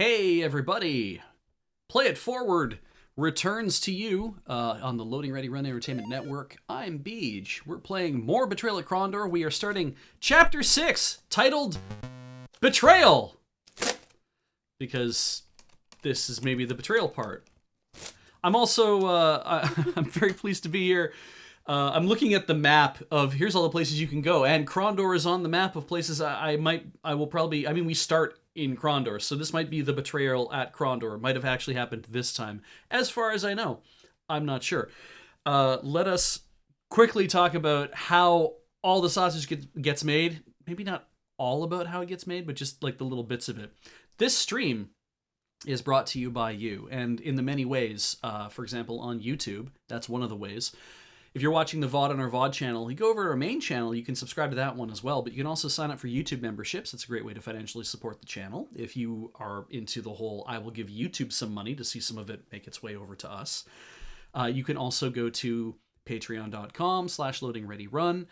Hey everybody! Play It Forward returns to you on the Loading Ready Run Entertainment Network. I'm Beej. We're playing more Betrayal at Krondor. We are starting Chapter 6, titled Betrayal! Because this is maybe the betrayal part. I'm also, I'm very pleased to be here. I'm looking at the map of here's all the places you can go, and Krondor is on the map of places I will probably. I mean, we start in Krondor, so this might be the betrayal at Krondor. It might have actually happened this time, as far as I know. I'm not sure. Let us quickly talk about how all the sausage gets made. Maybe not all about how it gets made, but just like the little bits of it. This stream is brought to you by you, and in the many ways. For example, on YouTube, that's one of the ways. If you're watching the VOD on our VOD channel, you go over to our main channel, you can subscribe to that one as well, but you can also sign up for YouTube memberships. It's a great way to financially support the channel. If you are into the whole, I will give YouTube some money to see some of it make its way over to us. You can also go to patreon.com/loadingreadyrun,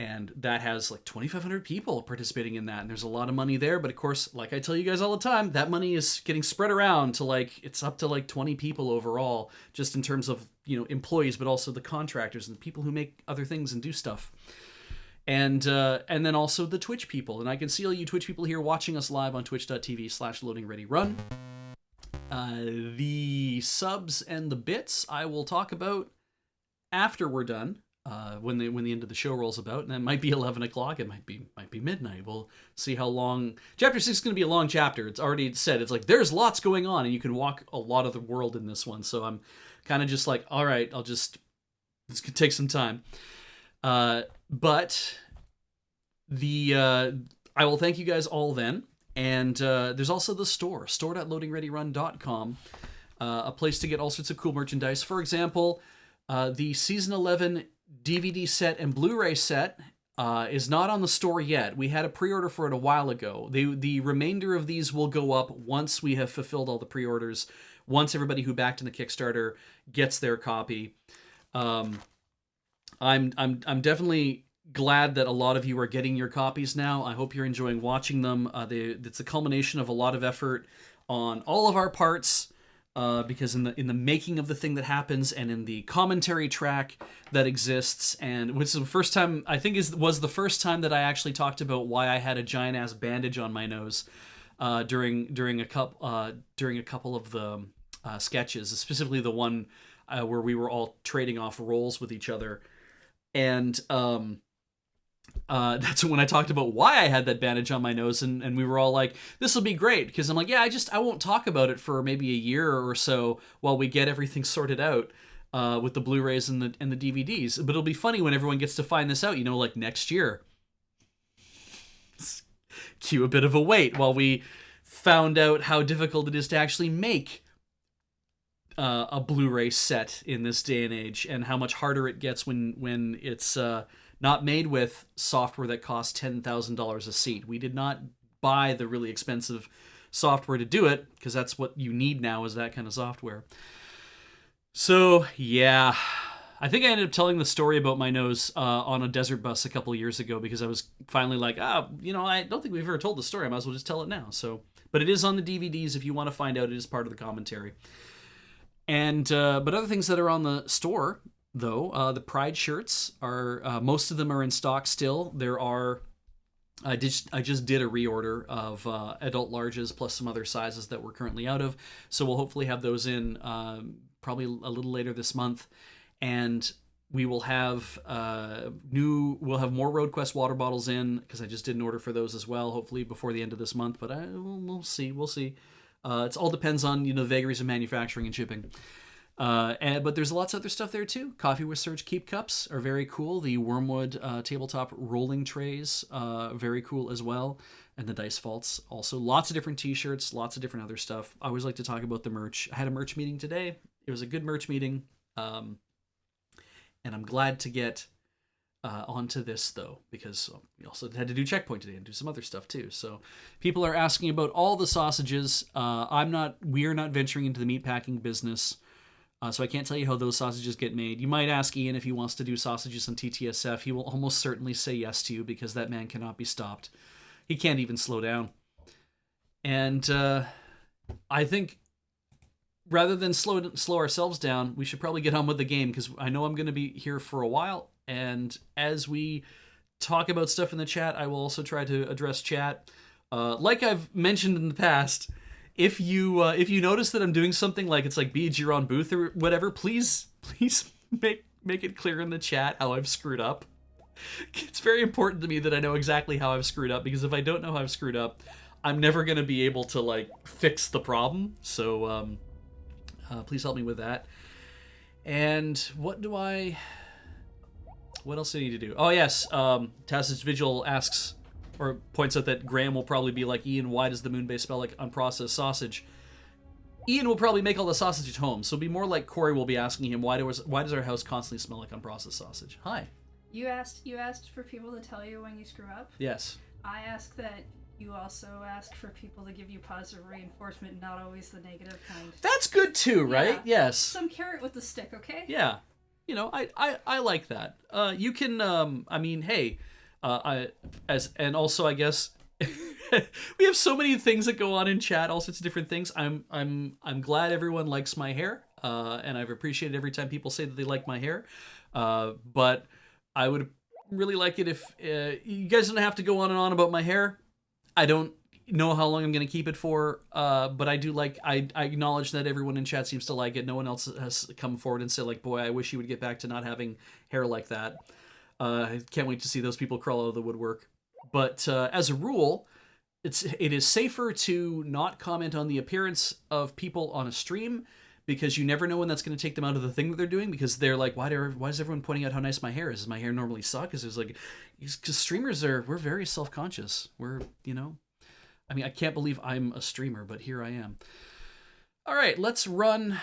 and that has like 2,500 people participating in that, and there's a lot of money there, but of course, like I tell you guys all the time, that money is getting spread around to it's up to 20 people overall, just in terms of, employees, but also the contractors and the people who make other things and do stuff. And then also the Twitch people, and I can see all you Twitch people here watching us live on twitch.tv/loadingreadyrun. The subs and the bits I will talk about after we're done. When the end of the show rolls about, and it might be 11 o'clock, it might be midnight. We'll see how long. Chapter 6 is going to be a long chapter. It's already said. It's like there's lots going on, and you can walk a lot of the world in this one. So I'm kind of just like, all right, this could take some time. But I will thank you guys all then. And there's also the store.loadingreadyrun.com, a place to get all sorts of cool merchandise. For example, the Season 11 DVD set and Blu-ray set is not on the store yet. We had a pre-order for it a while ago. The remainder of these will go up once we have fulfilled all the pre-orders, once everybody who backed in the Kickstarter gets their copy. I'm definitely glad that a lot of you are getting your copies now. I hope you're enjoying watching them. It's a culmination of a lot of effort on all of our parts. Because in the making of the thing that happens, and in the commentary track that exists, and which is the first time was the first time that I actually talked about why I had a giant ass bandage on my nose during a couple of the sketches, specifically the one where we were all trading off roles with each other, and that's when I talked about why I had that bandage on my nose, and we were all like, this will be great, because I'm like, yeah, I won't talk about it for maybe a year or so while we get everything sorted out with the Blu-rays and the DVDs, but it'll be funny when everyone gets to find this out, like next year. Cue a bit of a wait while we found out how difficult it is to actually make a Blu-ray set in this day and age, and how much harder it gets when it's not made with software that costs $10,000 a seat. We did not buy the really expensive software to do it, because that's what you need now, is that kind of software. So, yeah. I think I ended up telling the story about my nose on a desert bus a couple of years ago, because I was finally like, I don't think we've ever told the story. I might as well just tell it now. So, but it is on the DVDs if you want to find out. It is part of the commentary. And but other things that are on the store, though, the Pride shirts are most of them are in stock still. There are I just did a reorder of adult larges plus some other sizes that we're currently out of, so we'll hopefully have those in probably a little later this month, and we will have we'll have more Road Quest water bottles in, because I just did an order for those as well, hopefully before the end of this month, but we'll see. It all depends on the vagaries of manufacturing and shipping. But there's lots of other stuff there too. Coffee with Surge Keep Cups are very cool. The Wormwood tabletop rolling trays, very cool as well. And the dice vaults also. Lots of different t-shirts, lots of different other stuff. I always like to talk about the merch. I had a merch meeting today. It was a good merch meeting. And I'm glad to get onto this, though, because we also had to do Checkpoint today and do some other stuff too. So people are asking about all the sausages. We are not venturing into the meatpacking business. So I can't tell you how those sausages get made. You might ask Ian if he wants to do sausages on TTSF. He will almost certainly say yes to you, because that man cannot be stopped. He can't even slow down. And I think rather than slow ourselves down, we should probably get on with the game because I know I'm going to be here for a while. And as we talk about stuff in the chat, I will also try to address chat. Like I've mentioned in the past, if you notice that I'm doing something like it's like beads your own booth or whatever, please make it clear in the chat how I've screwed up. It's very important to me that I know exactly how I've screwed up, because if I don't know how I've screwed up, I'm never gonna be able to like fix the problem. So please help me with that. And what else do I need to do? Oh yes, Tacit's Vigil asks or points out that Graham will probably be like, Ian, why does the moon base smell like unprocessed sausage? Ian will probably make all the sausage at home, so it'll be more like Corey will be asking him, why does our house constantly smell like unprocessed sausage? Hi. You asked for people to tell you when you screw up? Yes. I ask that you also ask for people to give you positive reinforcement, not always the negative kind. That's good too, right? Yeah. Yes. Some carrot with the stick, okay? Yeah. You know, I like that. You can I mean, hey, and also I guess we have so many things that go on in chat, all sorts of different things. I'm glad everyone likes my hair, and I've appreciated every time people say that they like my hair. But I would really like it if you guys don't have to go on and on about my hair. I don't know how long I'm going to keep it for, but I do like, I acknowledge that everyone in chat seems to like it. No one else has come forward and said like, boy, I wish you would get back to not having hair like that. I can't wait to see those people crawl out of the woodwork. But as a rule, it is safer to not comment on the appearance of people on a stream, because you never know when that's going to take them out of the thing that they're doing, because they're like, why is everyone pointing out how nice my hair is? Does my hair normally suck? Because it's like, because streamers we're very self-conscious. We're, you know, I mean, I can't believe I'm a streamer, but here I am. All right, let's run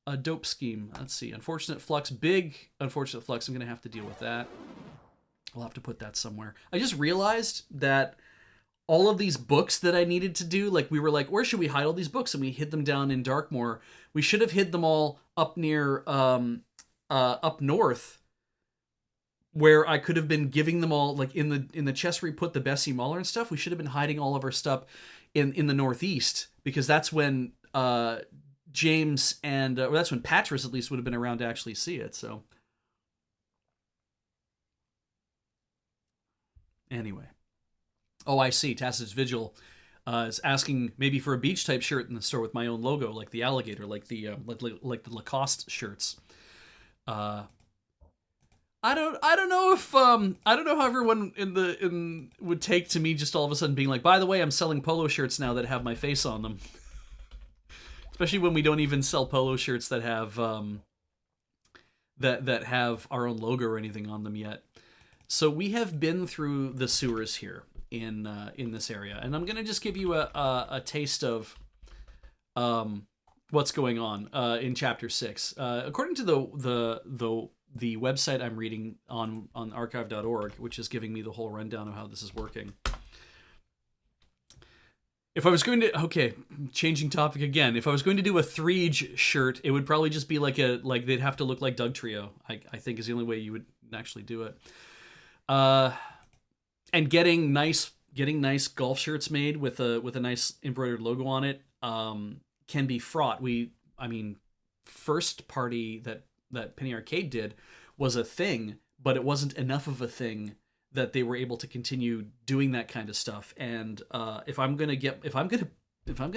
a dope scheme. Let's see. Unfortunate Flux. Big Unfortunate Flux. I'm going to have to deal with that. I'll have to put that somewhere. I just realized that all of these books that I needed to do, like we were like, where should we hide all these books? And we hid them down in Darkmoor. We should have hid them all up near, up north, where I could have been giving them all, like in the chest where we put the Bessie Mauler and stuff. We should have been hiding all of our stuff in the northeast, because that's when James and or that's when Patras at least would have been around to actually see it. So anyway. Oh, I see. Tacit's Vigil is asking maybe for a beach type shirt in the store with my own logo, like the alligator, like the Lacoste shirts. I don't know if I don't know how everyone would take to me just all of a sudden being like, by the way, I'm selling polo shirts now that have my face on them. Especially when we don't even sell polo shirts that have that have our own logo or anything on them yet. So we have been through the sewers here in this area, and I'm gonna just give you a taste of what's going on in chapter 6. According to the website I'm reading on archive.org, which is giving me the whole rundown of how this is working. If I was going to, okay, changing topic again. If I was going to do a Threege shirt, it would probably just be like they'd have to look like Doug Trio. I think is the only way you would actually do it. And getting nice golf shirts made with a nice embroidered logo on it can be fraught. First party that Penny Arcade did was a thing, but it wasn't enough of a thing that they were able to continue doing that kind of stuff. And if I'm gonna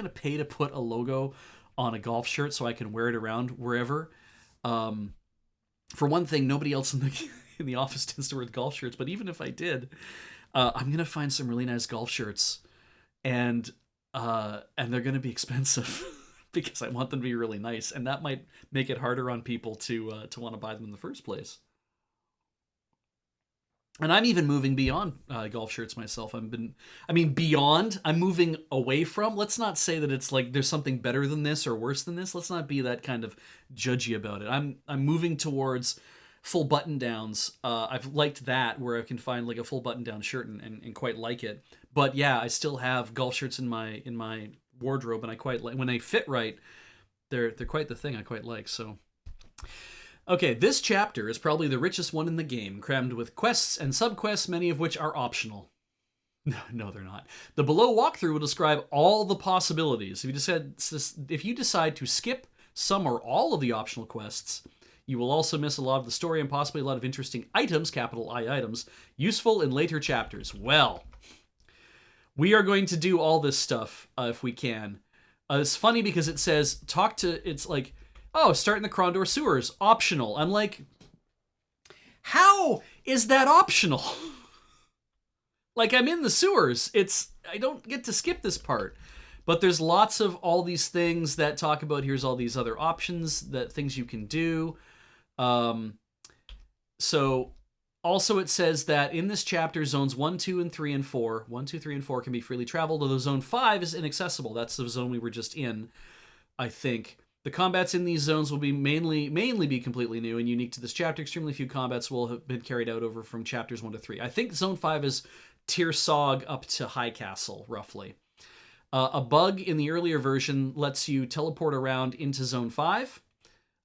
pay to put a logo on a golf shirt so I can wear it around wherever, for one thing, nobody else in the office tends to wear golf shirts. But even if I did, I'm gonna find some really nice golf shirts, and they're gonna be expensive because I want them to be really nice, and that might make it harder on people to want to buy them in the first place. And I'm even moving beyond golf shirts myself. I'm moving away from. Let's not say that it's like there's something better than this or worse than this. Let's not be that kind of judgy about it. I'm moving towards full button downs. I've liked that, where I can find like a full button down shirt and quite like it. But yeah, I still have golf shirts in my wardrobe, and I quite like when they fit right. They're quite the thing I quite like. So. Okay, this chapter is probably the richest one in the game, crammed with quests and subquests, many of which are optional. No, they're not. The below walkthrough will describe all the possibilities. If you decide to skip some or all of the optional quests, you will also miss a lot of the story and possibly a lot of interesting items, capital I items, useful in later chapters. Well, we are going to do all this stuff if we can. It's funny because it says, it's like, oh, start in the Krondor sewers, optional. I'm like, how is that optional? Like, I'm in the sewers. I don't get to skip this part. But there's lots of all these things that talk about, here's all these other options, things you can do. So also it says that in this chapter, zones 1, 2, and 3, and 4, 1, 2, 3, and 4 can be freely traveled, although zone 5 is inaccessible. That's the zone we were just in, I think. The combats in these zones will be mainly be completely new and unique to this chapter. Extremely few combats will have been carried out over from chapters 1 to 3. I think zone 5 is Tirsog up to High Castle, roughly. A bug in the earlier version lets you teleport around into Zone 5.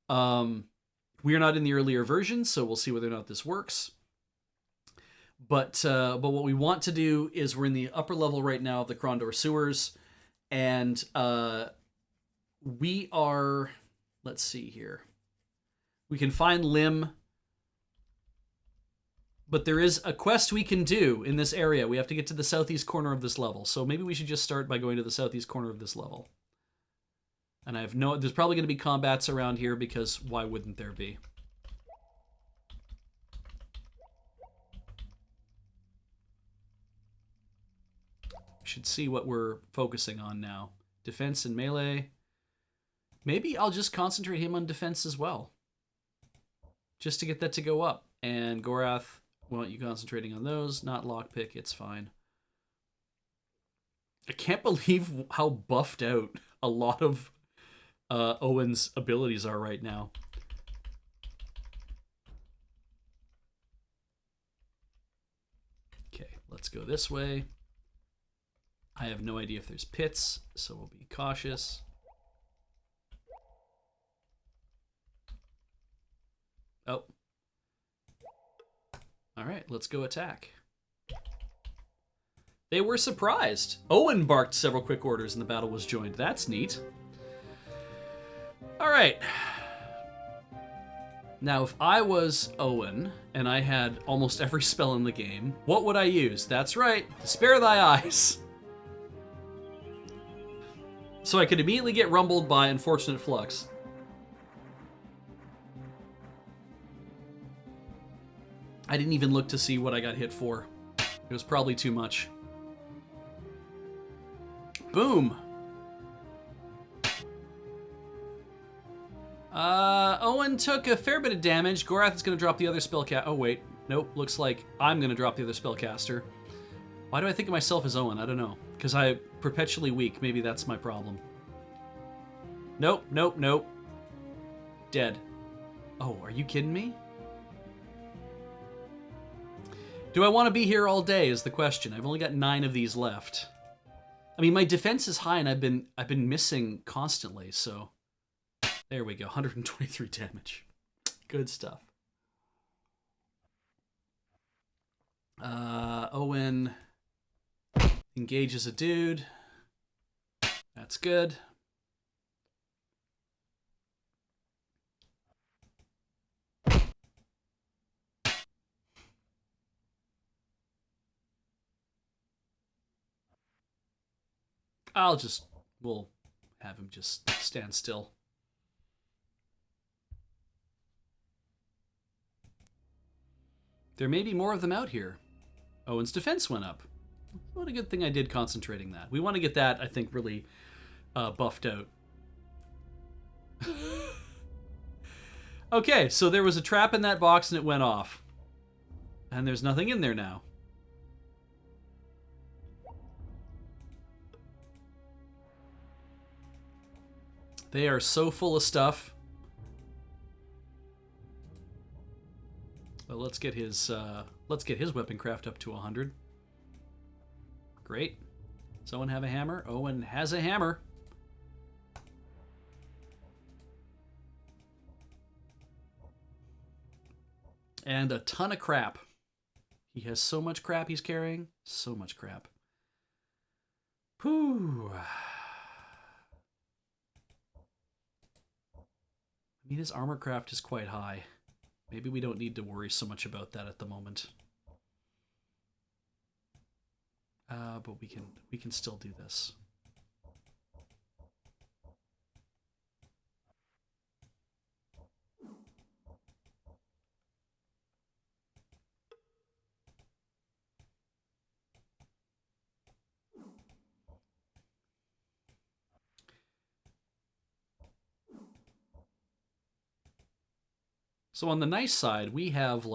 We are not in the earlier version, so we'll see whether or not this works. But what we want to do is we're in the upper level right now of the Krondor sewers, and we are... Let's see here. We can find Lim, but there is a quest we can do in this area. We have to get to the southeast corner of this level. So maybe we should just start by going to the southeast corner of this level. And there's probably going to be combats around here because why wouldn't there be? We should see what we're focusing on now. Defense and melee. Maybe I'll just concentrate him on defense as well. Just to get that to go up. And Gorath... want you concentrating on those, not lockpick, it's fine. I can't believe how buffed out a lot of Owen's abilities are right now. Okay, let's go this way. I have no idea if there's pits, so we'll be cautious. Oh. All right, let's go attack. They were surprised. Owen barked several quick orders and the battle was joined. That's neat. All right. Now, if I was Owen and I had almost every spell in the game, what would I use? That's right, spare thy eyes. So I could immediately get rumbled by Unfortunate Flux. I didn't even look to see what I got hit for. It was probably too much. Boom! Owen took a fair bit of damage. Gorath is going to drop the other spellcaster. Oh, wait. Nope. Looks like I'm going to drop the other spellcaster. Why do I think of myself as Owen? I don't know. Because I'm perpetually weak. Maybe that's my problem. Nope. Nope. Nope. Dead. Oh, are you kidding me? Do I want to be here all day is the question. I've only got 9 of these left. I mean, my defense is high and I've been missing constantly, so there we go. 123 damage. Good stuff. Owen engages a dude. That's good. We'll have him just stand still. There may be more of them out here. Owen's defense went up. What a good thing I did concentrating that. We want to get that, I think, really buffed out. Okay, so there was a trap in that box and it went off. And there's nothing in there now. They are so full of stuff. Well, let's get his weapon craft up to 100. Great. Does Owen have a hammer? Owen has a hammer. And a ton of crap. He has so much crap he's carrying. So much crap. Whew. I mean, his armor craft is quite high. Maybe we don't need to worry so much about that at the moment. But we can still do this. So on the nice side, we have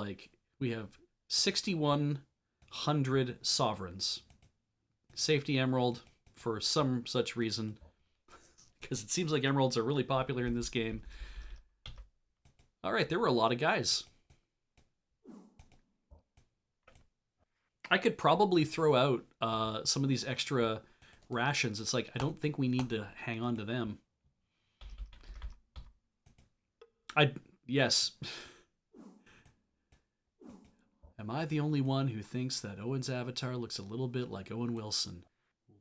6,100 sovereigns. Safety emerald for some such reason, because it seems like emeralds are really popular in this game. All right, there were a lot of guys. I could probably throw out some of these extra rations. It's like, I don't think we need to hang on to them. Yes. Am I the only one who thinks that Owen's avatar looks a little bit like Owen Wilson?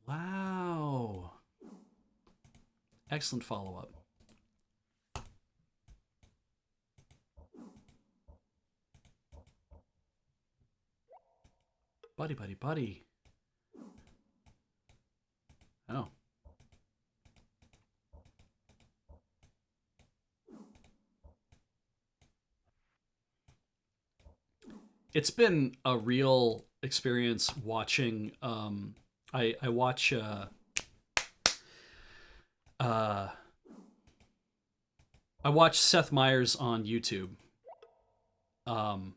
Wow. Excellent follow-up. Buddy, buddy, buddy. Oh. It's been a real experience watching. I watch. I watch Seth Meyers on YouTube. One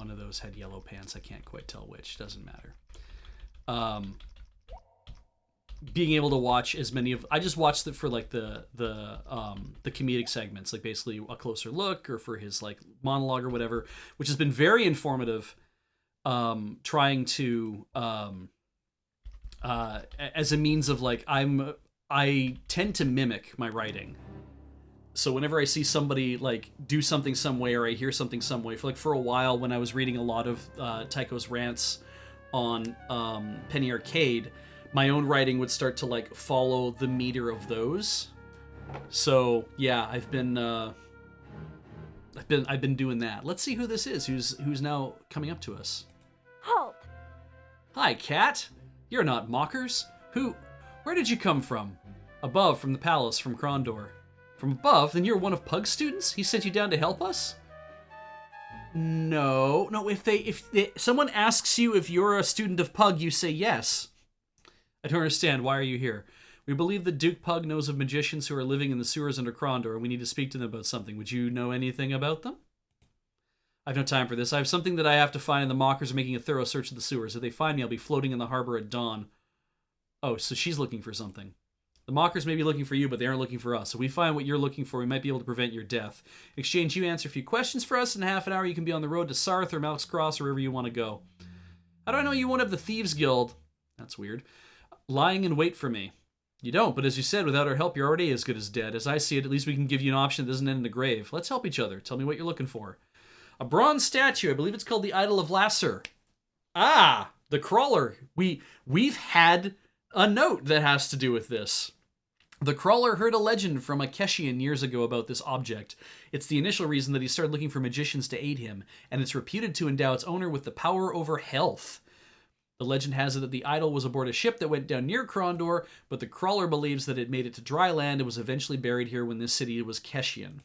of those had yellow pants. I can't quite tell which. Doesn't matter. Being able to watch as many of, I just watched it for like the comedic segments, like basically a closer look, or for his like monologue or whatever, which has been very informative. Trying to as a means of like, I tend to mimic my writing. So whenever I see somebody like do something some way, or I hear something some way, for a while when I was reading a lot of Tycho's rants on Penny Arcade, my own writing would start to like follow the meter of those. So yeah, I've been doing that. Let's see who this is. Who's now coming up to us? Halt! Hi, cat. You're not mockers. Where did you come from? Above, from the palace, from Krondor. From above? Then you're one of Pug's students? He sent you down to help us? No. If someone asks you if you're a student of Pug, you say yes. I don't understand. Why are you here? We believe that Duke Pug knows of magicians who are living in the sewers under Krondor, and we need to speak to them about something. Would you know anything about them? I have no time for this. I have something that I have to find, and the mockers are making a thorough search of the sewers. If they find me, I'll be floating in the harbor at dawn. Oh, so she's looking for something. The mockers may be looking for you, but they aren't looking for us. If we find what you're looking for, we might be able to prevent your death. In exchange, you answer a few questions for us. In half an hour, you can be on the road to Sarth or Malk's Cross or wherever you want to go. How do I know you won't have the Thieves Guild? That's weird. Lying in wait for me. You don't, but as you said, without our help, you're already as good as dead. As I see it, at least we can give you an option that doesn't end in the grave. Let's help each other. Tell me what you're looking for. A bronze statue. I believe it's called the Idol of Lasser. Ah, the Crawler. We've had a note that has to do with this. The Crawler heard a legend from a Keshian years ago about this object. It's the initial reason that he started looking for magicians to aid him, and it's reputed to endow its owner with the power over health. The legend has it that the idol was aboard a ship that went down near Krondor, but the Crawler believes that it made it to dry land and was eventually buried here when this city was Keshian.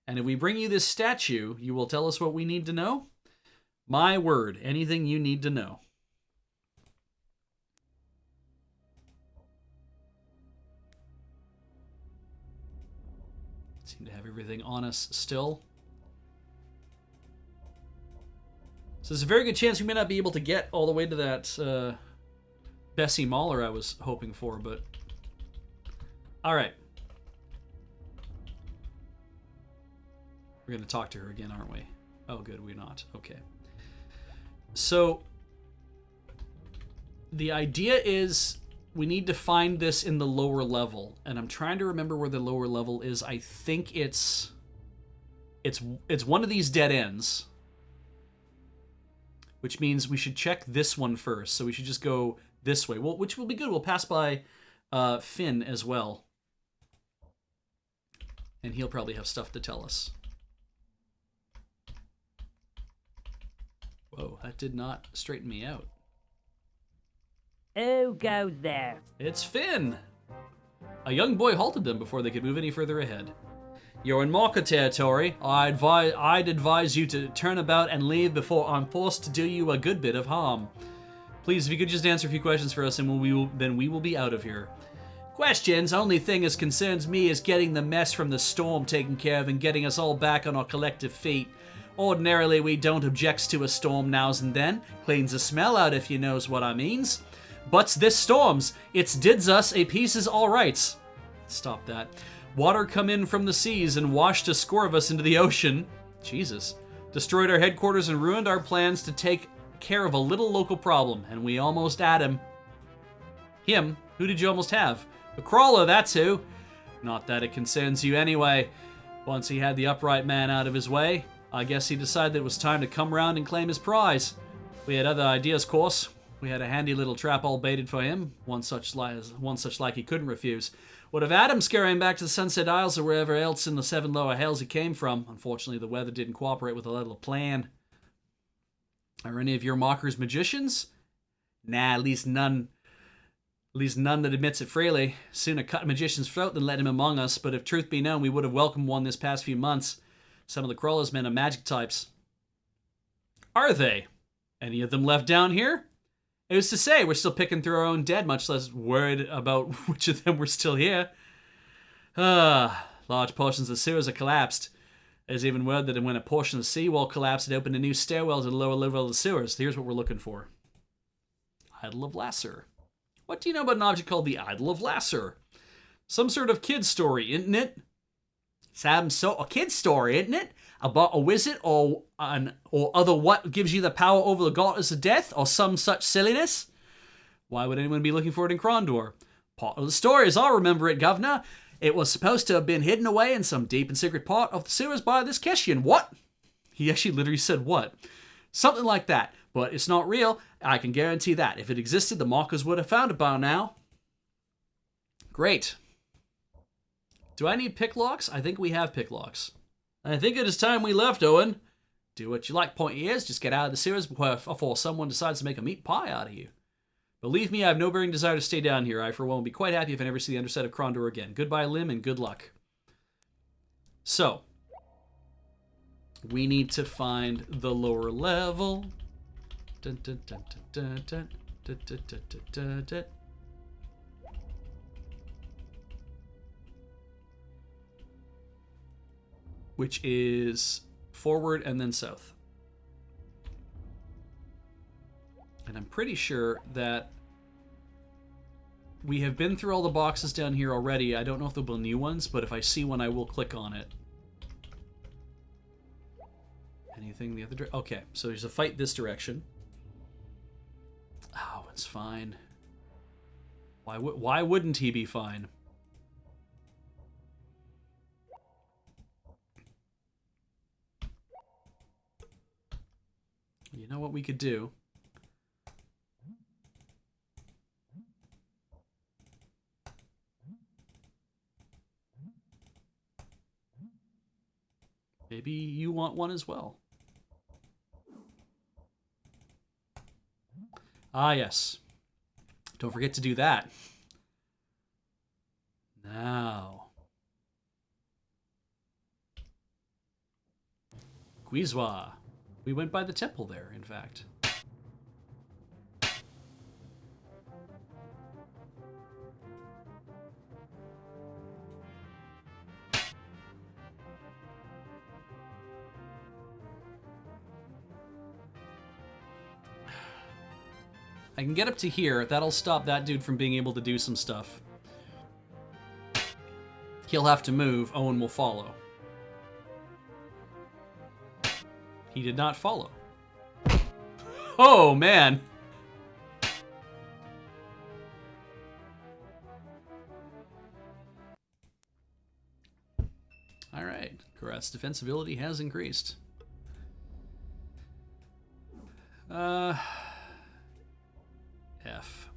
And if we bring you this statue, you will tell us what we need to know? My word, anything you need to know. Seem to have everything on us still. So there's a very good chance we may not be able to get all the way to that Bessie Mahler I was hoping for, but... Alright. We're going to talk to her again, aren't we? Oh, good, we're not. Okay. So, the idea is we need to find this in the lower level, and I'm trying to remember where the lower level is. I think it's... It's one of these dead ends, which means we should check this one first. So we should just go this way, well, which will be good. We'll pass by Finn as well, and he'll probably have stuff to tell us. Whoa, that did not straighten me out. Who goes there? It's Finn! A young boy halted them before they could move any further ahead. You're in marker territory. I'd advise you to turn about and leave before I'm forced to do you a good bit of harm. Please, if you could just answer a few questions for us, and then we will be out of here. Questions? Only thing that concerns me is getting the mess from the storm taken care of and getting us all back on our collective feet. Ordinarily, we don't object to a storm nows and then. Cleans the smell out, if you knows what I means. But's this storms. It's dids us a pieces all rights. Stop that. Water come in from the seas and washed a score of us into the ocean. Jesus. Destroyed our headquarters and ruined our plans to take care of a little local problem, and we almost had him. Him? Who did you almost have? The crawler, that's who. Not that it concerns you anyway. Once he had the upright man out of his way, I guess he decided it was time to come round and claim his prize. We had other ideas, course. We had a handy little trap all baited for him, one such like he couldn't refuse. Would have had him scurrying back to the Sunset Isles or wherever else in the seven lower hells he came from. Unfortunately, the weather didn't cooperate with a little plan. Are any of your mockers magicians? Nah, at least none that admits it freely. Sooner cut a magician's throat than let him among us, but if truth be known, we would have welcomed one this past few months. Some of the crawlers men are magic types. Are they? Any of them left down here? It was to say, we're still picking through our own dead, much less worried about which of them were still here. Large portions of the sewers are collapsed. There's even word that when a portion of the seawall collapsed, it opened a new stairwell to the lower level of the sewers. Here's what we're looking for. Idol of Lasser. What do you know about an object called the Idol of Lasser? Some sort of kid story, isn't it? Some sort of kid story, isn't it? About a wizard or other what gives you the power over the goddess of death or some such silliness? Why would anyone be looking for it in Krondor? Part of the story, as I remember it, Governor. It was supposed to have been hidden away in some deep and secret part of the sewers by this Keshian. What? He actually literally said what? Something like that. But it's not real. I can guarantee that. If it existed, the markers would have found it by now. Great. Do I need pick locks? I think we have pick locks. I think it is time we left, Owen. Do what you like, pointy ears. Just get out of the sewers before someone decides to make a meat pie out of you. Believe me, I have no burning desire to stay down here. I, for one, will be quite happy if I never see the underside of Krondor again. Goodbye, Lim, and good luck. So, we need to find the lower level. Dun, dun, dun, dun, dun, dun, dun, dun, dun, dun, dun. Which is forward and then south. And I'm pretty sure that we have been through all the boxes down here already. I don't know if there'll be new ones, but if I see one, I will click on it. Anything the other direction? Okay, so there's a fight this direction. Oh, it's fine. Why wouldn't he be fine? You know what we could do? Maybe you want one as well. Ah, yes. Don't forget to do that. Now. Guizwa. We went by the temple there, in fact. I can get up to here. That'll stop that dude from being able to do some stuff. He'll have to move. Owen will follow. He did not follow. Oh, man. All right. Gorath's defense ability has increased. F.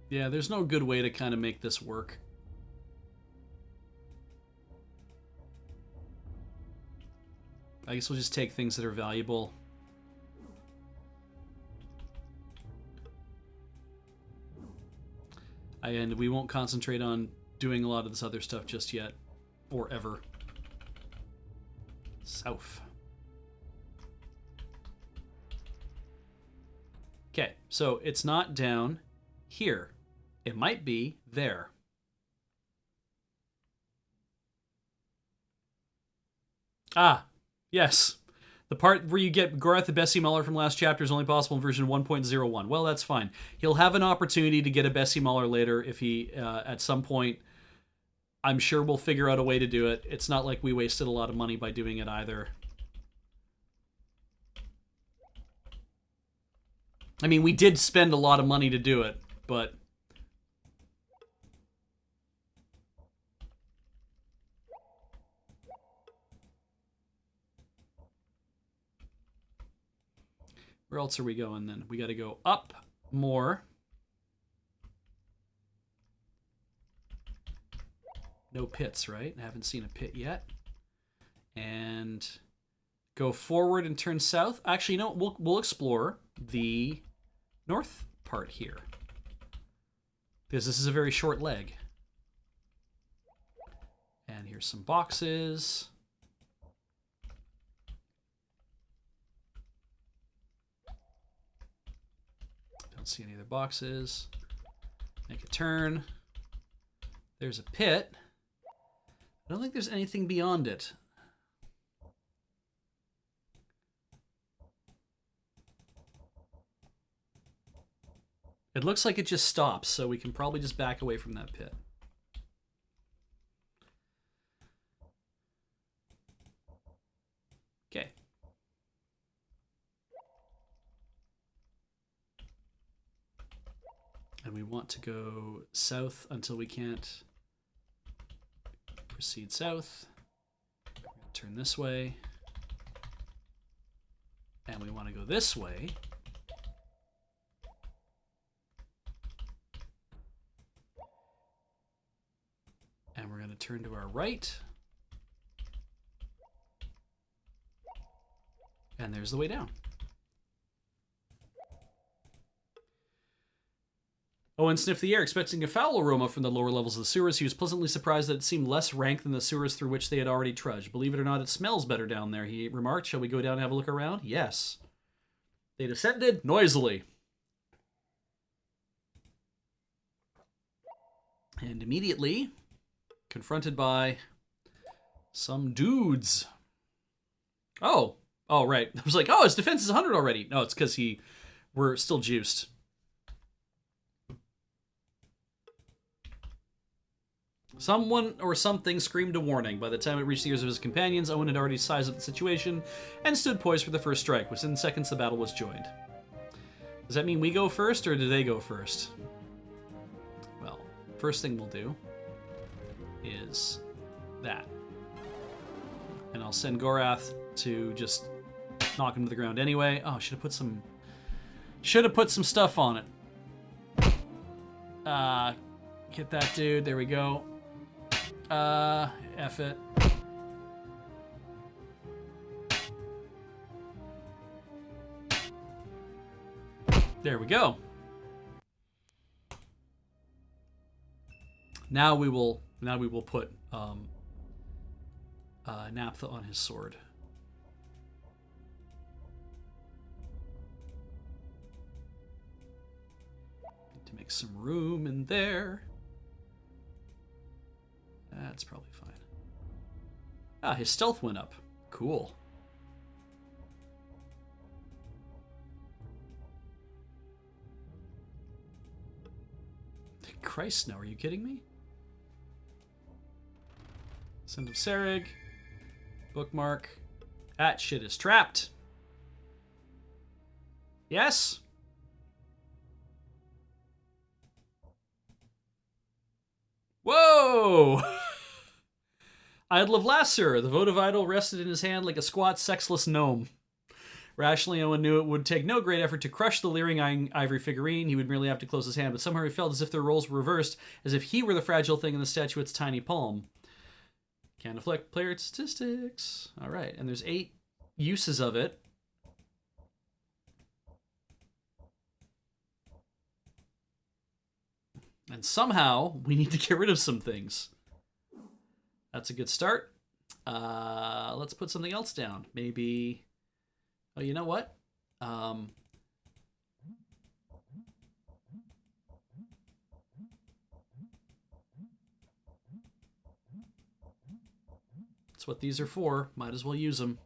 Yeah, there's no good way to kind of make this work. I guess we'll just take things that are valuable. And we won't concentrate on doing a lot of this other stuff just yet. Or ever. South. Okay, so it's not down here. It might be there. Ah, yes. The part where you get Gorath the Bessie Mauler from last chapter is only possible in version 1.01. Well, that's fine. He'll have an opportunity to get a Bessie Mauler later if he, at some point, I'm sure we'll figure out a way to do it. It's not like we wasted a lot of money by doing it either. I mean, we did spend a lot of money to do it, but... Where else are we going then? We got to go up more. No pits, right? I haven't seen a pit yet. And go forward and turn south. Actually, you know, we'll explore the north part here, because this is a very short leg. And here's some boxes. Don't see any other boxes. Make a turn. There's a pit. I don't think there's anything beyond it. It looks like it just stops, so we can probably just back away from that pit. Okay. And we want to go south until we can't proceed south. Turn this way. And we want to go this way. And we're going to turn to our right. And there's the way down. Owen sniffed the air, expecting a foul aroma from the lower levels of the sewers. He was pleasantly surprised that it seemed less rank than the sewers through which they had already trudged. Believe it or not, it smells better down there, he remarked. Shall we go down and have a look around? Yes. They descended noisily. And immediately, confronted by some dudes. Oh, right. I was like, oh, his defense is 100 already. No, it's because we're still juiced. Someone or something screamed a warning. By the time it reached the ears of his companions, Owen had already sized up the situation and stood poised for the first strike. Within seconds, the battle was joined. Does that mean we go first, or do they go first? Well, first thing we'll do is that. And I'll send Gorath to just knock him to the ground anyway. Oh, should have put some stuff on it. Hit that dude. There we go. F it. There we go. Now we will put Naphtha on his sword. Need to make some room in there. That's probably fine. Ah, his stealth went up. Cool. Christ, no, are you kidding me? Send of Serig. Bookmark. That shit is trapped. Yes? Whoa! Idol of Lasser. The votive idol rested in his hand like a squat, sexless gnome. Rationally, Owen knew it would take no great effort to crush the leering ivory figurine. He would merely have to close his hand, but somehow he felt as if their roles were reversed, as if he were the fragile thing in the statuette's tiny palm. Can deflect player statistics. All right, and there's 8 uses of it. And somehow, we need to get rid of some things. That's a good start. Let's put something else down. Maybe... Oh, you know what? That's what these are for. Might as well use them.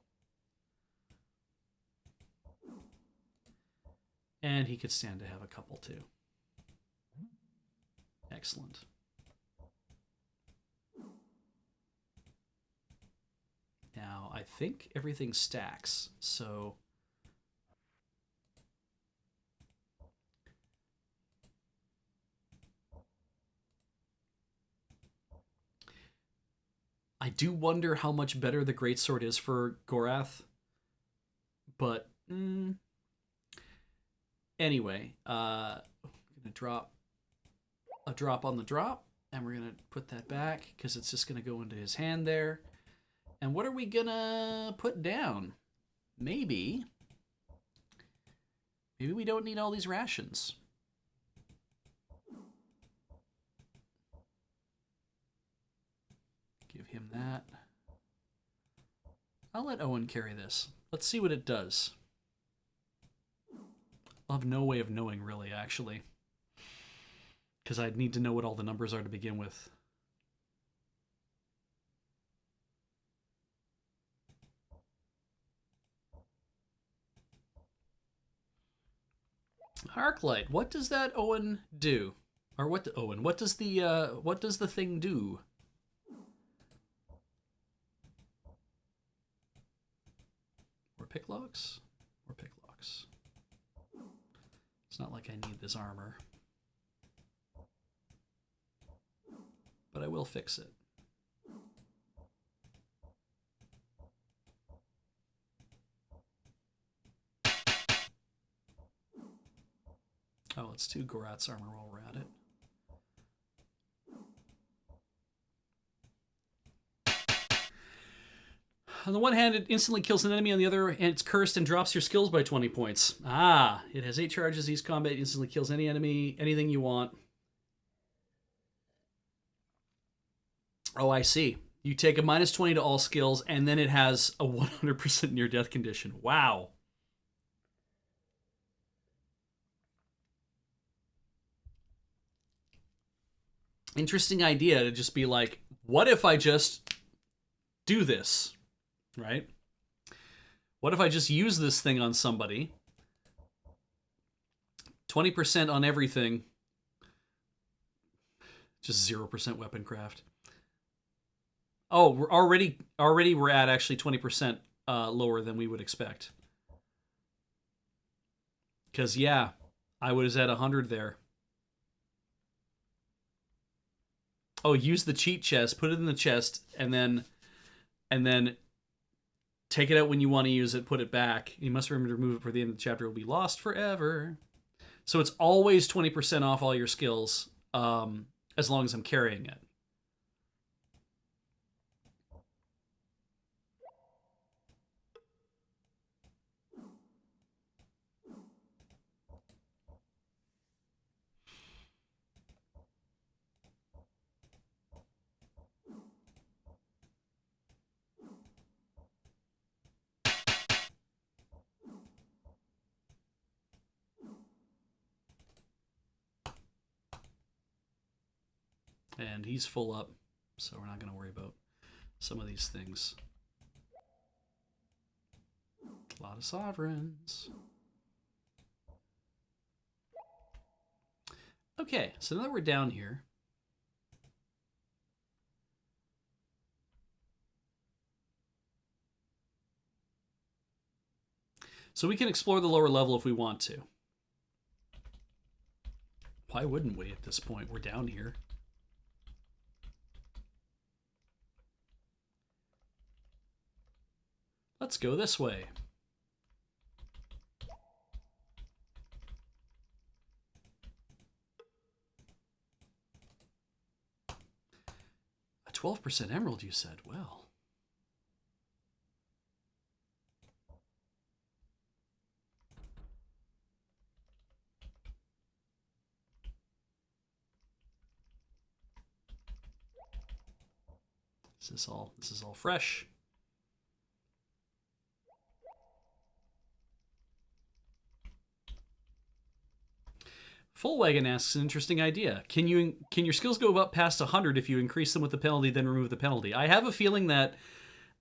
And he could stand to have a couple too. Excellent. Now, I think everything stacks, so... I do wonder how much better the Greatsword is for Gorath. But, anyway, I'm going to drop a drop on the drop, and we're going to put that back, because it's just going to go into his hand there. And what are we going to put down? Maybe we don't need all these rations. Give him that. I'll let Owen carry this. Let's see what it does. I'll have no way of knowing, really, actually. Because I'd need to know what all the numbers are to begin with. Arclight. What does that Owen do? Or what does the thing do? More picklocks? More picklocks. It's not like I need this armor. But I will fix it. Oh, let's do Gorath's armor while we're at it. On the one hand, it instantly kills an enemy. On the other hand, it's cursed and drops your skills by 20 points. Ah, it has 8 charges. Each combat instantly kills any enemy, anything you want. Oh, I see. You take a minus 20 to all skills, and then it has a 100% near-death condition. Wow. Interesting idea to just be like, what if I just do this? Right? What if I just use this thing on somebody? 20% on everything. Just 0% weapon craft. Oh, we're already we're at actually 20% lower than we would expect. Because, yeah, I was at 100 there. Oh, use the cheat chest, put it in the chest, and then take it out when you want to use it, put it back. You must remember to remove it before the end of the chapter. It will be lost forever. So it's always 20% off all your skills, as long as I'm carrying it. And he's full up, so we're not going to worry about some of these things. A lot of sovereigns. Okay, so now that we're down here, so we can explore the lower level if we want to. Why wouldn't we at this point? We're down here. Let's go this way. A 12% emerald, you said. Well. This is all fresh. Full Wagon asks an interesting idea. Can your skills go up past 100 if you increase them with the penalty, then remove the penalty? I have a feeling that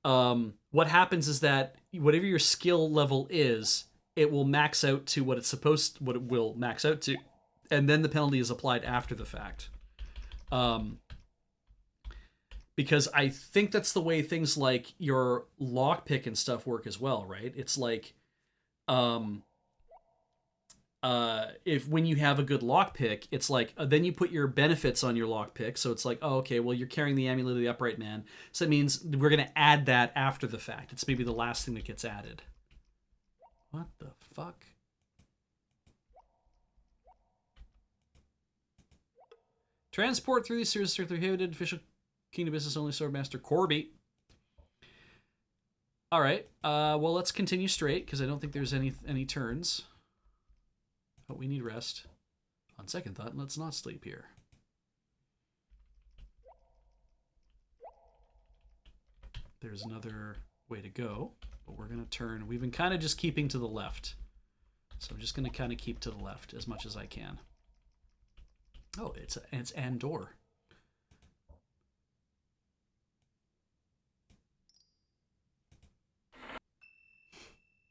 what happens is that whatever your skill level is, it will max out to what it will max out to, and then the penalty is applied after the fact. Because I think that's the way things like your lockpick and stuff work as well, right? It's like, if when you have a good lockpick, it's like then you put your benefits on your lockpick. So it's like, oh, okay, well you're carrying the amulet of the upright man, so that means we're gonna add that after the fact. It's maybe the last thing that gets added. What the fuck? Transport through these series through prohibited official Kingdom Business Only Swordmaster Corby. All right. Well, let's continue straight because I don't think there's any turns. But we need rest. On second thought, let's not sleep here. There's another way to go, but we're going to turn. We've been kind of just keeping to the left. So I'm just going to kind of keep to the left as much as I can. Oh, it's Andor.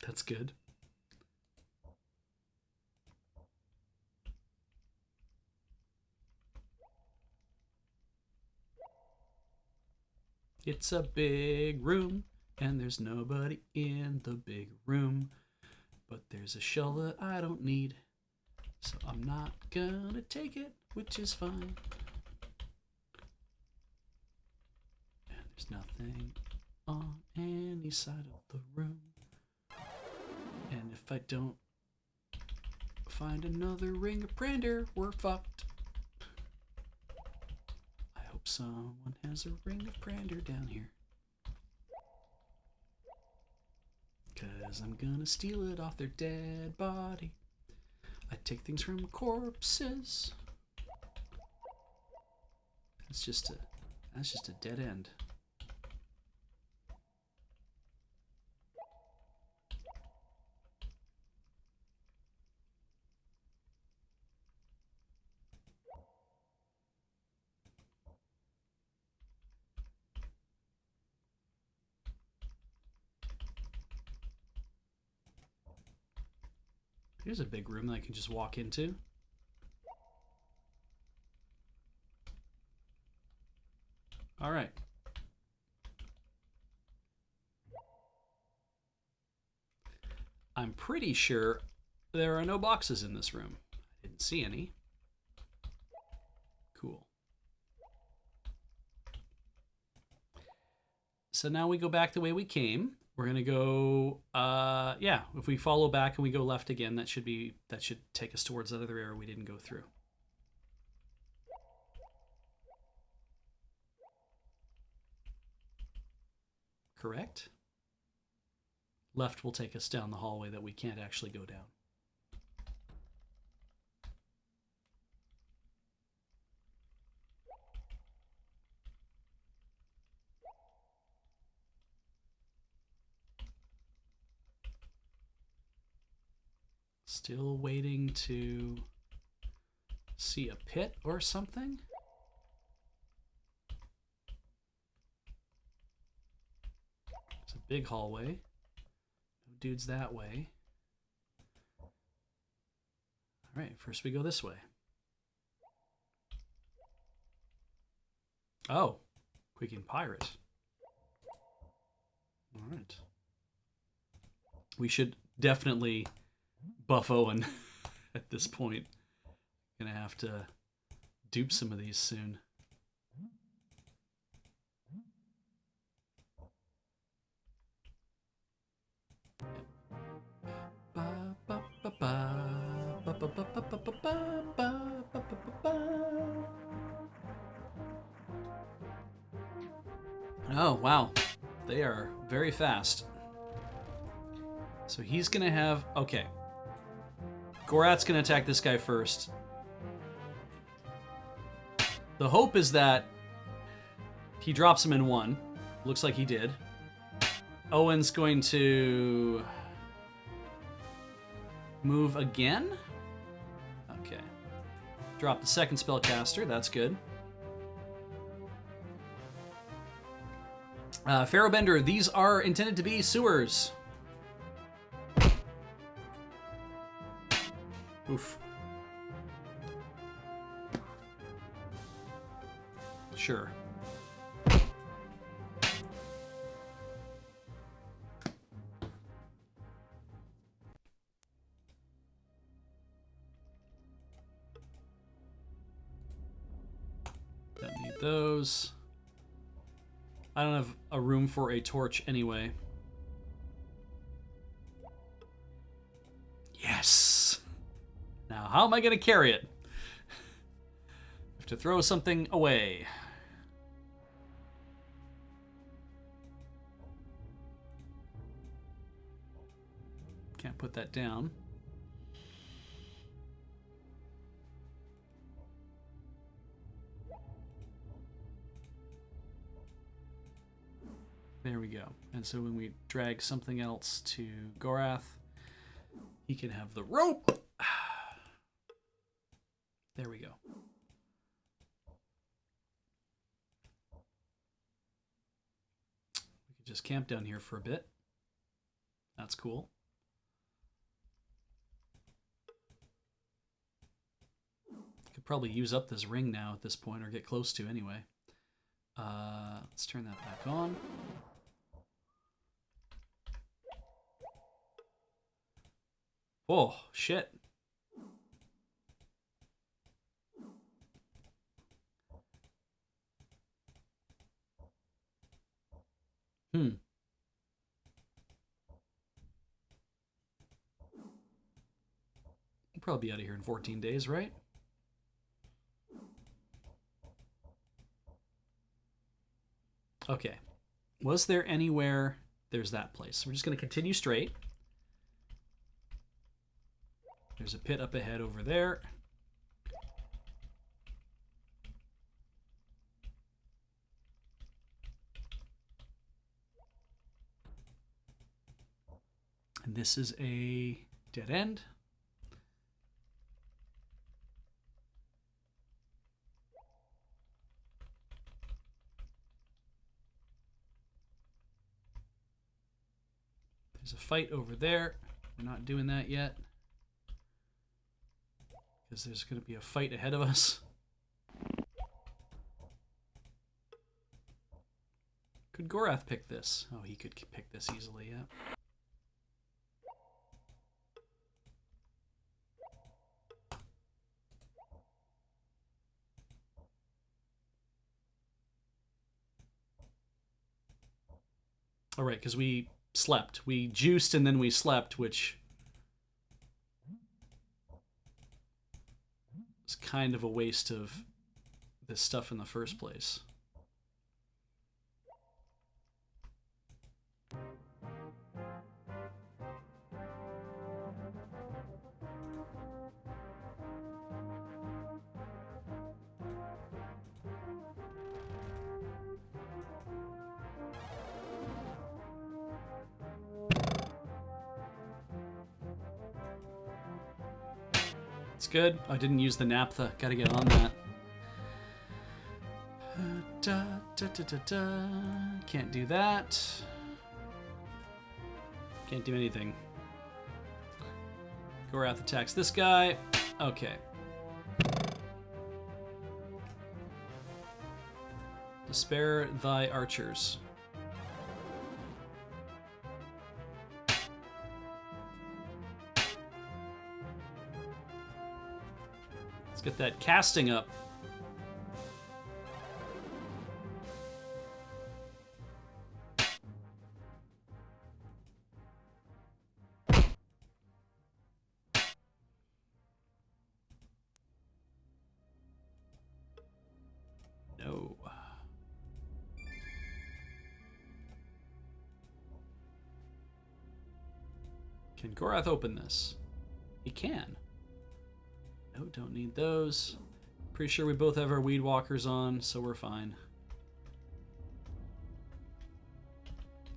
That's good. It's a big room, and there's nobody in the big room. But there's a shell that I don't need, so I'm not gonna take it, which is fine. And there's nothing on any side of the room. And if I don't find another ring of Prander, we're fucked. I hope someone has a ring of Prander down here. Cause I'm gonna steal it off their dead body. I take things from corpses. That's just a dead end. Here's a big room that I can just walk into. All right. I'm pretty sure there are no boxes in this room. I didn't see any. Cool. So now we go back the way we came. We're gonna go, yeah. If we follow back and we go left again, that should take us towards that other area we didn't go through. Correct? Left will take us down the hallway that we can't actually go down. Still waiting to see a pit or something. It's a big hallway. No dudes that way. All right, first we go this way. Oh, Quaking Pirate. All right. We should definitely buff Owen at this point. Gonna have to dupe some of these soon. Oh, wow. They are very fast. So he's going to have... Okay. Gorath's going to attack this guy first. The hope is that he drops him in one. Looks like he did. Owen's going to move again. Okay. Drop the second spellcaster. That's good. Pharaohbender, these are intended to be sewers. Oof. Sure. Don't need those. I don't have a room for a torch anyway. Yes! Now, how am I going to carry it? I have to throw something away. Can't put that down. There we go. And so when we drag something else to Gorath, he can have the rope. There we go. We could just camp down here for a bit. That's cool. Could probably use up this ring now at this point, or get close to anyway. Let's turn that back on. Oh, shit. We'll probably be out of here in 14 days, right? Okay. Was there anywhere... There's that place. So we're just going to continue straight. There's a pit up ahead over there. And this is a dead end. There's a fight over there. We're not doing that yet, because there's going to be a fight ahead of us. Could Gorath pick this? Oh, he could pick this easily, yeah. All right, because we slept. We juiced and then we slept, which is kind of a waste of this stuff in the first place. It's good. I didn't use the naphtha. Gotta get on that. Can't do that. Can't do anything. Gorath attacks this guy. Okay. Despair thy archers. Let's get that casting up. Can Gorath open this? He can. No, don't need those. Pretty sure we both have our weed walkers on, so we're fine.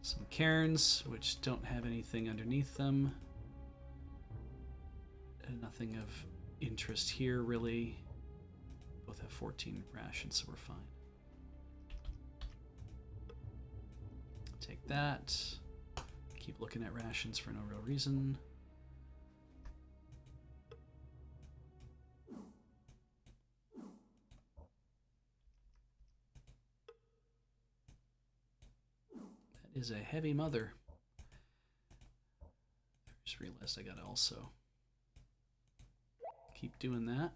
Some cairns, which don't have anything underneath them. Nothing of interest here, really. Both have 14 rations, so we're fine. Take that. Keep looking at rations for no real reason. That is a heavy mother. I just realized I gotta also keep doing that.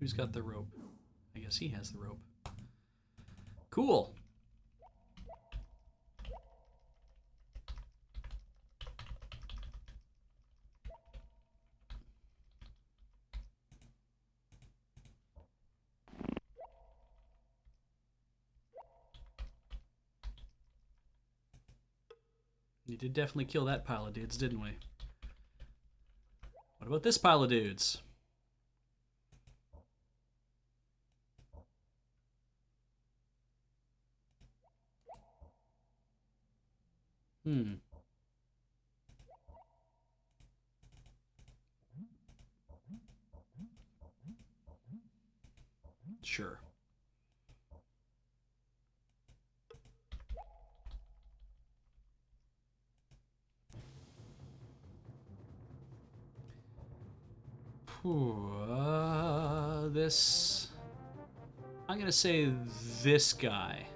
Who's got the rope? I guess he has the rope. Cool. You did definitely kill that pile of dudes, didn't we? What about this pile of dudes? Sure. This... I'm gonna say this guy.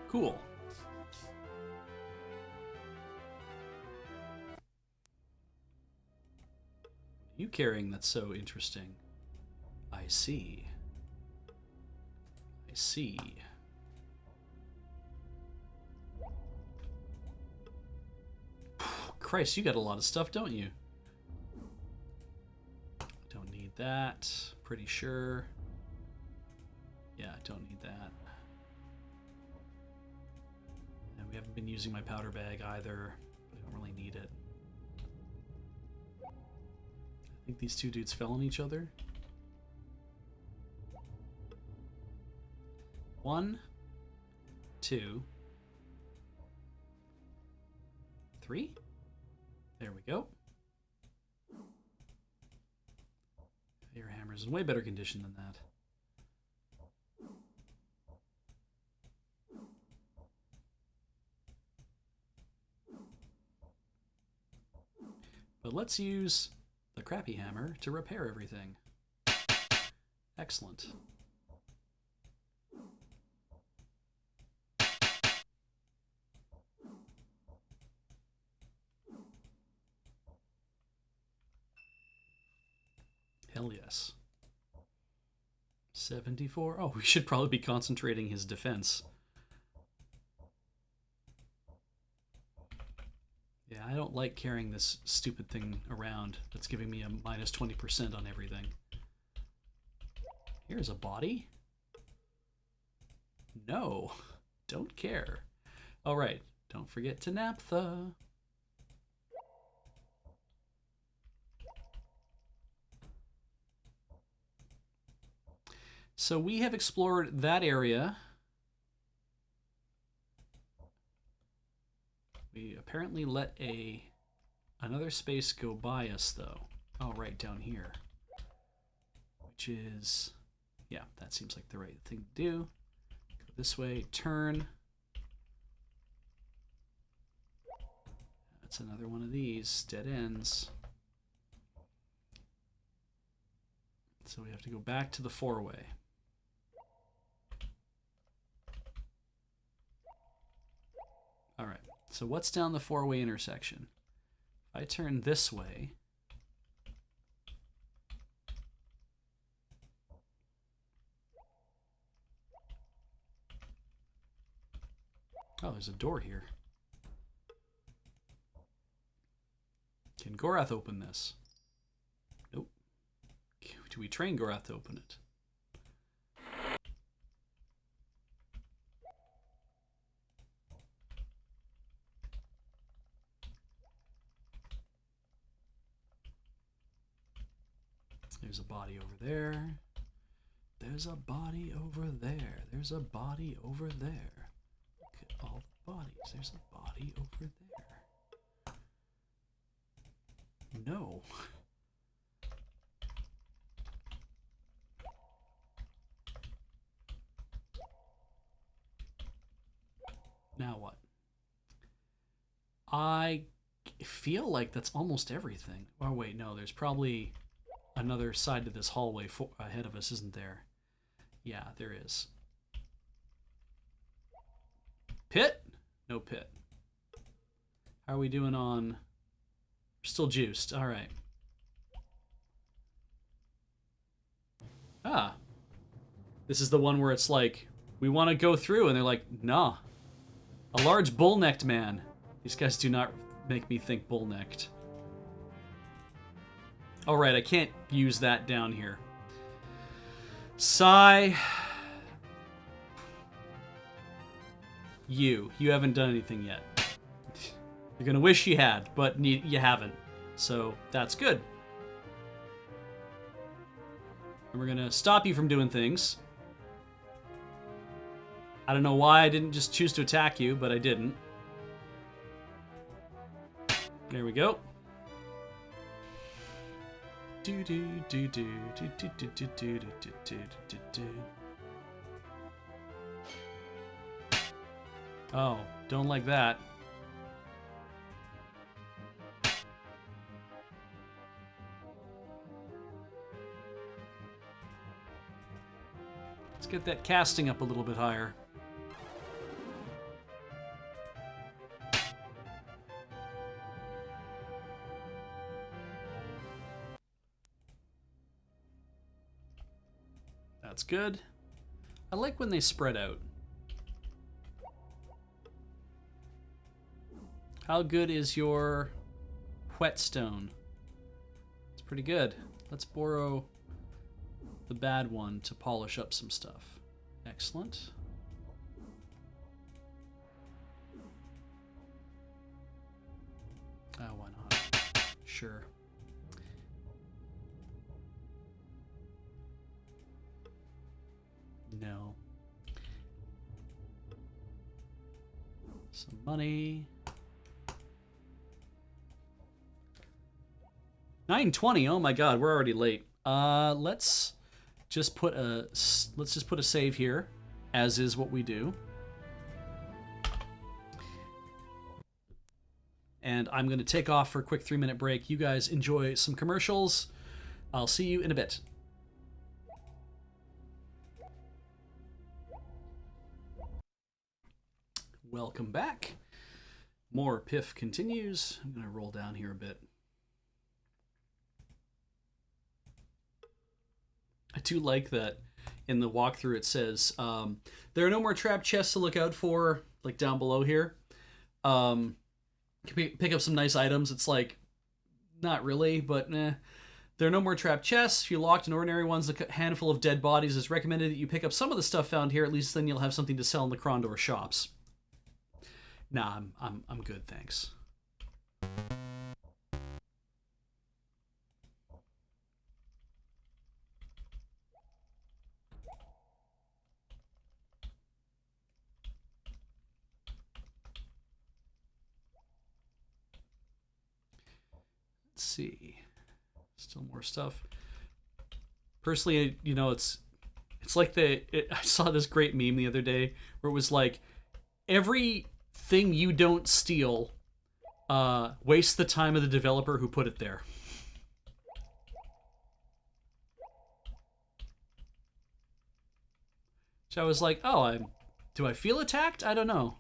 Cool. What are you carrying that's so interesting? I see. I see. Christ, you got a lot of stuff, don't you? Don't need that. Pretty sure. Yeah, don't need that. And we haven't been using my powder bag either. But I don't really need it. I think these two dudes fell on each other. 1, 2, 3. There we go. Your hammer's in way better condition than that. But let's use the crappy hammer to repair everything. Excellent. Hell yes. 74. Oh, we should probably be concentrating his defense. Yeah, I don't like carrying this stupid thing around that's giving me a minus 20% on everything. Here's a body? No, don't care. All right, don't forget to naphtha. So we have explored that area. We apparently let another space go by us, though. Oh, right down here. Which is... yeah, that seems like the right thing to do. this way, turn. That's another one of these dead ends. So we have to go back to the four-way. All right, so what's down the four-way intersection? If I turn this way, oh, there's a door here. Can Gorath open this? Nope. Do we train Gorath to open it? There's a body over there. There's a body over there. There's a body over there. Look at all the bodies. There's a body over there. No. Now what? I feel like that's almost everything. Oh wait, no, there's probably another side to this hallway ahead of us, isn't there? Yeah, there is. Pit? No pit. How are we doing on... We're still juiced. All right. Ah. This is the one where it's like, we want to go through, and they're like, nah. A large bull-necked man. These guys do not make me think bull-necked. All right, I can't use that down here. Sigh. You haven't done anything yet. You're gonna wish you had, but you haven't. So that's good. And we're gonna stop you from doing things. I don't know why I didn't just choose to attack you, but I didn't. There we go. Do do do do do do do do do do do do do. Oh, don't like that. Let's get that casting up a little bit higher. That's good. I like when they spread out. How good is your whetstone? It's pretty good. Let's borrow the bad one to polish up some stuff. Excellent. Oh, why not? Sure. No. Some money. 9:20. Oh my God, we're already late. Let's just put a save here, as is what we do. And I'm going to take off for a quick 3-minute break. You guys enjoy some commercials. I'll see you in a bit. Welcome back. More Piff continues. I'm going to roll down here a bit. I do like that in the walkthrough it says, there are no more trap chests to look out for, like down below here. You can pick up some nice items. It's like, not really, but eh. There are no more trap chests. If you locked in ordinary ones, a handful of dead bodies is recommended that you pick up some of the stuff found here. At least then you'll have something to sell in the Krondor shops. Nah, I'm good, thanks. Let's see. Still more stuff. Personally, you know, it's It's like I saw this great meme the other day where it was like, everything you don't steal wastes the time of the developer who put it there. So I was like, oh, do I feel attacked? I don't know.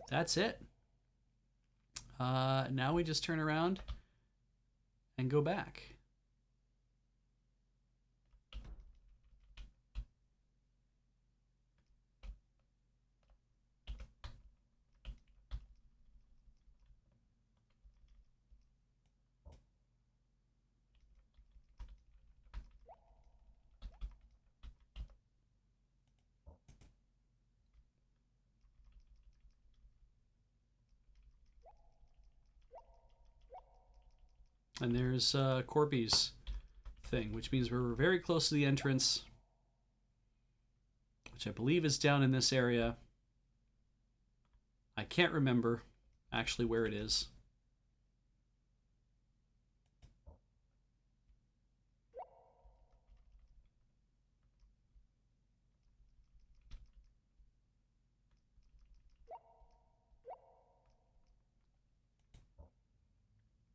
That's it. Now we just turn around and go back. And there's Corby's thing, which means we're very close to the entrance, which I believe is down in this area. I can't remember actually where it is.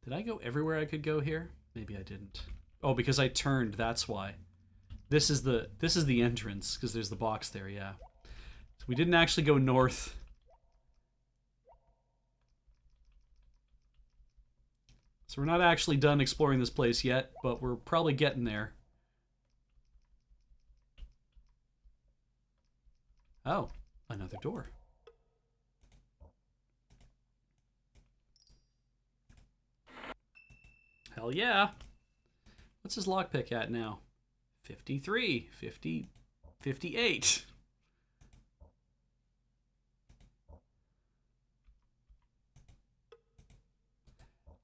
Did I go everywhere I could go here? Maybe I didn't. Oh, because I turned, that's why. This is the entrance, because there's the box there, yeah. So we didn't actually go north. So we're not actually done exploring this place yet, but we're probably getting there. Oh, another door. Hell yeah. What's his lockpick at now? 53, 50, 58.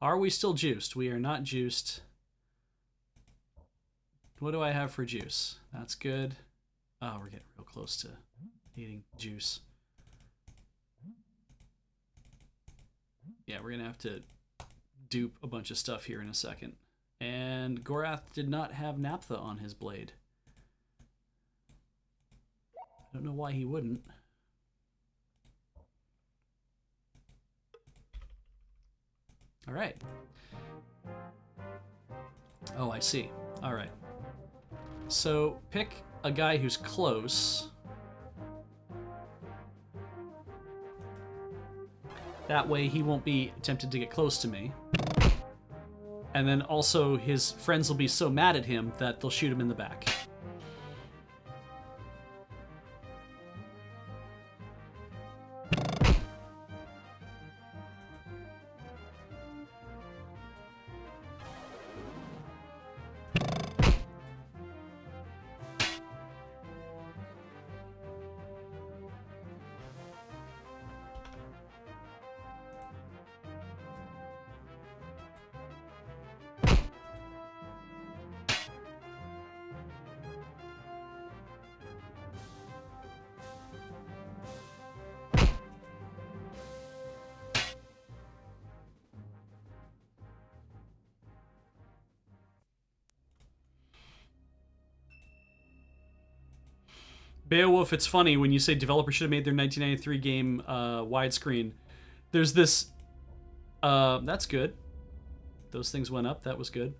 Are we still juiced? We are not juiced. What do I have for juice? That's good. Oh, we're getting real close to needing juice. Yeah, we're going to have to dupe a bunch of stuff here in a second. And Gorath did not have naphtha on his blade. I don't know why he wouldn't. All right. Oh, I see. All right. So pick a guy who's close. That way he won't be tempted to get close to me. And then also his friends will be so mad at him that they'll shoot him in the back. Beowulf, it's funny when you say developer should have made their 1993 game widescreen. There's this... that's good. Those things went up. That was good.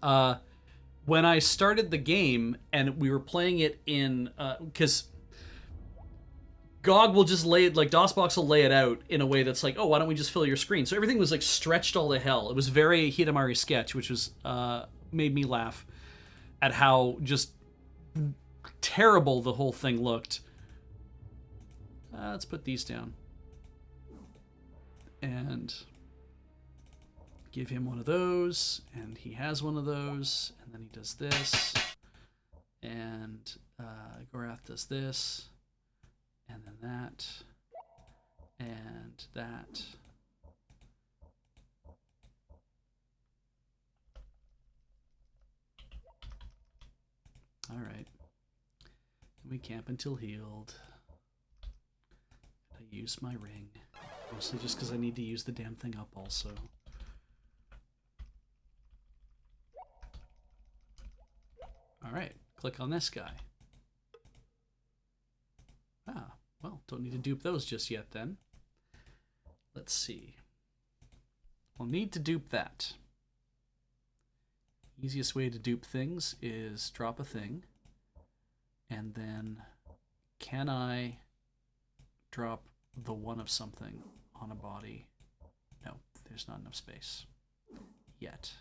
When I started the game and we were playing it in... Because GOG will just lay it... Like, DOSBox will lay it out in a way that's like, oh, why don't we just fill your screen? So everything was, like, stretched all to hell. It was very Hidamari Sketch, which was... made me laugh at how just... terrible the whole thing looked. Let's put these down. And give him one of those. And he has one of those. And then he does this. And Gorath does this. And then that. And that. All right. We camp until healed. I use my ring. Mostly just because I need to use the damn thing up also. All right, click on this guy. Ah, well, don't need to dupe those just yet then. Let's see. We'll need to dupe that. Easiest way to dupe things is drop a thing, and then can I drop the one of something on a body? No, there's not enough space yet.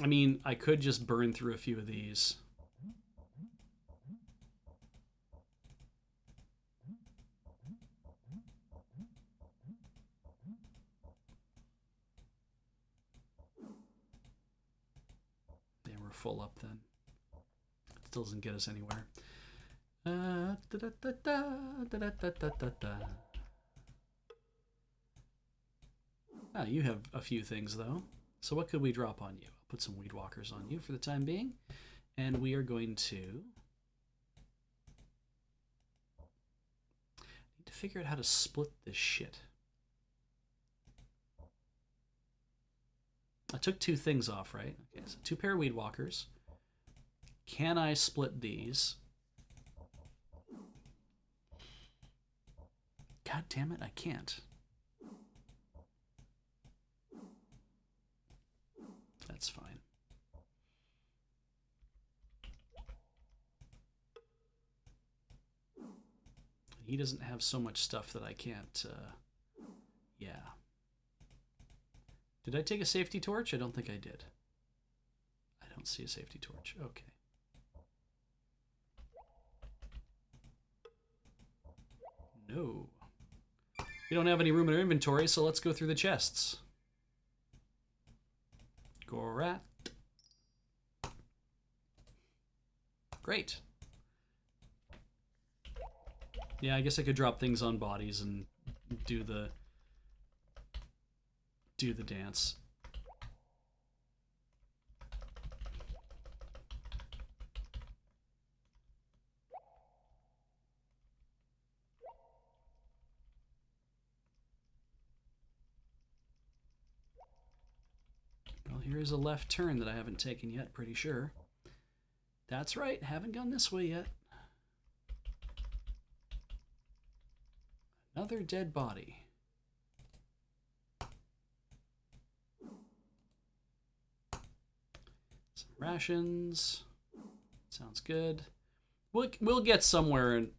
I mean, I could just burn through a few of these. They were full up then. It still doesn't get us anywhere. Ah, you have a few things though. So what could we drop on you? I'll put some weed walkers on you for the time being. And we are going to need to figure out how to split this shit. I took 2 things off, right? Okay, so 2 pair of weed walkers. Can I split these? God damn it, I can't. That's fine. He doesn't have so much stuff that I can't, yeah. Did I take a safety torch? I don't think I did. I don't see a safety torch. Okay. No. We don't have any room in our inventory, so let's go through the chests. Gorat. Great. Yeah, I guess I could drop things on bodies and do the dance. Well, here's a left turn that I haven't taken yet, pretty sure. That's right, haven't gone this way yet. Another dead body. Some rations. Sounds good. We'll get somewhere, and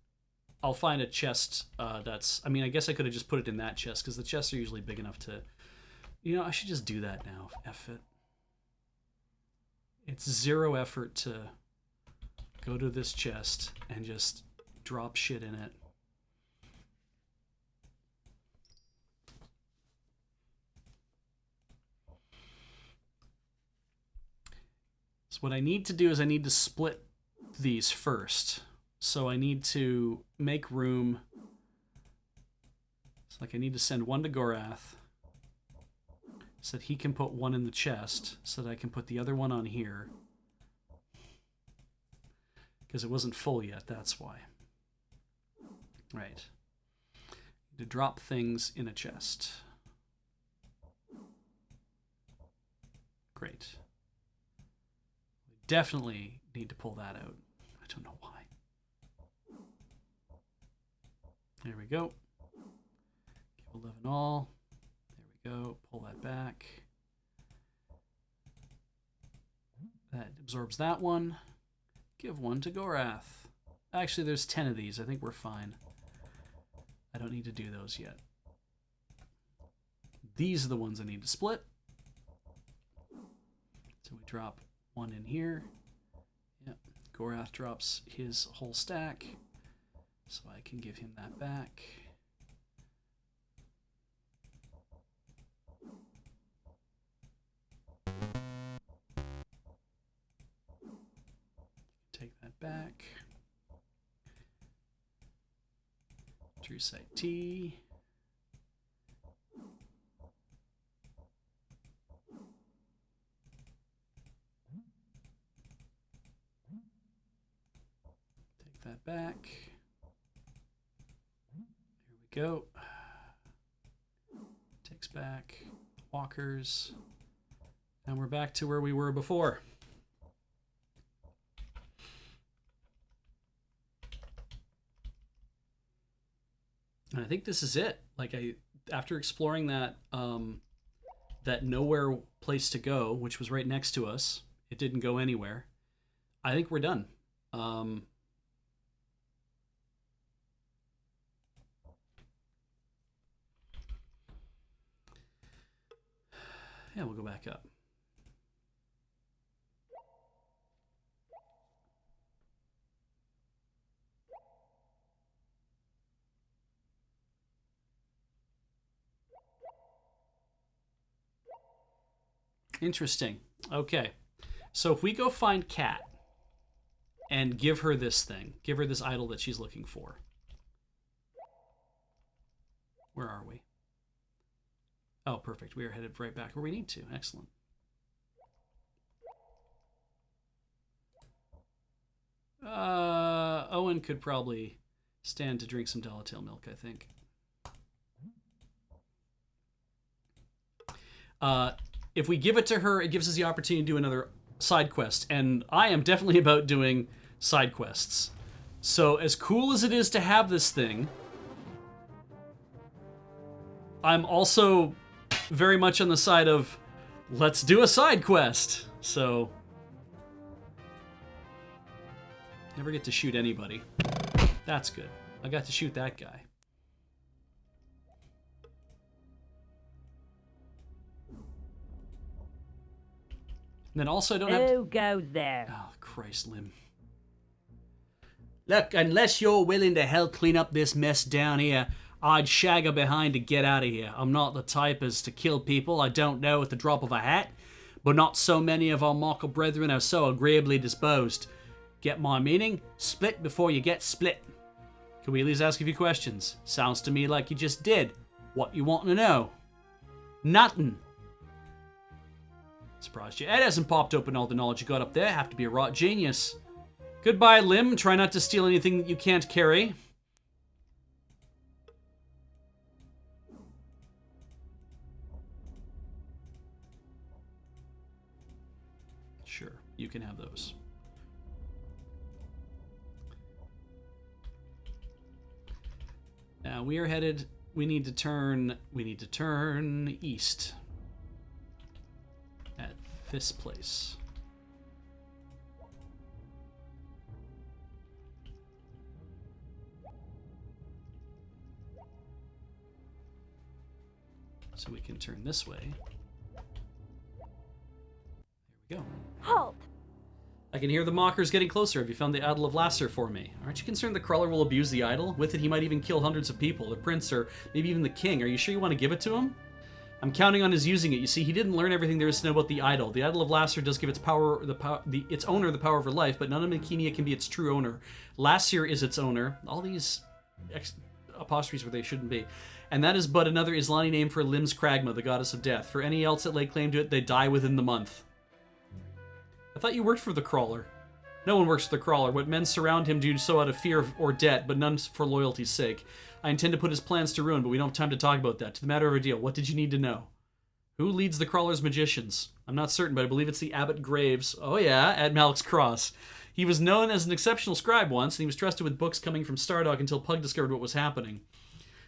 I'll find a chest that's... I mean, I guess I could have just put it in that chest, because the chests are usually big enough to... You know, I should just do that now. F it. It's 0 effort to go to this chest and just drop shit in it. So what I need to do is I need to split these first. So I need to make room. It's like I need to send one to Gorath so that he can put one in the chest so that I can put the other one on here. Because it wasn't full yet, that's why. Right. To drop things in a chest. Great. We definitely need to pull that out. I don't know why. There we go. Give 11 all. There we go. Pull that back. That absorbs that one. Give one to Gorath. Actually, there's 10 of these. I think we're fine. I don't need to do those yet. These are the ones I need to split. So we drop one in here. Yep. Gorath drops his whole stack. So I can give him that back. Take that back. True Sight T. Take that back. There we go. Pigs back. Walkers. And we're back to where we were before. And I think this is it. Like, after exploring that that nowhere place to go, which was right next to us, it didn't go anywhere. I think we're done. Yeah, we'll go back up. Interesting. Okay. So if we go find Kat and give her this thing, give her this idol that she's looking for. Where are we? Oh, perfect. We are headed right back where we need to. Excellent. Owen could probably stand to drink some Delatail milk, I think. If we give it to her, it gives us the opportunity to do another side quest. And I am definitely about doing side quests. So as cool as it is to have this thing, I'm also very much on the side of, let's do a side quest. So, never get to shoot anybody. That's good. I got to shoot that guy. And then also I don't have to... Who goes there? Oh, Christ, Lim. Look, unless you're willing to help clean up this mess down here, I'd shag her behind to get out of here. I'm not the type as to kill people I don't know at the drop of a hat, but not so many of our mortal brethren are so agreeably disposed. Get my meaning? Split before you get split. Can we at least ask a few questions? Sounds to me like you just did. What you want to know? Nothing. Surprised your head hasn't popped open. All the knowledge you got up there. Have to be a rot genius. Goodbye, Lim. Try not to steal anything that you can't carry. Sure, you can have those. Now we are headed. We need to turn east at this place. So we can turn this way. There we go. Halt! I can hear the mockers getting closer. Have you found the idol of Lasser for me? Aren't you concerned the crawler will abuse the idol? With it, he might even kill hundreds of people, the prince, or maybe even the king. Are you sure you want to give it to him? I'm counting on his using it. You see, he didn't learn everything there is to know about the idol. The idol of Lasser does give its its owner the power over life, but none of Makinia can be its true owner. Lasser is its owner. All these apostrophes where they shouldn't be. And that is but another Islani name for Lim's Kragma, the goddess of death. For any else that lay claim to it, they die within the month. I thought you worked for the crawler. No one works for the crawler. What men surround him do so out of fear or debt, but none for loyalty's sake. I intend to put his plans to ruin, but we don't have time to talk about that. To the matter of a deal, what did you need to know? Who leads the crawler's magicians? I'm not certain, but I believe it's the Abbot Graves. Oh yeah, at Malik's Cross. He was known as an exceptional scribe once, and he was trusted with books coming from Stardock until Pug discovered what was happening.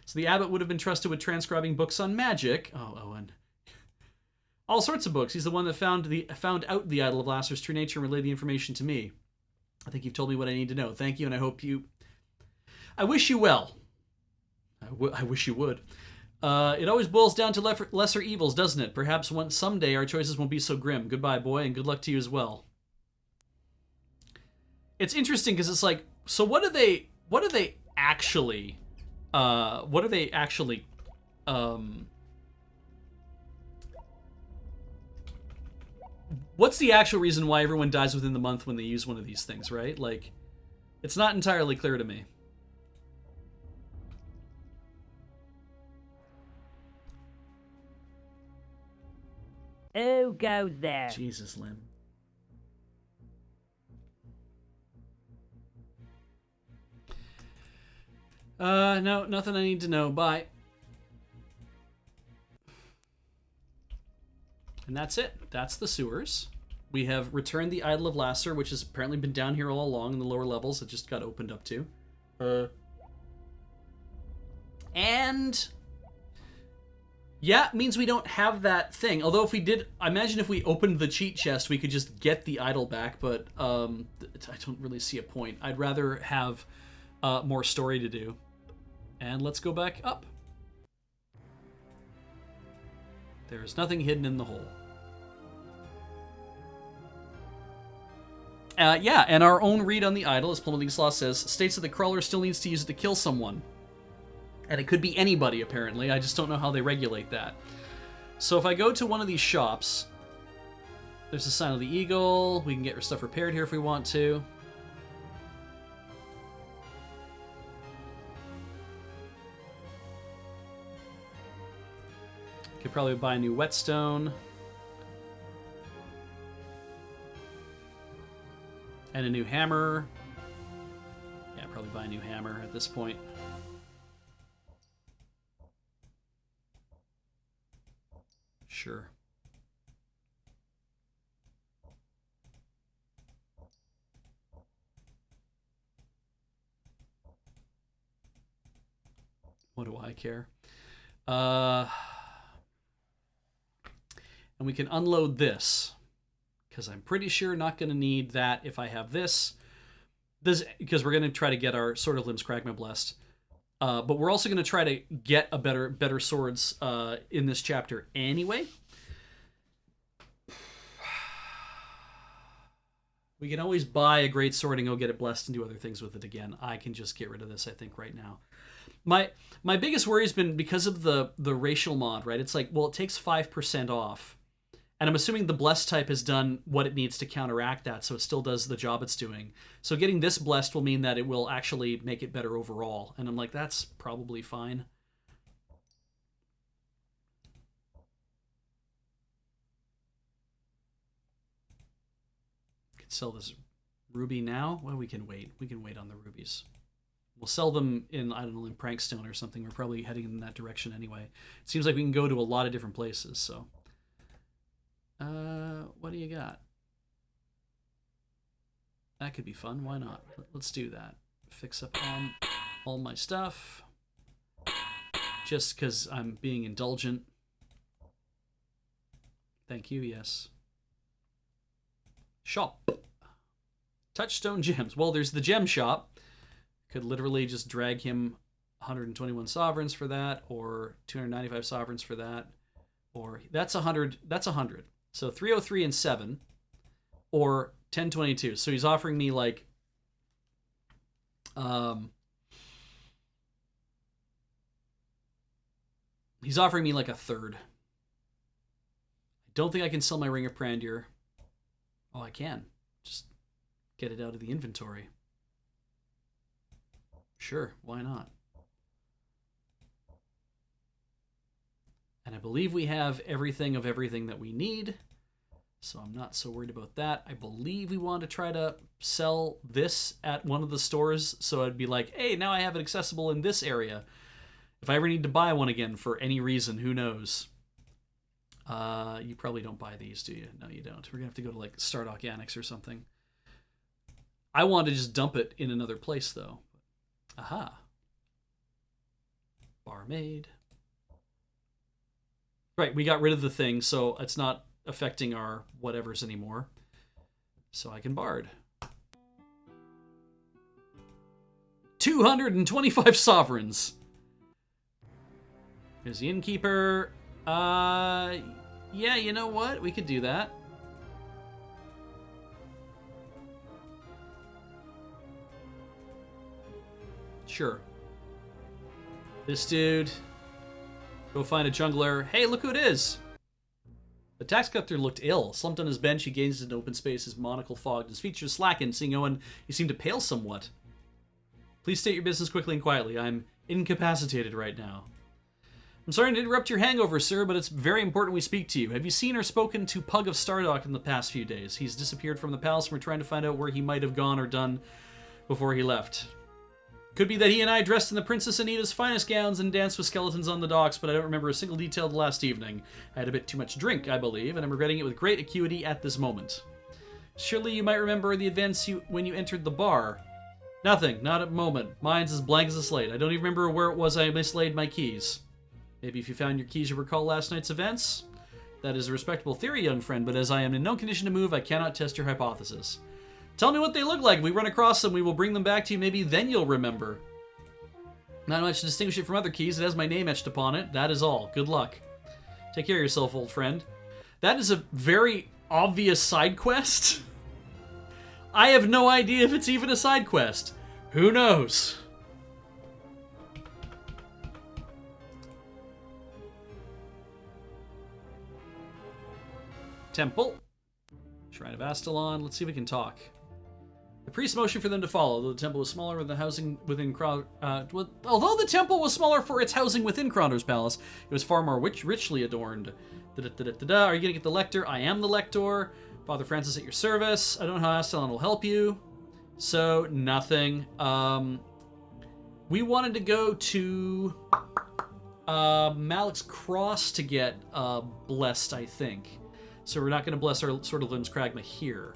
So the abbot would have been trusted with transcribing books on magic. Oh, Owen. All sorts of books. He's the one that found out the idol of Lasser's true nature and relayed the information to me. I think you've told me what I need to know. Thank you, and I hope you... I wish you well. I wish you would. It always boils down to lesser evils, doesn't it? Perhaps someday our choices won't be so grim. Goodbye, boy, and good luck to you as well. It's interesting because it's like, so what are they actually... what's the actual reason why everyone dies within the month when they use one of these things, right? Like, it's not entirely clear to me. Who goes there? Jesus, Lim. No, nothing I need to know. Bye. And that's it. That's the sewers. We have returned the Idol of Lasser, which has apparently been down here all along in the lower levels. It just got opened up to. And yeah, it means we don't have that thing. Although if we did, I imagine if we opened the cheat chest, we could just get the idol back, but I don't really see a point. I'd rather have more story to do. And let's go back up. There's nothing hidden in the hole. Yeah, and our own read on the idol, as Plummeting Slaw says, states that the crawler still needs to use it to kill someone. And it could be anybody, apparently. I just don't know how they regulate that. So if I go to one of these shops, there's a sign of the eagle. We can get our stuff repaired here if we want to. Could probably buy a new whetstone. And a new hammer. Yeah, probably buy a new hammer at this point. Sure. What do I care? And we can unload this, because I'm pretty sure not going to need that if I have this. This, because we're going to try to get our Sword of Limbs Kragma blessed. But we're also going to try to get a better swords in this chapter anyway. We can always buy a great sword and go get it blessed and do other things with it again. I can just get rid of this, I think, right now. My biggest worry has been because of the racial mod, right? It's like, well, it takes 5% off. And I'm assuming the blessed type has done what it needs to counteract that, so it still does the job it's doing. So getting this blessed will mean that it will actually make it better overall. And I'm like, that's probably fine. Could sell this ruby now. Well, we can wait. We can wait on the rubies. We'll sell them in, I don't know, in Prankstone or something. We're probably heading in that direction anyway. It seems like we can go to a lot of different places, so... what do you got? That could be fun. Why not? Let's do that. Fix up all my stuff. Just because I'm being indulgent. Thank you, yes. Shop. Touchstone gems. Well, there's the gem shop. Could literally just drag him 121 sovereigns for that, or 295 sovereigns for that. Or that's 100. That's 100. So 303 and 7, or 1022. So he's offering me like, he's offering me like a third. I don't think I can sell my Ring of Prandir. Oh, I can. Just get it out of the inventory. Sure, why not? And I believe we have everything that we need, so I'm not so worried about that. I believe we want to try to sell this at one of the stores, so I'd be like, hey, now I have it accessible in this area. If I ever need to buy one again for any reason, who knows? You probably don't buy these, do you? No, you don't. We're going to have to go to like Stardock Annex or something. I want to just dump it in another place, though. Aha. Barmaid. Right, we got rid of the thing, so it's not affecting our whatevers anymore. So I can bard. 225 sovereigns. There's the innkeeper. Yeah, you know what? We could do that. Sure. This dude. Go find a jungler. Hey, look who it is! The tax collector looked ill. Slumped on his bench, he gazed into open space, his monocle fogged. His features slackened. Seeing Owen, he seemed to pale somewhat. Please state your business quickly and quietly. I'm incapacitated right now. I'm sorry to interrupt your hangover, sir, but it's very important we speak to you. Have you seen or spoken to Pug of Stardock in the past few days? He's disappeared from the palace, and we're trying to find out where he might have gone or done before he left. Could be that he and I dressed in the Princess Anita's finest gowns and danced with skeletons on the docks, but I don't remember a single detail of the last evening. I had a bit too much drink, I believe, and I'm regretting it with great acuity at this moment. Surely you might remember the events when you entered the bar. Nothing, not at the moment. Mine's as blank as a slate. I don't even remember where it was I mislaid my keys. Maybe if you found your keys you recall last night's events? That is a respectable theory, young friend, but as I am in no condition to move, I cannot test your hypothesis. Tell me what they look like. If we run across them, we will bring them back to you. Maybe then you'll remember. Not much to distinguish it from other keys. It has my name etched upon it. That is all. Good luck. Take care of yourself, old friend. That is a very obvious side quest. I have no idea if it's even a side quest. Who knows? Temple. Shrine of Astalon. Let's see if we can talk. The priest motioned for them to follow, though the temple was smaller with the housing within although the temple was smaller for its housing within Krondor's palace, it was far more richly adorned. Are you going to get the lector? I am the lector. Father Francis at your service. I don't know how Astalon will help you. So, nothing. We wanted to go to Malik's Cross to get blessed, I think. So we're not going to bless our Sword of Limbs Kragma here.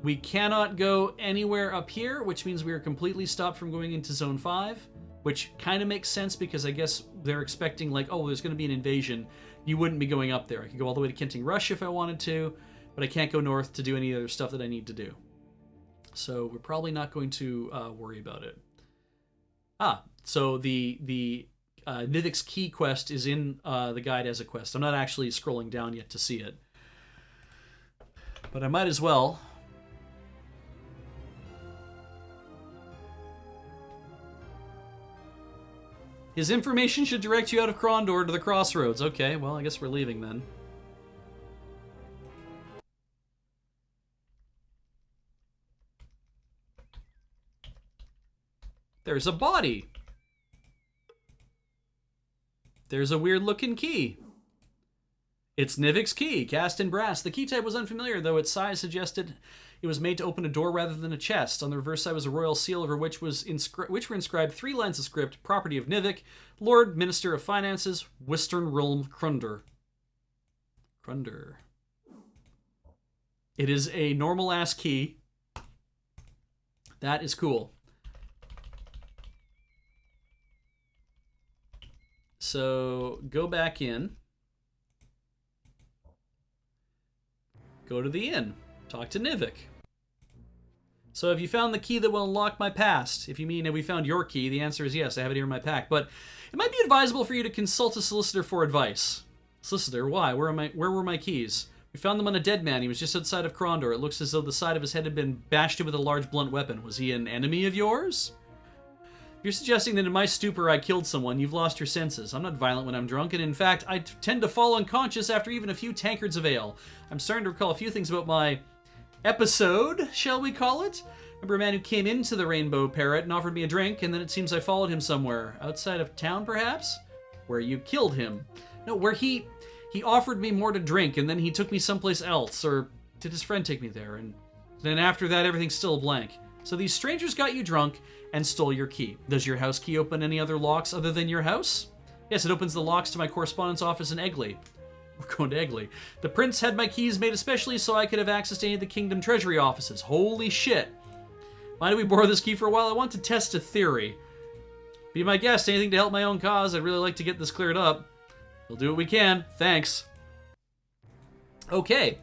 We cannot go anywhere up here, which means we are completely stopped from going into Zone 5, which kind of makes sense because I guess they're expecting, like, oh, there's going to be an invasion. You wouldn't be going up there. I could go all the way to Kenting Rush if I wanted to, but I can't go north to do any other stuff that I need to do. So we're probably not going to worry about it. So the Nivik's Key quest is in the guide as a quest. I'm not actually scrolling down yet to see it. But I might as well. His information should direct you out of Krondor to the crossroads. Okay, well, I guess we're leaving then. There's a body. There's a weird-looking key. It's Nivik's key, cast in brass. The key type was unfamiliar, though its size suggested it was made to open a door rather than a chest. On the reverse side was a royal seal over which were inscribed 3 lines of script: property of Nivik, Lord Minister of Finances, Western Realm Krondor. Krondor. It is a normal-ass key. That is cool. So, go back in. Go to the inn. Talk to Nivik. So, have you found the key that will unlock my past? If you mean, have we found your key? The answer is yes, I have it here in my pack. But it might be advisable for you to consult a solicitor for advice. Solicitor, why? Where were my keys? We found them on a dead man. He was just outside of Krondor. It looks as though the side of his head had been bashed in with a large blunt weapon. Was he an enemy of yours? If you're suggesting that in my stupor I killed someone, you've lost your senses. I'm not violent when I'm drunk, and in fact, I tend to fall unconscious after even a few tankards of ale. I'm starting to recall a few things about my episode, shall we call it? Remember a man who came into the Rainbow Parrot and offered me a drink, and then it seems I followed him somewhere. Outside of town, perhaps? Where you killed him. No, where he offered me more to drink, and then he took me someplace else, or did his friend take me there? And then after that, everything's still a blank. So these strangers got you drunk and stole your key. Does your house key open any other locks other than your house? Yes, it opens the locks to my correspondence office in Egley. We're going to Egley. The prince had my keys made especially so I could have access to any of the kingdom treasury offices. Holy shit. Mind if we borrow this key for a while? I want to test a theory. Be my guest. Anything to help my own cause. I'd really like to get this cleared up. We'll do what we can. Thanks. Okay.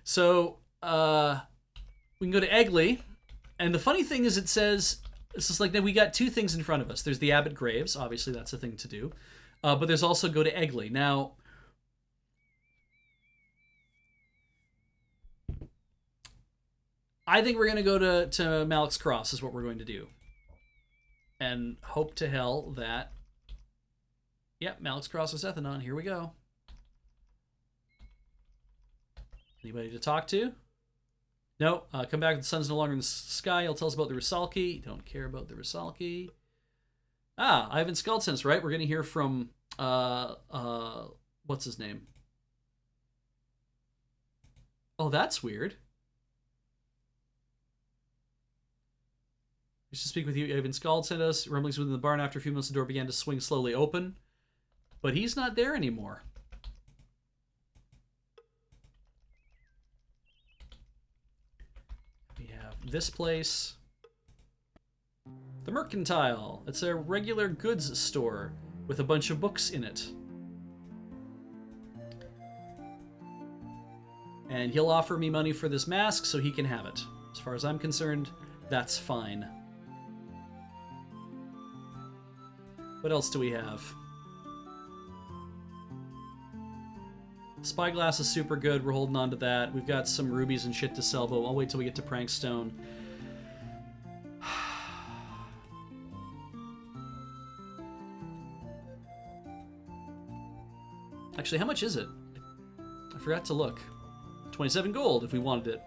So, we can go to Egley. And the funny thing is it says, it's just like, we got 2 things in front of us. There's the Abbot Graves. Obviously, that's a thing to do. But there's also go to Egley. Now, I think we're going to go to Malik's Cross is what we're going to do. And hope to hell that... Yep, Malik's Cross is Ethenon. Here we go. Anybody to talk to? No, come back. The sun's no longer in the sky. He'll tell us about the Rusalki. Don't care about the Rusalki. Ivan Skuldsense, right? We're going to hear from, what's his name? Oh, that's weird. We should speak with you. Ivan Scald sent us. Rumblings within the barn. After a few minutes, the door began to swing slowly open. But he's not there anymore. We have this place. The Mercantile. It's a regular goods store with a bunch of books in it. And he'll offer me money for this mask so he can have it. As far as I'm concerned, that's fine. What else do we have? Spyglass is super good. We're holding on to that. We've got some rubies and shit to sell, but I'll wait till we get to Prankstone. Actually, how much is it? I forgot to look. 27 gold if we wanted it.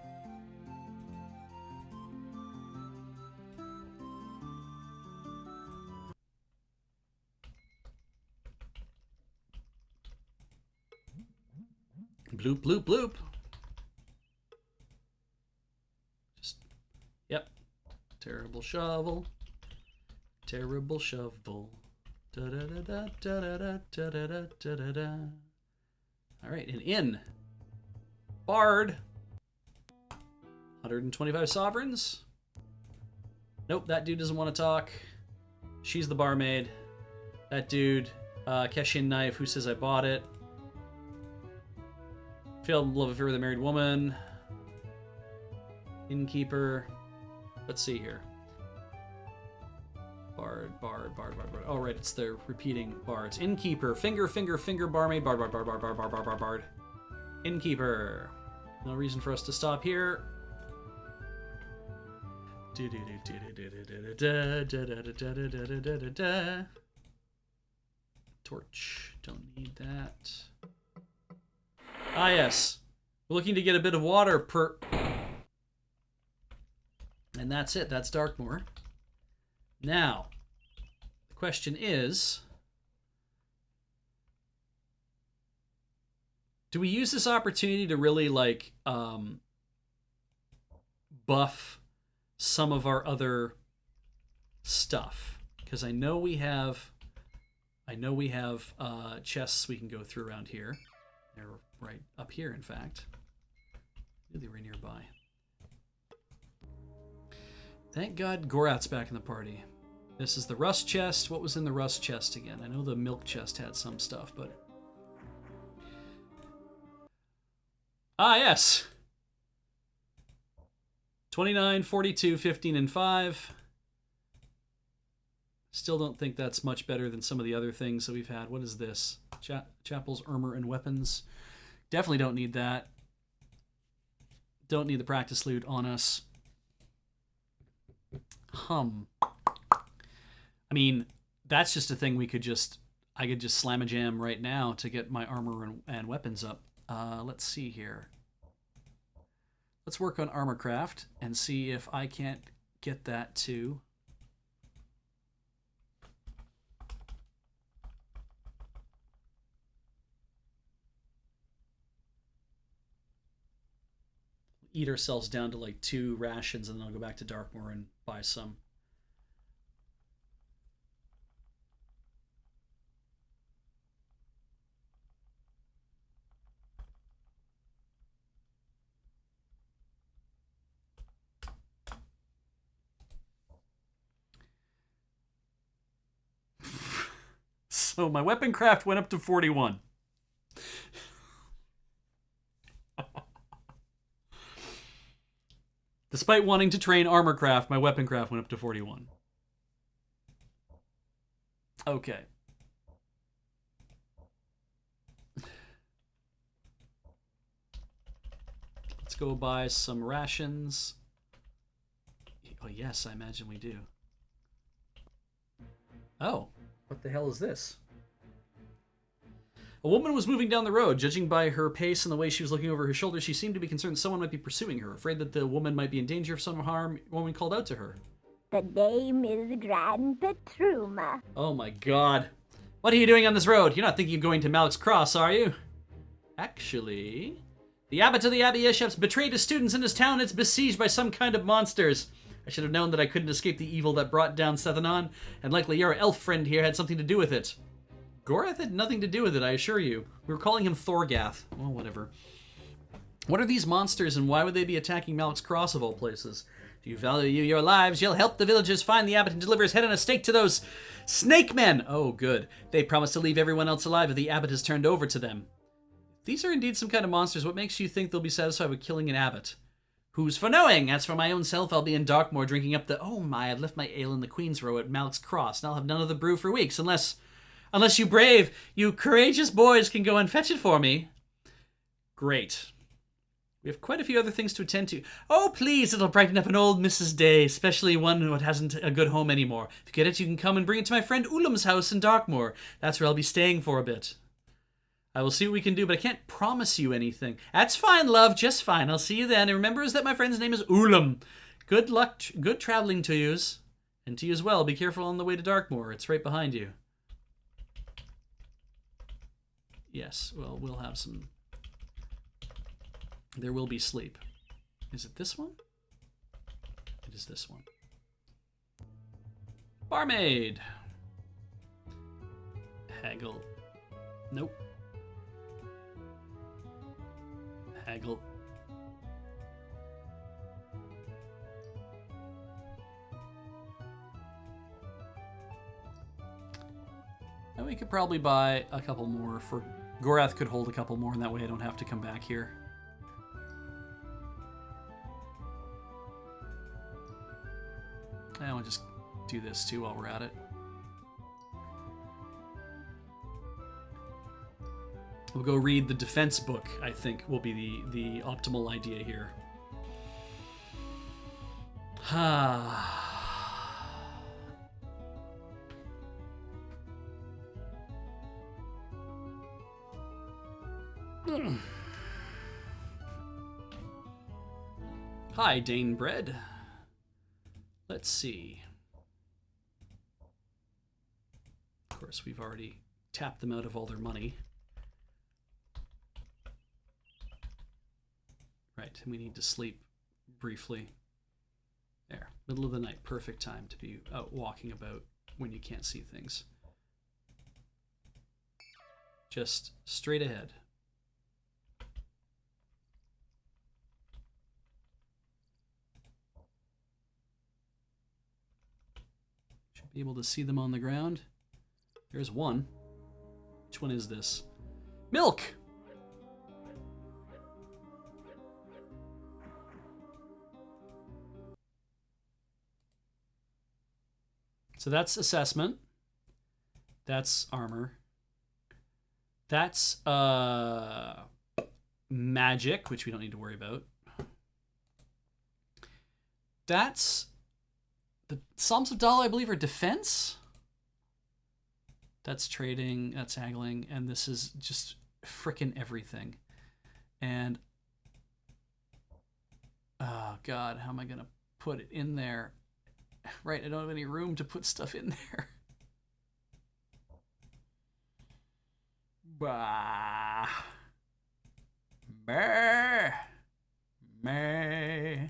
Bloop, bloop, bloop. Just, yep. Terrible shovel. Terrible shovel. Da da da da da da da da da da da da. All right, an inn. Bard. 125 sovereigns. Nope, that dude doesn't want to talk. She's the barmaid. That dude, Keshin knife, who says I bought it. Failed love affair with a married woman. Innkeeper. Let's see here. Bard. Oh, right, it's the repeating bards. Innkeeper. Finger, barmaid. Bard. Innkeeper. No reason for us to stop here. Torch. Don't need that. Ah, yes. We're looking to get a bit of water per... And that's it. That's Darkmoor. Now, the question is... Do we use this opportunity to really, like, buff some of our other stuff? Because I know we have chests we can go through around here. They're right up here, in fact. They were nearby. Thank God Gorath's back in the party. This is the rust chest. What was in the rust chest again? I know the milk chest had some stuff, but... Ah, yes! 29, 42, 15, and 5. Still don't think that's much better than some of the other things that we've had. What is this? Chapel's armor and weapons. Definitely don't need that. Don't need the practice loot on us. I mean, that's just a thing I could just slam a jam right now to get my armor and weapons up. Let's see here. Let's work on Armorcraft and see if I can't get that too. Eat ourselves down to like 2 rations, and then I'll go back to Darkmoor and buy some. So my weapon craft went up to 41. Despite wanting to train armor craft, my weapon craft went up to 41. Okay. Let's go buy some rations. Oh, yes, I imagine we do. Oh, what the hell is this? A woman was moving down the road. Judging by her pace and the way she was looking over her shoulder, she seemed to be concerned someone might be pursuing her. Afraid that the woman might be in danger of some harm, a woman called out to her. The name is Grand Petruma. Oh my god. What are you doing on this road? You're not thinking of going to Malik's Cross, are you? Actually, the abbot of the Abbey Ishep's betrayed his students in his town. It's besieged by some kind of monsters. I should have known that I couldn't escape the evil that brought down Sethanon, and likely your elf friend here had something to do with it. Gorath had nothing to do with it, I assure you. We were calling him Thorgath. Well, whatever. What are these monsters, and why would they be attacking Malak's Cross of all places? If you value your lives, you'll help the villagers find the abbot and deliver his head on a stake to those snake men. Oh, good. They promise to leave everyone else alive if the abbot is turned over to them. These are indeed some kind of monsters. What makes you think they'll be satisfied with killing an abbot? Who's for knowing? As for my own self, I'll be in Darkmoor drinking up the... Oh my, I've left my ale in the Queen's Row at Malak's Cross, and I'll have none of the brew for weeks, unless you brave, you courageous boys can go and fetch it for me. Great. We have quite a few other things to attend to. Oh, please, it'll brighten up an old Mrs. Day, especially one who hasn't a good home anymore. If you get it, you can come and bring it to my friend Ulam's house in Darkmoor. That's where I'll be staying for a bit. I will see what we can do, but I can't promise you anything. That's fine, love, just fine. I'll see you then. And remember that my friend's name is Ulam. Good luck, good traveling to yous. And to you as well. Be careful on the way to Darkmoor. It's right behind you. Yes, well, we'll have some... There will be sleep. Is it this one? It is this one. Barmaid! Haggle. Nope. Haggle. And we could probably buy a couple more for... Gorath could hold a couple more, and that way I don't have to come back here. And we'll just do this too while we're at it. We'll go read the defense book, I think, will be the optimal idea here. Hi, Danebread. Let's see. Of course, we've already tapped them out of all their money. Right, and we need to sleep briefly. There, middle of the night, perfect time to be out walking about when you can't see things. Just straight ahead. Should be able to see them on the ground. There's one. Which one is this? Milk! So that's assessment. That's armor. That's magic, which we don't need to worry about. That's the Psalms of Dala, I believe, are defense. That's trading, that's haggling, and this is just frickin' everything. And oh god, how am I gonna put it in there? Right, I don't have any room to put stuff in there. Bah. Meh. Meh.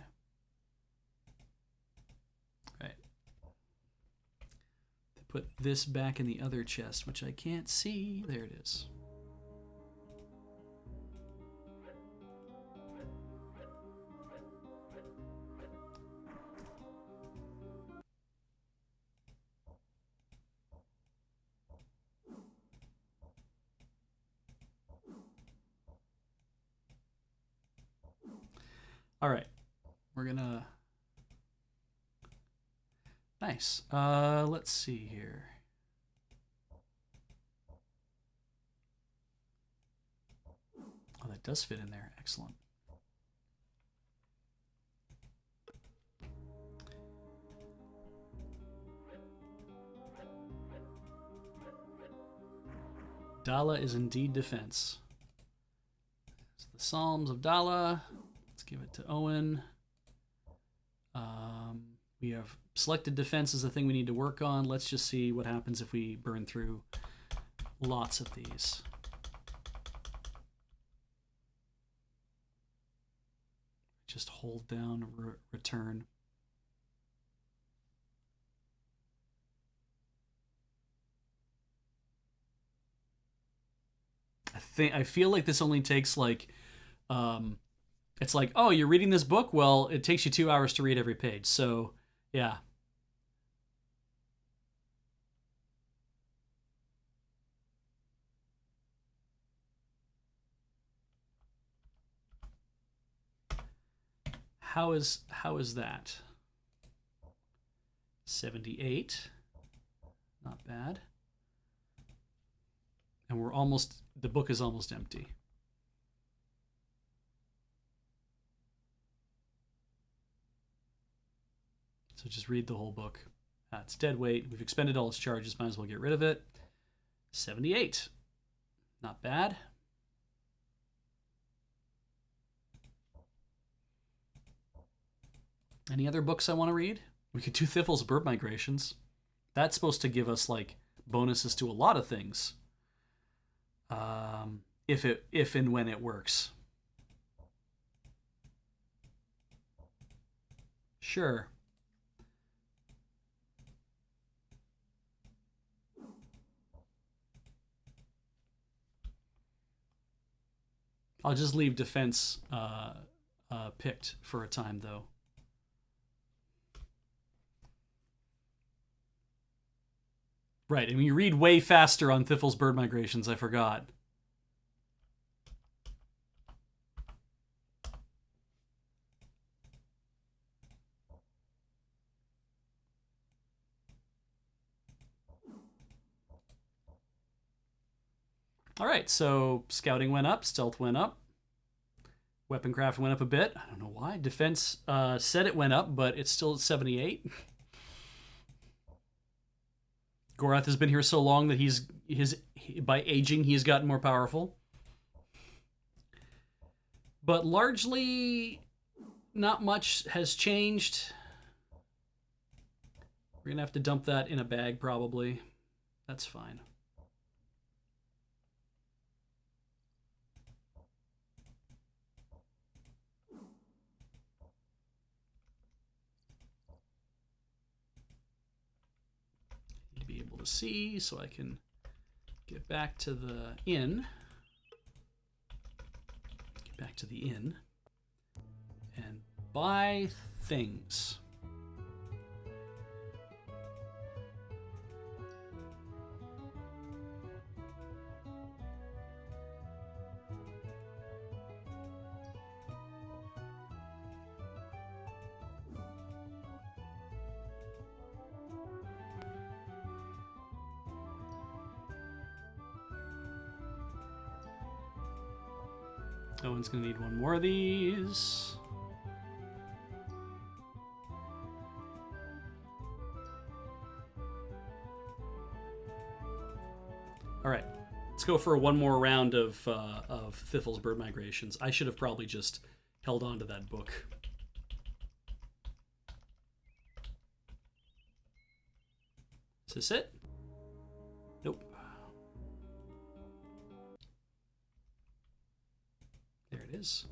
Right. Put this back in the other chest, which I can't see. There it is. All right, we're gonna... Nice. Let's see here. Oh, that does fit in there. Excellent. Dala is indeed defense. It's the Psalms of Dala. Let's give it to Owen. We have selected defense as the thing we need to work on. Let's just see what happens if we burn through lots of these. Just hold down return. I feel like this only takes like, it's like, oh, you're reading this book. Well, it takes you 2 hours to read every page. So yeah. How is that? 78. Not bad. And the book is almost empty. So just read the whole book. It's dead weight. We've expended all its charges. Might as well get rid of it. 78. Not bad. Any other books I want to read? We could do Thiffel's Bird Migrations. That's supposed to give us like bonuses to a lot of things. If and when it works. Sure. I'll just leave defense picked for a time, though. Right, and you read way faster on Thiffel's Bird Migrations, I forgot. All right, so scouting went up, stealth went up, weaponcraft went up a bit. I don't know why. Defense said it went up, but it's still at 78. Gorath has been here so long that by aging he's gotten more powerful. But largely, not much has changed. We're gonna have to dump that in a bag probably. That's fine. Be able to see so I can get back to the inn. Get back to the inn and buy things. Owen's gonna need one more of these. All right, let's go for one more round of Thiffel's Bird Migrations. I should have probably just held on to that book. Is this it? Nope. There it is.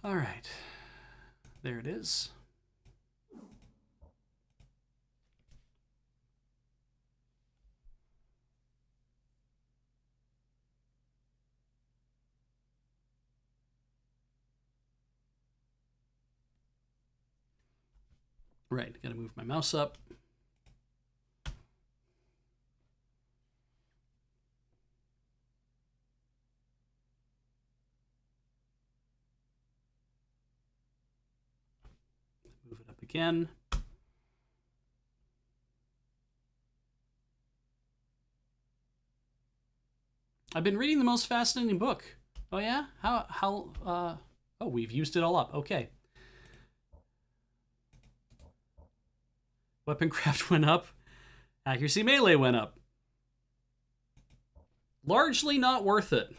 All right. There it is. Right, gotta move my mouse up. Move it up again. I've been reading the most fascinating book. Oh yeah? Oh, we've used it all up. Okay. Weaponcraft went up. Accuracy melee went up. Largely not worth it.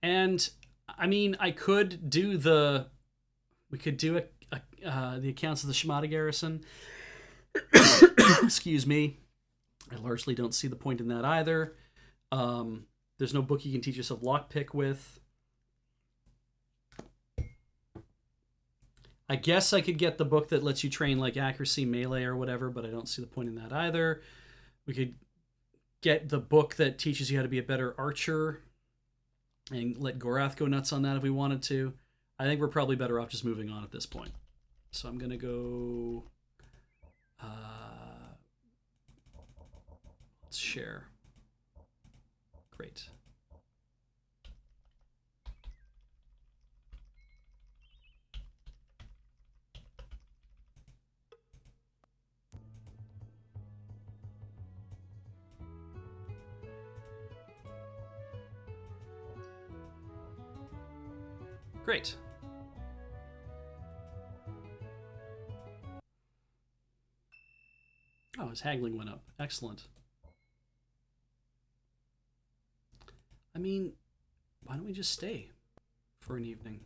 And I mean, I could do the We could do the accounts of the Shimada garrison. Excuse me. I largely don't see the point in that either. There's no book you can teach yourself lockpick with. I guess I could get the book that lets you train like accuracy, melee, or whatever, but I don't see the point in that either. We could get the book that teaches you how to be a better archer and let Gorath go nuts on that if we wanted to. I think we're probably better off just moving on at this point. So I'm going to go... let's share. Great. Great. Oh, his haggling went up. Excellent. I mean, why don't we just stay for an evening?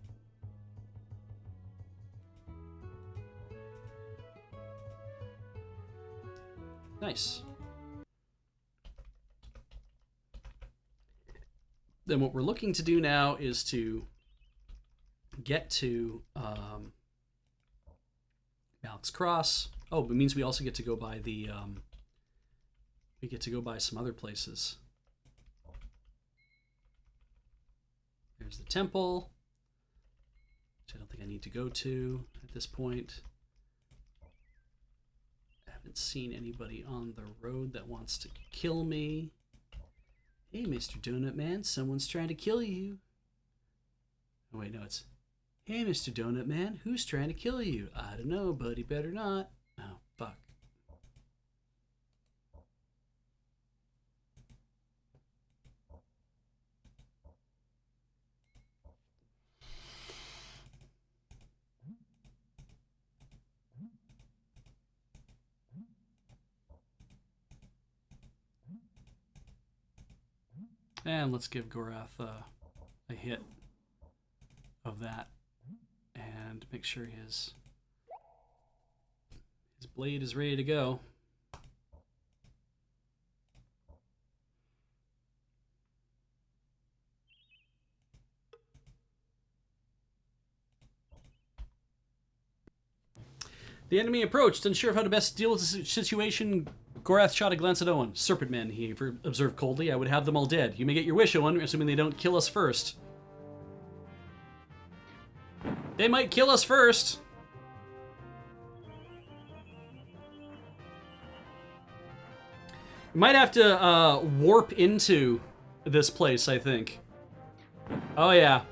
Nice. Then what we're looking to do now is to get to Malak's Cross. Oh, it means we also get to go by the we get to go by some other places. There's the temple, which I don't think I need to go to at this point. I haven't seen anybody on the road that wants to kill me. Hey, Mr. Donut Man, someone's trying to kill you. Oh, wait, no, it's... Hey, Mr. Donut Man, who's trying to kill you? I don't know, but he better not. Oh, fuck. And let's give Gorath a hit of that. And make sure his blade is ready to go. The enemy approached, unsure of how to best deal with the situation. Gorath shot a glance at Owen. Serpent men, he observed coldly. I would have them all dead. You may get your wish, Owen, assuming they don't kill us first. They might kill us first. We might have to warp into this place, I think. Oh, yeah.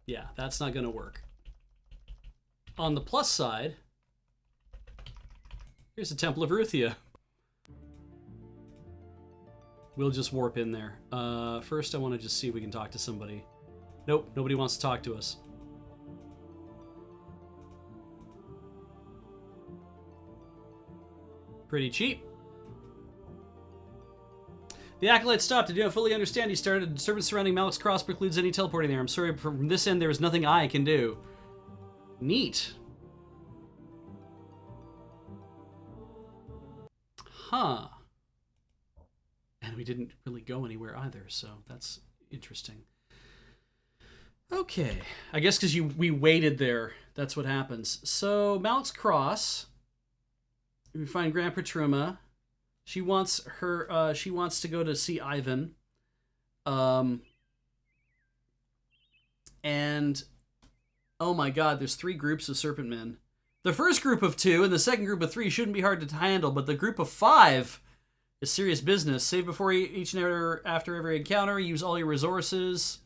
Yeah, that's not going to work. On the plus side, here's the Temple of Ruthia. We'll just warp in there. First, I want to just see if we can talk to somebody. Nope, nobody wants to talk to us. Pretty cheap. The Acolyte stopped. I do not fully understand. He started. A disturbance surrounding Malak's Cross precludes any teleporting there. I'm sorry, but from this end, there is nothing I can do. Neat. Huh. And we didn't really go anywhere either, so that's interesting. Okay. I guess because we waited there. That's what happens. So, Malak's Cross. We find Grand Petruma. She wants her. She wants to go to see Ivan, and oh my God, there's 3 groups of Serpent Men. The first group of 2 and the second group of 3 shouldn't be hard to handle, but the group of 5 is serious business. Save before each and after every encounter. Use all your resources.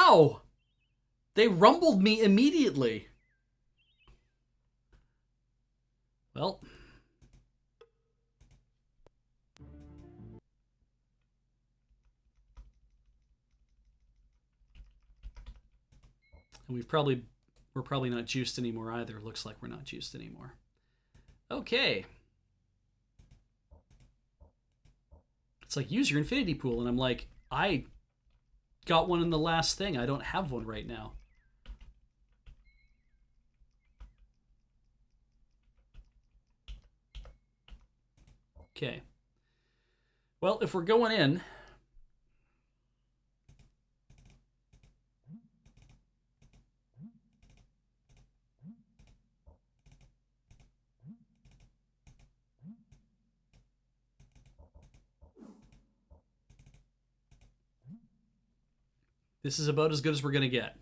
How? They rumbled me immediately. Well. And we're probably not juiced anymore either. Looks like we're not juiced anymore. Okay. It's like, use your infinity pool. And I'm like, I got one in the last thing. I don't have one right now. Okay. Well, if we're going in... This is about as good as we're going to get.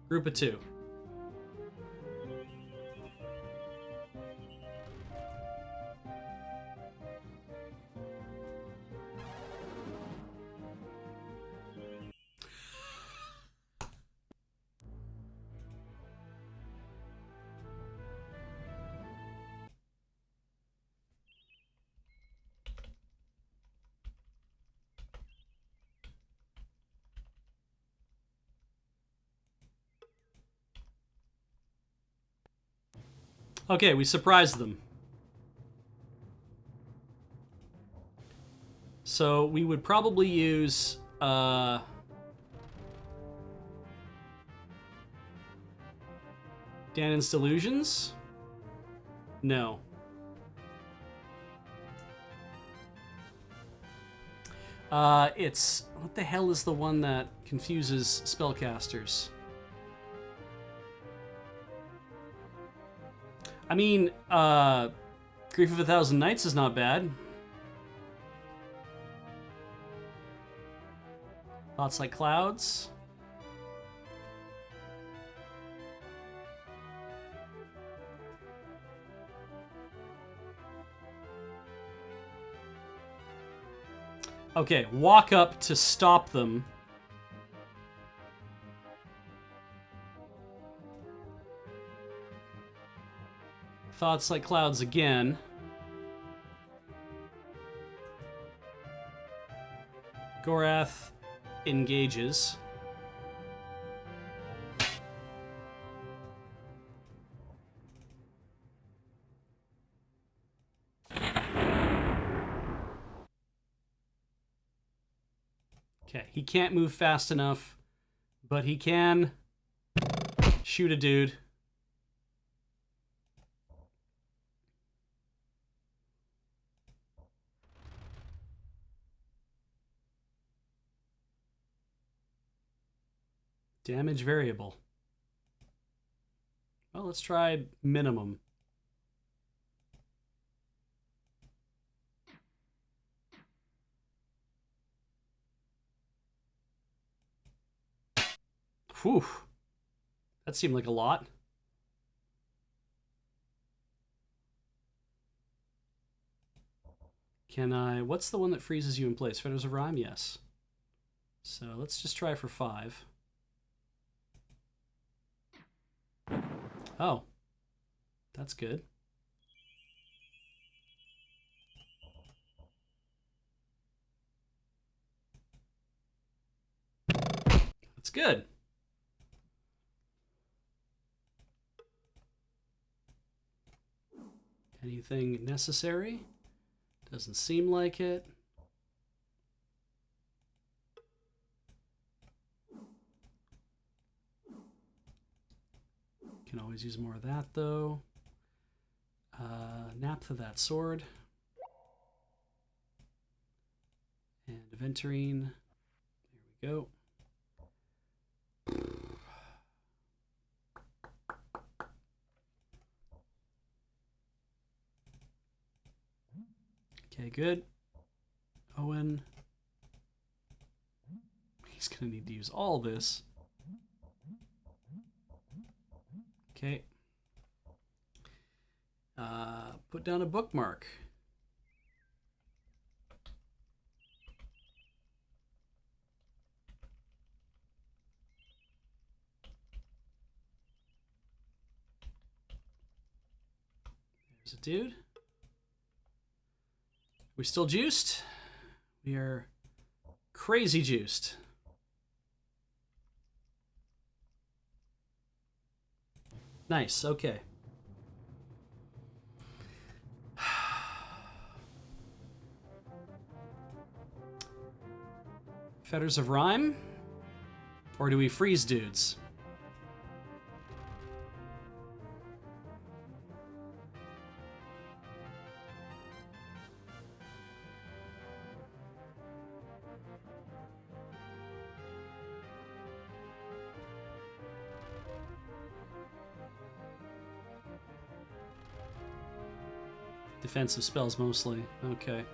Group of 2. Okay, we surprised them. So we would probably use Danon's Delusions? No. It's... What the hell is the one that confuses spellcasters? I mean, Grief of a Thousand Nights is not bad. Thoughts Like Clouds. Okay, walk up to stop them. Thoughts Like Clouds again. Gorath engages. Okay, he can't move fast enough, but he can shoot a dude. Damage variable. Well, let's try minimum. Whew. That seemed like a lot. Can I... What's the one that freezes you in place? Fetters of Rhyme? Yes. So let's just try for 5. Oh. That's good. That's good. Anything necessary? Doesn't seem like it. Can always use more of that, though. Naphtha that sword. And Aventurine. There we go. Okay, good. Owen. He's going to need to use all this. Okay. Put down a bookmark. There's a dude. We still juiced? We are crazy juiced. Nice, okay. Fetters of Rhyme? Or do we freeze dudes? Defensive spells mostly. Okay.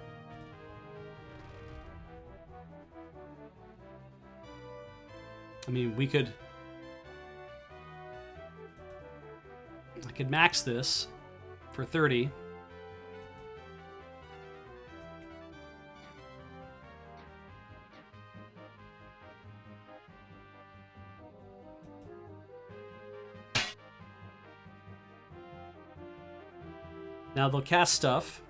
I mean, I could max this for 30. Now they'll cast stuff.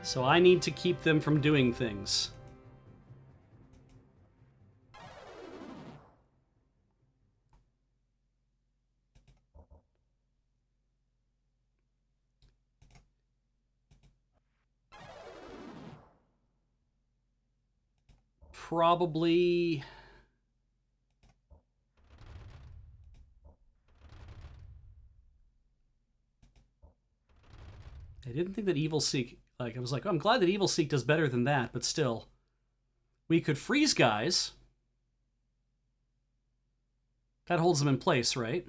So I need to keep them from doing things. Probably... I didn't think that Evil Seek... Like, I was like, oh, I'm glad that Evil Seek does better than that, but still. We could freeze guys. That holds them in place, right?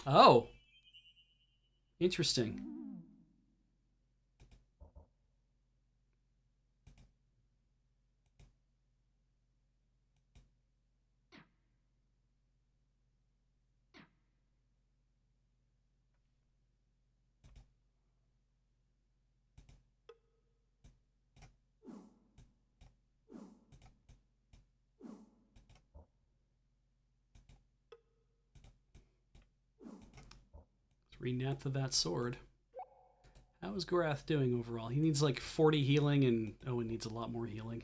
Oh. Interesting. Renap to that sword. How is Gorath doing overall? He needs like 40 healing and... Oh, it needs a lot more healing.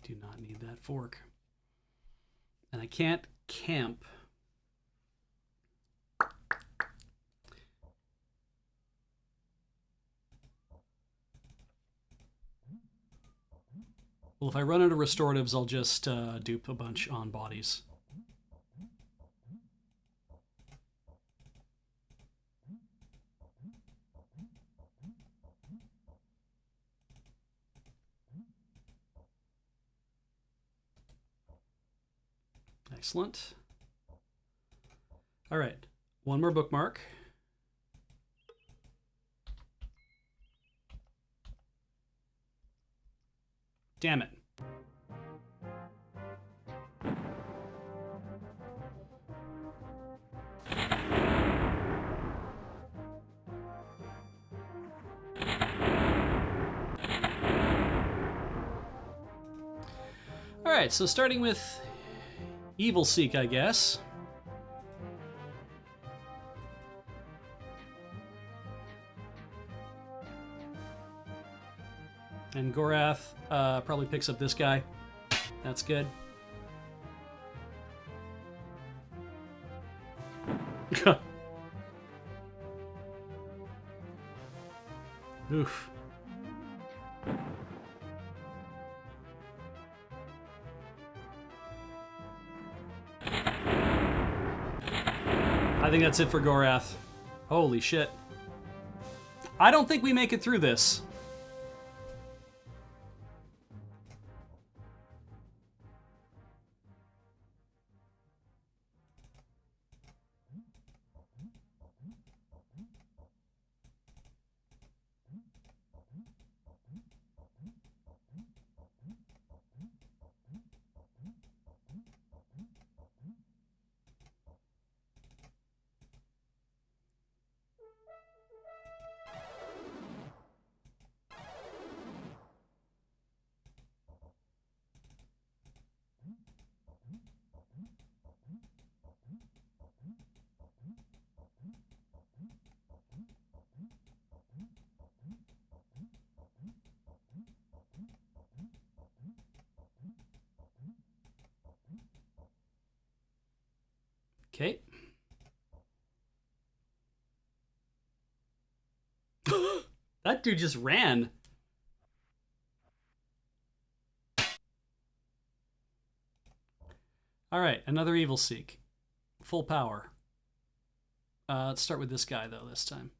Do not need that fork. And I can't camp. Well, if I run out of restoratives, I'll just dupe a bunch on bodies. Excellent. All right, one more bookmark. Damn it. All right, so starting with Evil Seek, I guess. And Gorath probably picks up this guy. That's good. Oof. I think that's it for Gorath. Holy shit. I don't think we make it through this. Okay. That dude just ran. All right, another Evil Seek. Full power. Let's start with this guy, though, this time.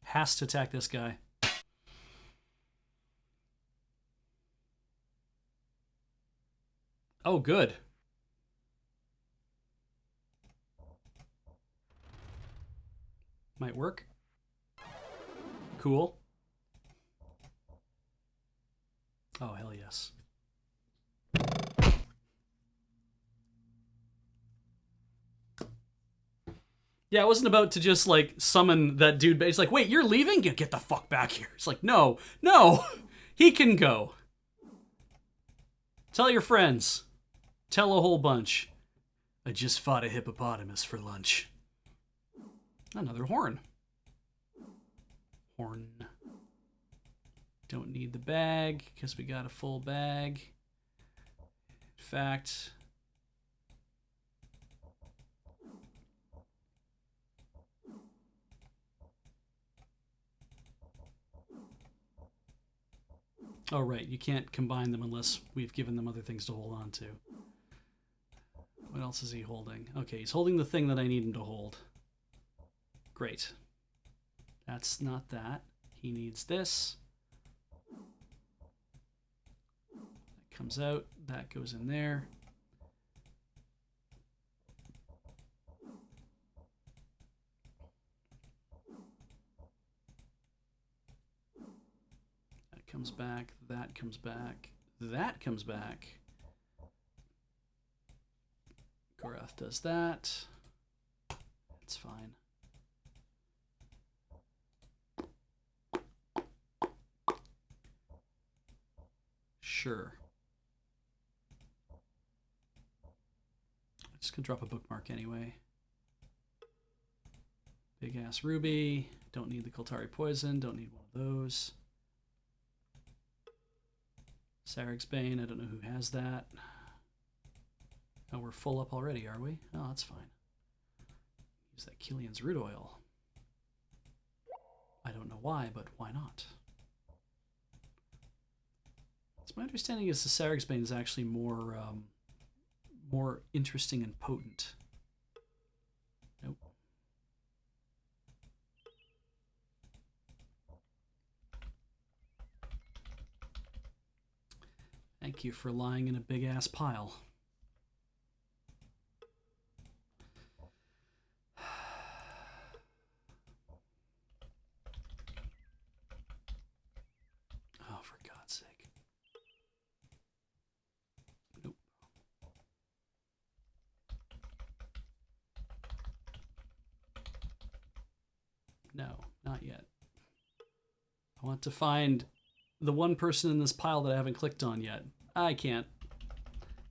Has to attack this guy. Oh, good. Might work. Cool. Oh, hell yes. Yeah, I wasn't about to just, like, summon that dude, but it's like, wait, you're leaving? Get the fuck back here. It's like, no, he can go. Tell your friends. Tell a whole bunch. I just fought a hippopotamus for lunch. Another horn. Horn. Don't need the bag, because we got a full bag. In fact... Oh, right, you can't combine them unless we've given them other things to hold on to. What else is he holding? Okay, he's holding the thing that I need him to hold. Great. That's not that. He needs this. That comes out. That goes in there. That comes back. That comes back. That comes back. Gorath does that. It's fine. Sure. I'm just gonna drop a bookmark anyway. Big ass ruby. Don't need the Koltari poison. Don't need one of those. Sarig's Bane. I don't know who has that. Oh, we're full up already, are we? Oh, that's fine. Use that Killian's root oil. I don't know why, but why not? So my understanding is the Sarig's Bane is actually more interesting and potent. Nope. Thank you for lying in a big ass pile. Oh, for God's sake. Nope. No, not yet. I want to find the one person in this pile that I haven't clicked on yet. I can't.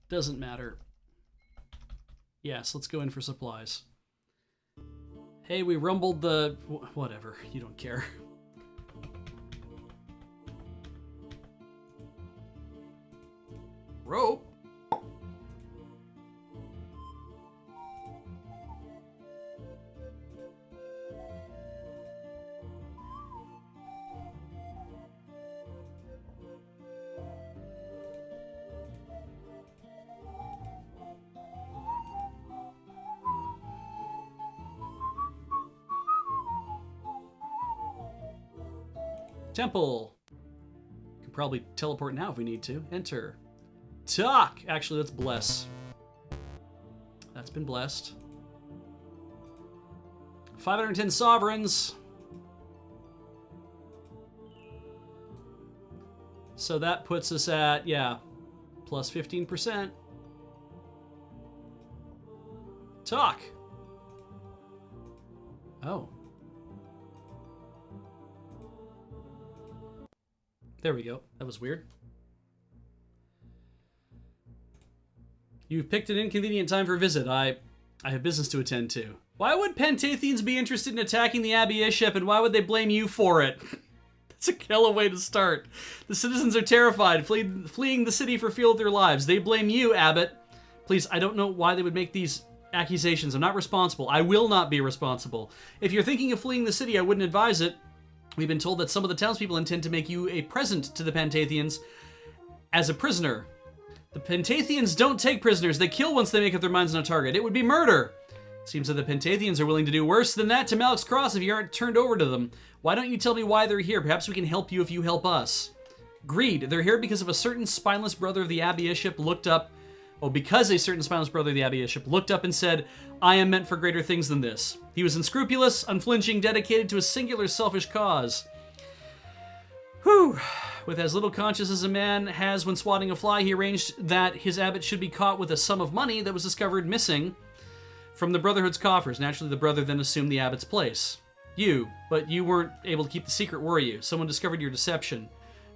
Doesn't matter. Yes, let's go in for supplies. Hey, we rumbled the... Whatever, you don't care. Rope? Temple. Can probably teleport now if we need to. Enter. Talk. Actually, let's bless. That's been blessed. 510 sovereigns. So that puts us at, yeah, plus 15%. Talk. Oh. There we go. That was weird. You've picked an inconvenient time for a visit. I have business to attend to. Why would Pentathians be interested in attacking the Abbey Ishep, and why would they blame you for it? It's a hell of a way to start. The citizens are terrified, fleeing the city for fear of their lives. They blame you, Abbot. Please, I don't know why they would make these accusations. I'm not responsible. I will not be responsible. If you're thinking of fleeing the city, I wouldn't advise it. We've been told that some of the townspeople intend to make you a present to the Pantathians as a prisoner. The Pantathians don't take prisoners. They kill once they make up their minds on a target. It would be murder. It seems that the Pantathians are willing to do worse than that to Malik's Cross if you aren't turned over to them. Why don't you tell me why they're here? Perhaps we can help you if you help us. Greed. They're here because of a certain spineless brother of the Abbey Bishop looked up. Oh, because a certain spineless brother of the Abbey Bishop looked up and said, I am meant for greater things than this. He was unscrupulous, unflinching, dedicated to a singular selfish cause. Whew. With as little conscience as a man has when swatting a fly, he arranged that his abbot should be caught with a sum of money that was discovered missing from the Brotherhood's coffers. Naturally, the brother then assumed the abbot's place. But you weren't able to keep the secret, were you? Someone discovered your deception.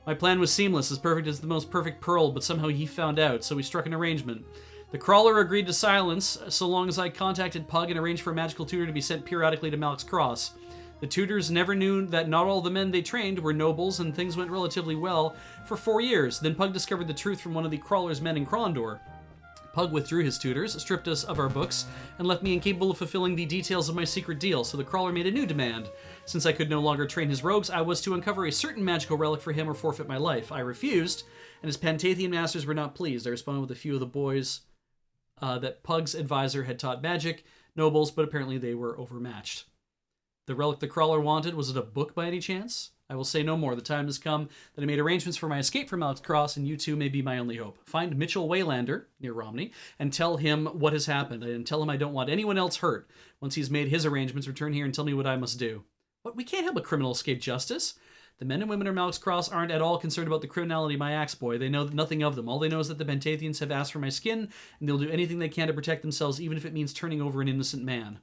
My plan was seamless, as perfect as the most perfect pearl, but somehow he found out, so we struck an arrangement. The crawler agreed to silence, so long as I contacted Pug and arranged for a magical tutor to be sent periodically to Malik's Cross. The tutors never knew that not all the men they trained were nobles, and things went relatively well for 4 years. Then Pug discovered the truth from one of the crawler's men in Krondor. Pug withdrew his tutors, stripped us of our books, and left me incapable of fulfilling the details of my secret deal, so the crawler made a new demand. Since I could no longer train his rogues, I was to uncover a certain magical relic for him or forfeit my life. I refused, and his Pantathian masters were not pleased. I responded with a few of the boys that Pug's advisor had taught magic, nobles, but apparently they were overmatched. The relic the crawler wanted, was it a book by any chance? I will say no more. The time has come that I made arrangements for my escape from Malik's Cross, and you two may be my only hope. Find Mitchell Waylander, near Romney, and tell him what has happened, and tell him I don't want anyone else hurt. Once he's made his arrangements, return here and tell me what I must do. But we can't help a criminal escape justice. The men and women of Malik's Cross aren't at all concerned about the criminality of my axe boy. They know nothing of them. All they know is that the Pantathians have asked for my skin, and they'll do anything they can to protect themselves, even if it means turning over an innocent man.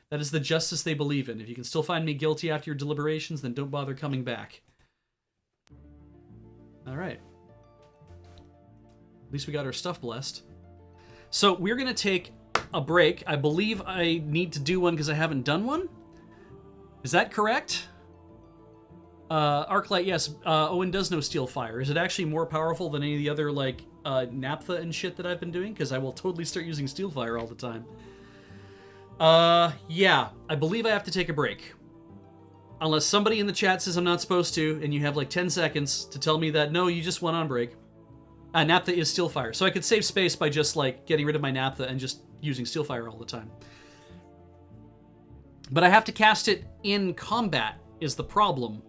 That is the justice they believe in. If you can still find me guilty after your deliberations, then don't bother coming back. All right. At least we got our stuff blessed. So we're going to take a break. I believe I need to do one because I haven't done one. Is that correct? Arclight, yes. Owen does know Steel Fire. Is it actually more powerful than any of the other, like, Naphtha and shit that I've been doing? Because I will totally start using Steel Fire all the time. Yeah. I believe I have to take a break. Unless somebody in the chat says I'm not supposed to, and you have like 10 seconds to tell me that, no, you just went on break. Naphtha is Steel Fire. So I could save space by just, like, getting rid of my Naphtha and just using Steel Fire all the time. But I have to cast it in combat, is the problem.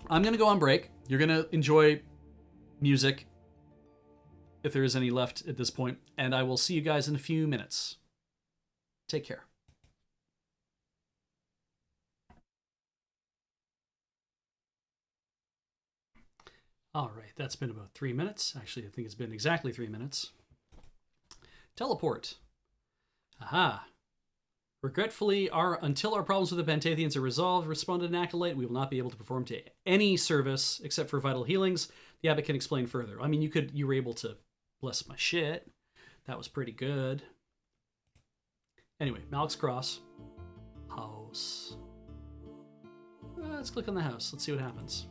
I'm going to go on break. You're going to enjoy music, if there is any left at this point, and I will see you guys in a few minutes. Take care. All right, that's been about 3 minutes. Actually, I think it's been exactly 3 minutes. Teleport. Aha. Regretfully, until our problems with the Pantathians are resolved, responded an acolyte, we will not be able to perform to any service except for vital healings. The abbot can explain further. I mean, you were able to bless my shit. That was pretty good. Anyway, Malik's Cross. House. Let's click on the house. Let's see what happens.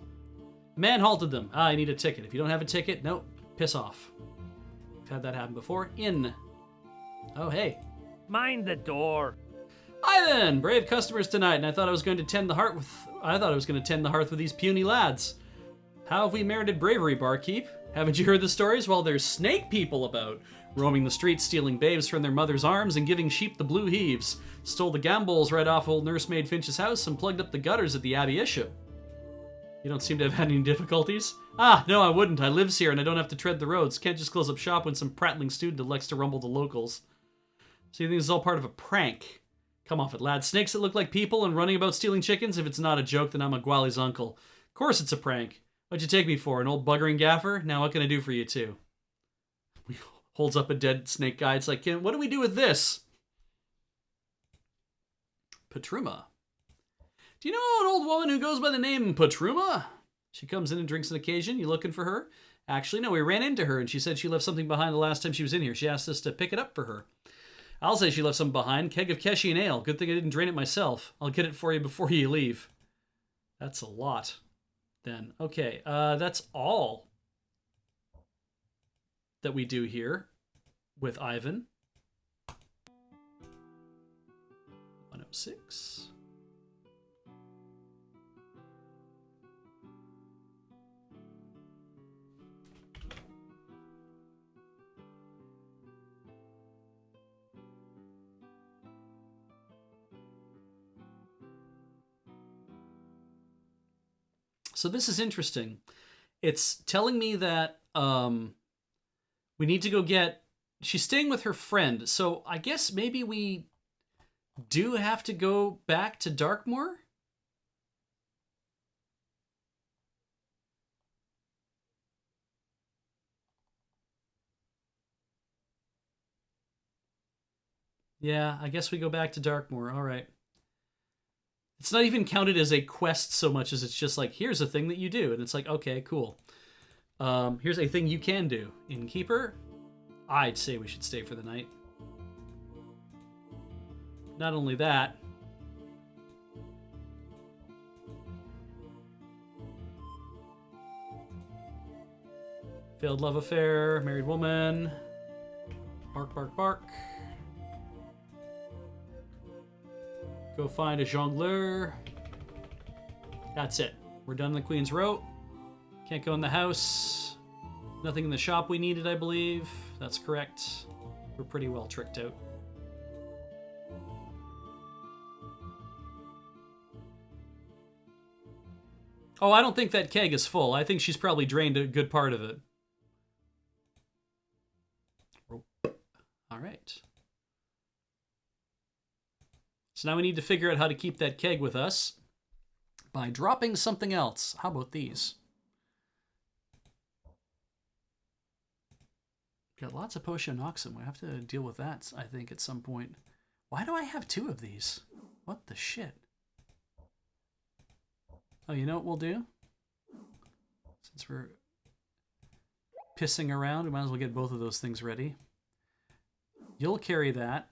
The man halted them. I need a ticket. If you don't have a ticket, nope. Piss off. I've had that happen before. In. Oh, hey. Mind the door. Hi then, brave customers tonight, and I thought I was going to tend the hearth with these puny lads. How have we merited bravery, barkeep? Haven't you heard the stories? Well, there's snake people about, roaming the streets, stealing babes from their mother's arms and giving sheep the blue heaves. Stole the gambols right off old nursemaid Finch's house and plugged up the gutters at the Abbey Bishop. You don't seem to have had any difficulties? Ah, no, I wouldn't. I lives here and I don't have to tread the roads. Can't just close up shop when some prattling student elects to rumble the locals. So you think this is all part of a prank? Come off it, lad. Snakes that look like people and running about stealing chickens? If it's not a joke, then I'm a Gwali's uncle. Of course it's a prank. What'd you take me for? An old buggering gaffer? Now what can I do for you two? He holds up a dead snake guy. It's like, what do we do with this? Patruma. Do you know an old woman who goes by the name Patruma? She comes in and drinks on occasion. You looking for her? Actually, no, we ran into her and she said she left something behind the last time she was in here. She asked us to pick it up for her. I'll say she left some behind. Keg of Keshian ale. Good thing I didn't drain it myself. I'll get it for you before you leave. That's a lot. Then. Okay, that's all that we do here with Ivan. 106. So this is interesting. It's telling me that we need to go get... She's staying with her friend, so I guess maybe we do have to go back to Darkmoor? Yeah, I guess we go back to Darkmoor. All right. It's not even counted as a quest so much as it's just like, here's a thing that you do. And it's like, okay, cool. Here's a thing you can do. Innkeeper, I'd say we should stay for the night. Not only that, failed love affair, married woman, bark, bark, bark. Go find a jongleur. That's it. We're done in the Queen's Row. Can't go in the house. Nothing in the shop we needed, I believe. That's correct. We're pretty well tricked out. Oh, I don't think that keg is full. I think she's probably drained a good part of it. All right. So now we need to figure out how to keep that keg with us by dropping something else. How about these? Got lots of potion oxen. We have to deal with that, I think, at some point. Why do I have 2 of these? What the shit? Oh, you know what we'll do? Since we're pissing around, we might as well get both of those things ready. You'll carry that.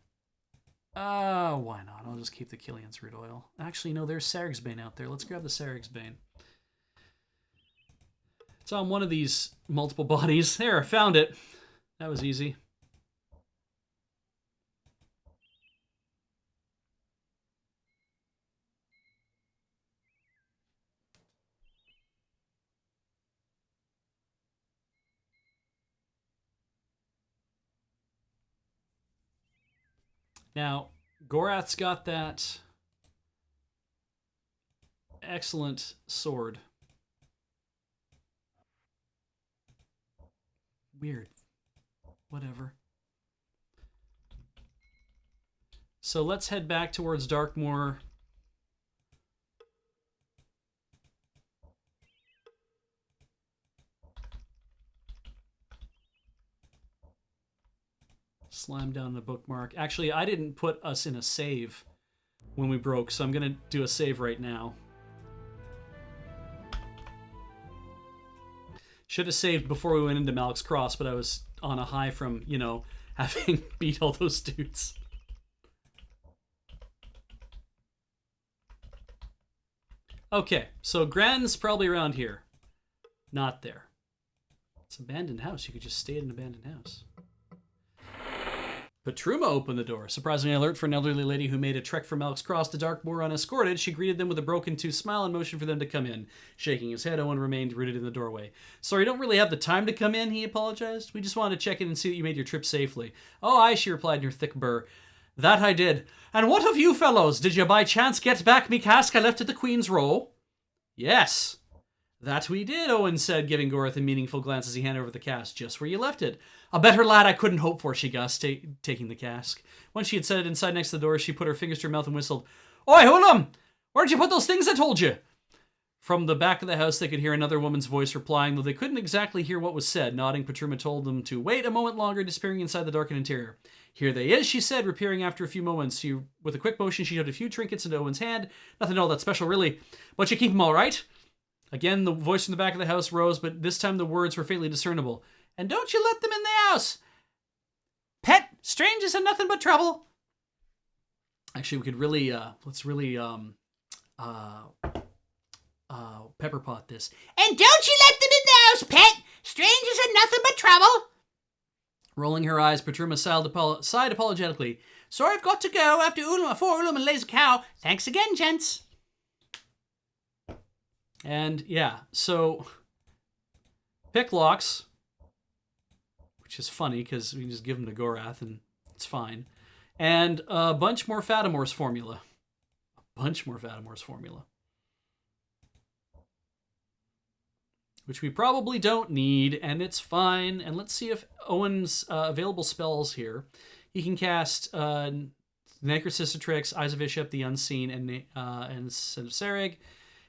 Why not? I'll just keep the Killian's root oil. Actually, no, there's Sarigsbane out there. Let's grab the Sarigsbane. It's on one of these multiple bodies. There, I found it. That was easy. Now, Gorath's got that excellent sword. Weird. Whatever. So let's head back towards Darkmoor. Slam down the bookmark. Actually, I didn't put us in a save when we broke, so I'm going to do a save right now. Should have saved before we went into Malak's Cross, but I was on a high from, you know, having beat all those dudes. Okay, so Gran's probably around here. Not there. It's an abandoned house. You could just stay in an abandoned house. Petruma opened the door. Surprisingly alert for an elderly lady who made a trek from Malak's Cross to Darkmoor unescorted, she greeted them with a broken tooth smile and motioned for them to come in. Shaking his head, Owen remained rooted in the doorway. Sorry, don't really have the time to come in, he apologized. We just wanted to check in and see that you made your trip safely. Oh, aye, she replied in her thick burr. That I did. And what of you fellows? Did you by chance get back me cask I left at the Queen's Row? Yes. That we did, Owen said, giving Gorath a meaningful glance as he handed over the cask. Just where you left it. A better lad I couldn't hope for, she guessed, taking the cask. Once she had set it inside next to the door, she put her fingers to her mouth and whistled. Oi, Hulam! Where'd you put those things I told you? From the back of the house, they could hear another woman's voice replying, though they couldn't exactly hear what was said. Nodding, Petruma told them to wait a moment longer, disappearing inside the darkened interior. Here they is, she said, reappearing after a few moments. With a quick motion, she showed a few trinkets into Owen's hand. Nothing all that special, really. But you keep them all right? Again, the voice from the back of the house rose, but this time the words were faintly discernible. And don't you let them in the house! Pet, strangers are nothing but trouble. Actually, we could really, let's really, pepper pot this. And don't you let them in the house, Pet. Strangers are nothing but trouble. Rolling her eyes, Patruma sighed apologetically. Sorry I've got to go before Ulum lays a cow. Thanks again, gents. And, yeah, so... Picklocks, which is funny because we can just give them to Gorath and it's fine. And a bunch more Fatamor's formula. Which we probably don't need, and it's fine. And let's see if Owen's available spells here. He can cast Necrocicatrix, Eyes of Ishep, the Unseen, and Sin of Sereg.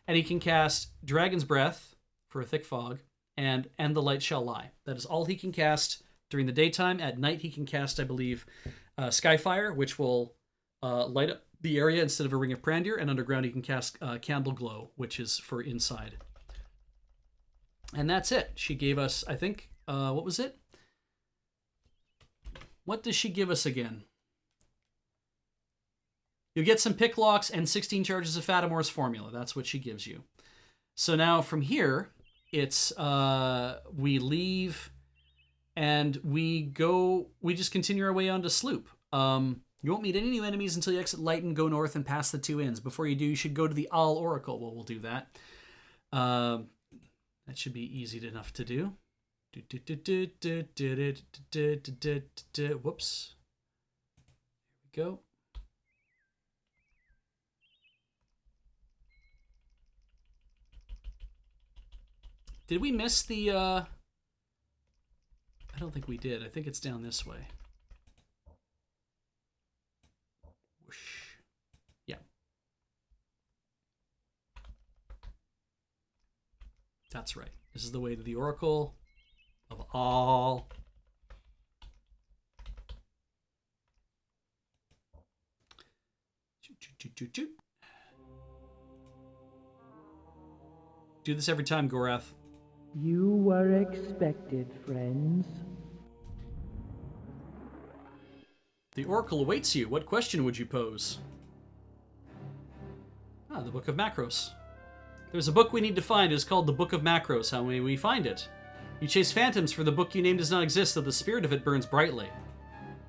And he can cast Dragon's Breath for a thick fog, and the Light Shall Lie. That is all he can cast during the daytime. At night he can cast, I believe, Skyfire, which will light up the area instead of a Ring of Prandir, and underground he can cast Candle Glow, which is for inside. And that's it. She gave us, I think, what was it? What does she give us again? You'll get some Picklocks and 16 charges of Fatamor's formula. That's what she gives you. So now from here, it's we leave and we just continue our way on to Sloop. You won't meet any new enemies until you exit Lighton, go north, and pass the 2 inns. Before you do, you should go to the All Oracle. Well, we'll do that. That should be easy enough to do. Whoops. There we go. Did we miss the... I don't think we did. I think it's down this way. Whoosh. Yeah. That's right. This is the way to the Oracle of all. Do this every time, Gorath. You were expected, friends. The Oracle awaits you. What question would you pose? Ah, the Book of Macros. There's a book we need to find. It's called the Book of Macros. How may we find it? You chase phantoms, for the book you name does not exist, though the spirit of it burns brightly.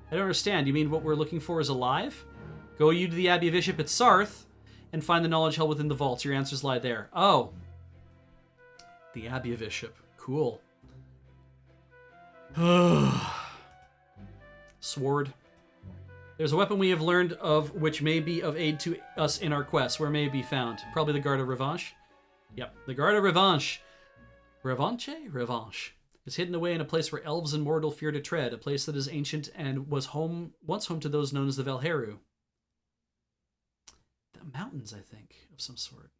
I don't understand. You mean what we're looking for is alive? Go you to the Abbey of Iship at Sarth and find the knowledge held within the vaults. Your answers lie there. Oh. The Abbey of Iship. Cool. Sword. There's a weapon we have learned of which may be of aid to us in our quest. Where may it be found? Probably the Guard of Revanche. Yep, the Guard of Revanche. Revanche. Is hidden away in a place where elves and mortal fear to tread. A place that is ancient and was once home to those known as the Valheru. The mountains, I think, of some sort.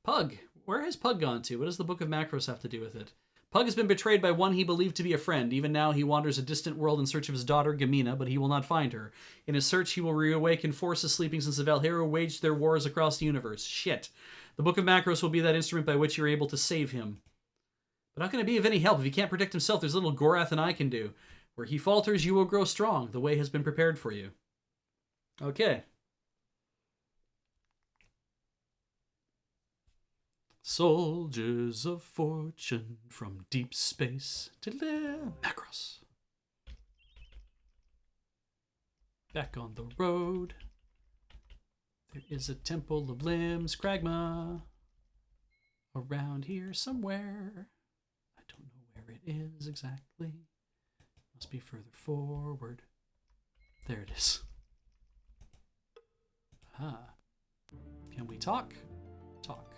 Pug. Where has Pug gone to? What does the Book of Macros have to do with it? Pug has been betrayed by one he believed to be a friend. Even now he wanders a distant world in search of his daughter, Gamina, but he will not find her. In his search, he will reawaken forces sleeping since the Valheru waged their wars across the universe. Shit. The Book of Macros will be that instrument by which you're able to save him. But how can it be of any help? If he can't protect himself, there's little Gorath and I can do. Where he falters, you will grow strong. The way has been prepared for you. Okay. Soldiers of fortune from deep space to Macros. Back on the road. There is a temple of limbs, Kragma. Around here somewhere. I don't know where it is exactly. Must be further forward. There it is. Ah. Can we talk? Talk.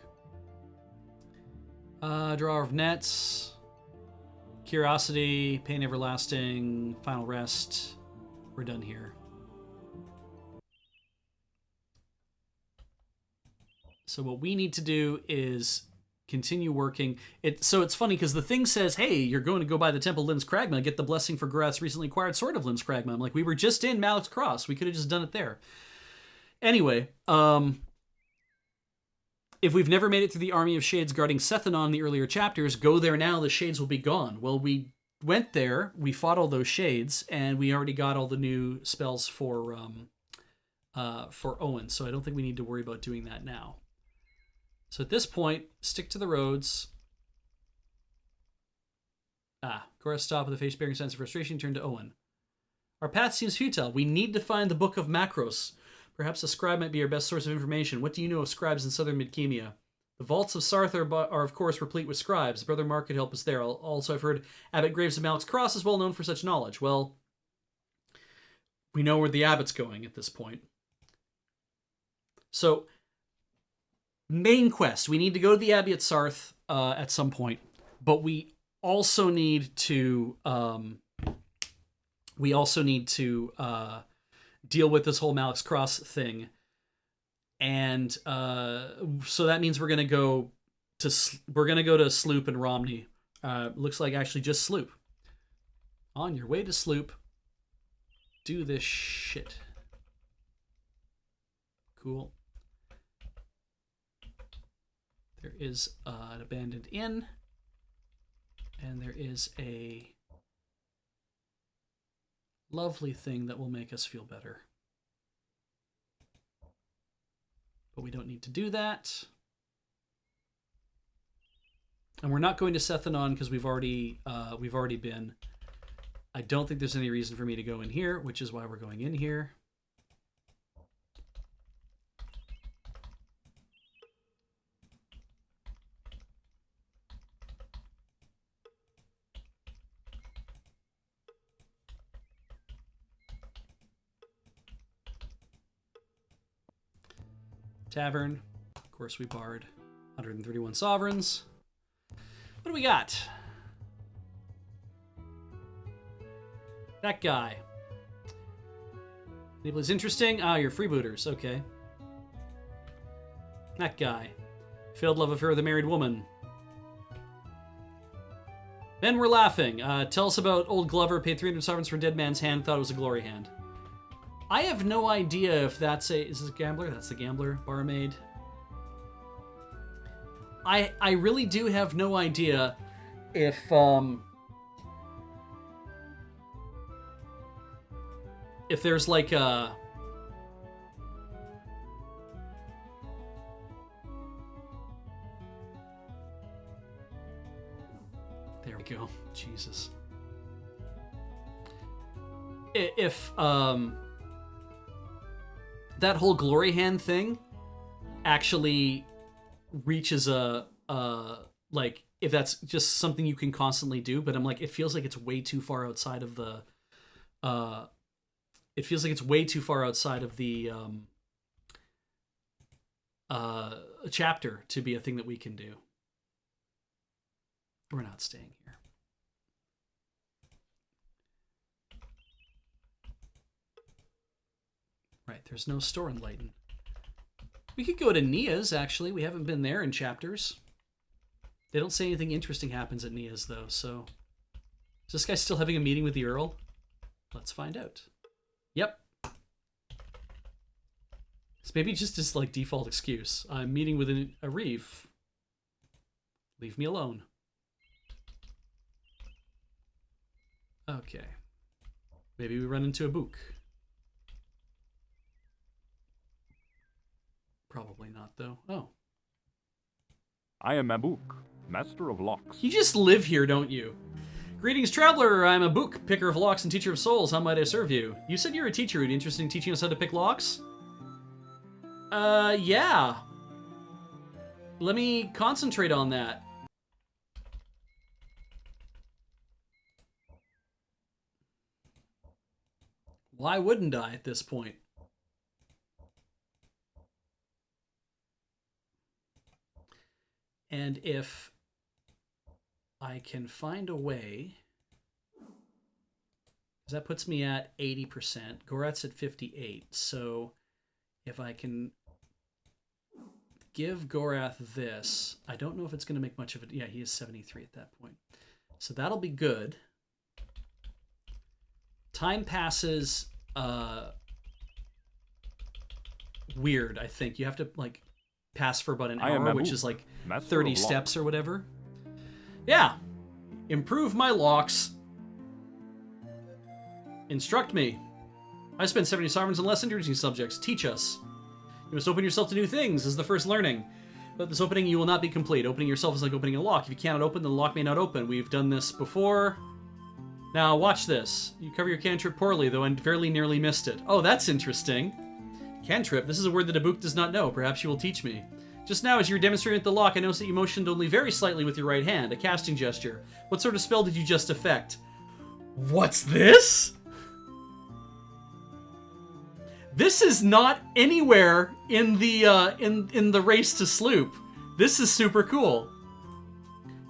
Drawer of Nets, Curiosity, Pain Everlasting, Final Rest. We're done here. So what we need to do is continue working. So it's funny because the thing says, hey, you're going to go by the Temple of Lin's Kragma, get the blessing for Gorath's recently acquired Sword of Lin's Kragma. I'm like, we were just in Malik's Cross. We could have just done it there. Anyway, if we've never made it through the army of shades guarding Sethanon in the earlier chapters, go there now, the shades will be gone. Well, we went there, we fought all those shades, and we already got all the new spells for Owen, so I don't think we need to worry about doing that now. So at this point, stick to the roads. Cora stopped with a face-bearing sense of frustration, turned to Owen. Our path seems futile. We need to find the Book of Macros. Perhaps a scribe might be our best source of information. What do you know of scribes in southern Midkemia? The vaults of Sarth are of course, replete with scribes. Brother Mark could help us there. Also, I've heard Abbot Graves of Malix Cross is well known for such knowledge. Well, we know where the abbot's going at this point. So, main quest. We need to go to the Abbey at Sarth at some point. But we also need to... deal with this whole Malix Cross thing. And so that means we're gonna go to Sloop and Romney. Looks like actually just Sloop. On your way to Sloop, do this shit. Cool. There is an abandoned inn, and there is a lovely thing that will make us feel better. But we don't need to do that. And we're not going to Sethanon because we've already been. I don't think there's any reason for me to go in here, which is why we're going in here. Tavern. Of course, we barred 131 sovereigns. What do we got? That guy. Anybody's interesting? Ah, you're freebooters. Okay. That guy. Failed love affair with a married woman. Men were laughing. Tell us about old Glover. Paid 300 sovereigns for a dead man's hand. Thought it was a glory hand. I have no idea if that's is this a gambler? That's the gambler. Barmaid. I really do have no idea if there's like a there we go. Jesus. If that whole glory hand thing actually reaches like if that's just something you can constantly do, but I'm like, it feels like it's way too far outside of the chapter to be a thing that we can do. We're not staying here. Right, there's no store in Leighton. We could go to Nia's, actually. We haven't been there in chapters. They don't say anything interesting happens at Nia's, though, so... Is this guy still having a meeting with the Earl? Let's find out. Yep. It's maybe just his, like, default excuse. I'm meeting with a reeve. Leave me alone. Okay. Maybe we run into a book. Probably not, though. Oh. I am Mabuk, master of locks. You just live here, don't you? Greetings, traveler. I'm a book, picker of locks and teacher of souls. How might I serve you? You said you're a teacher. Are you interested in teaching us how to pick locks? Yeah. Let me concentrate on that. Why wouldn't I at this point? And if I can find a way, because that puts me at 80%. Gorath's at 58. So if I can give Gorath this, I don't know if it's going to make much of it. Yeah, he is 73 at that point. So that'll be good. Time passes weird, I think. You have to, like, pass for about an hour, which is like 30 steps or whatever. Yeah. Improve my locks. Instruct me. I spent 70 sovereigns on less interesting subjects. Teach us. You must open yourself to new things as the first learning. But this opening you will not be complete. Opening yourself is like opening a lock. If you cannot open, then the lock may not open. We've done this before. Now, watch this. You cover your cantrip poorly, though I fairly nearly missed it. Oh, that's interesting. Cantrip. This is a word that a book does not know. Perhaps you will teach me. Just now, as you were demonstrating at the lock, I noticed that you motioned only very slightly with your right hand, a casting gesture. What sort of spell did you just effect? What's this? This is not anywhere in the in the race to sloop. This is super cool.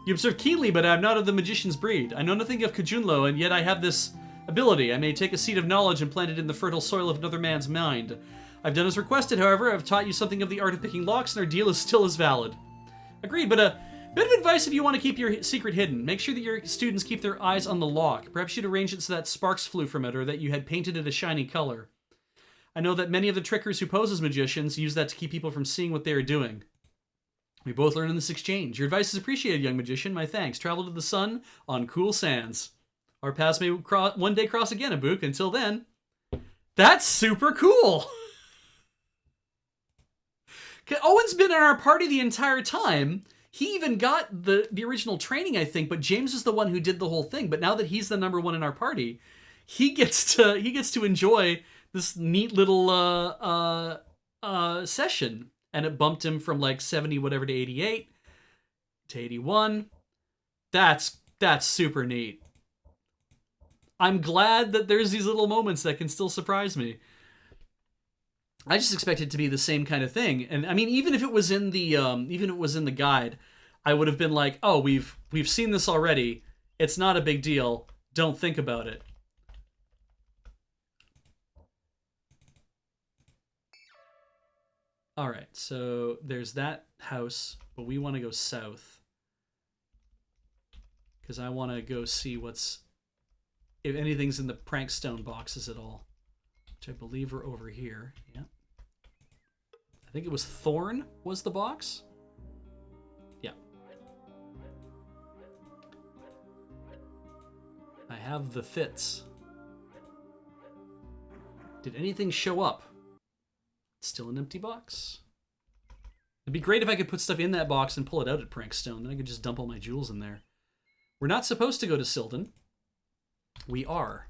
You observe keenly, but I am not of the magician's breed. I know nothing of Kajunlo, and yet I have this ability. I may take a seed of knowledge and plant it in the fertile soil of another man's mind. I've done as requested, however. I've taught you something of the art of picking locks, and our deal is still as valid. Agreed, but a bit of advice if you want to keep your secret hidden. Make sure that your students keep their eyes on the lock. Perhaps you'd arrange it so that sparks flew from it, or that you had painted it a shiny color. I know that many of the trickers who pose as magicians use that to keep people from seeing what they are doing. We both learn in this exchange. Your advice is appreciated, young magician. My thanks. Travel to the sun on cool sands. Our paths may one day cross again, Abook. Until then, that's super cool. Owen's been in our party the entire time. He even got the original training, I think, but James is the one who did the whole thing. But now that he's the number one in our party, he gets to enjoy this neat little session. And it bumped him from like 70 whatever to 88 to 81. That's super neat. I'm glad that there's these little moments that can still surprise me. I just expect it to be the same kind of thing. And I mean, even if it was in the guide, I would have been like, "Oh, we've seen this already. It's not a big deal. Don't think about it." All right, so there's that house, but we want to go south because I want to go see if anything's in the Prankstone boxes at all, which I believe are over here. Yeah, I think it was Thorn was the box. Yeah, I have the fits. Did anything show up? Still an empty box. It'd be great if I could put stuff in that box and pull it out at Prankstone. Then I could just dump all my jewels in there. We're not supposed to go to Sildon. We are.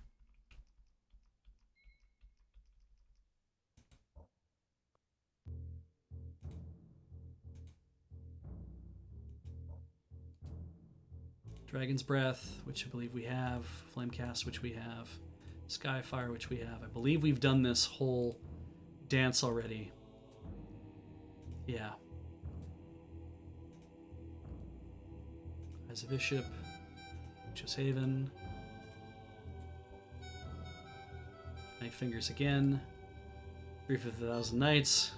Dragon's Breath, which I believe we have. Flamecast, which we have. Skyfire, which we have. I believe we've done this whole dance already. Yeah. As a Bishop, Witch's Haven. Night Fingers again. Grief of the Thousand Nights.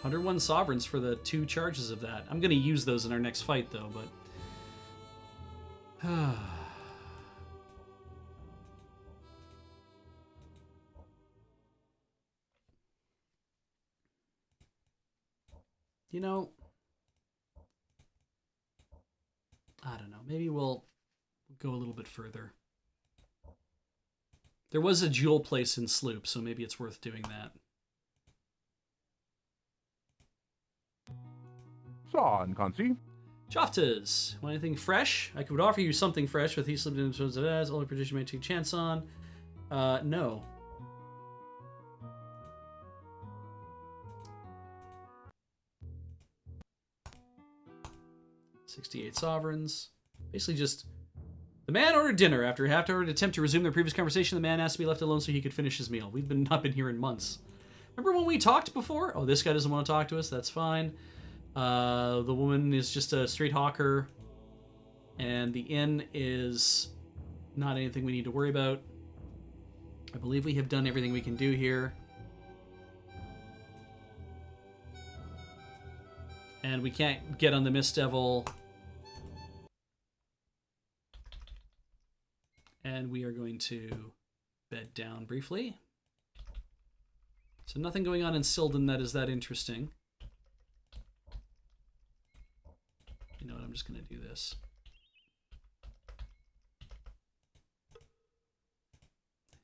101 sovereigns for the 2 charges of that. I'm going to use those in our next fight, though, but... You know, I don't know. Maybe we'll go a little bit further. There was a jewel place in Sloop, so maybe it's worth doing that. Son, Kansi. Joftas, want anything fresh? I could offer you something fresh with he slipped in as only prediction may take a chance on. No. $68 sovereigns. Basically just... The man ordered dinner. After a half-hour attempt to resume their previous conversation, the man asked to be left alone so he could finish his meal. We've not been here in months. Remember when we talked before? Oh, this guy doesn't want to talk to us. That's fine. The woman is just a straight hawker. And the inn is not anything we need to worry about. I believe we have done everything we can do here. And we can't get on the Mist Devil. And we are going to bed down briefly. So nothing going on in Sildon that is that interesting. You know what, I'm just going to do this.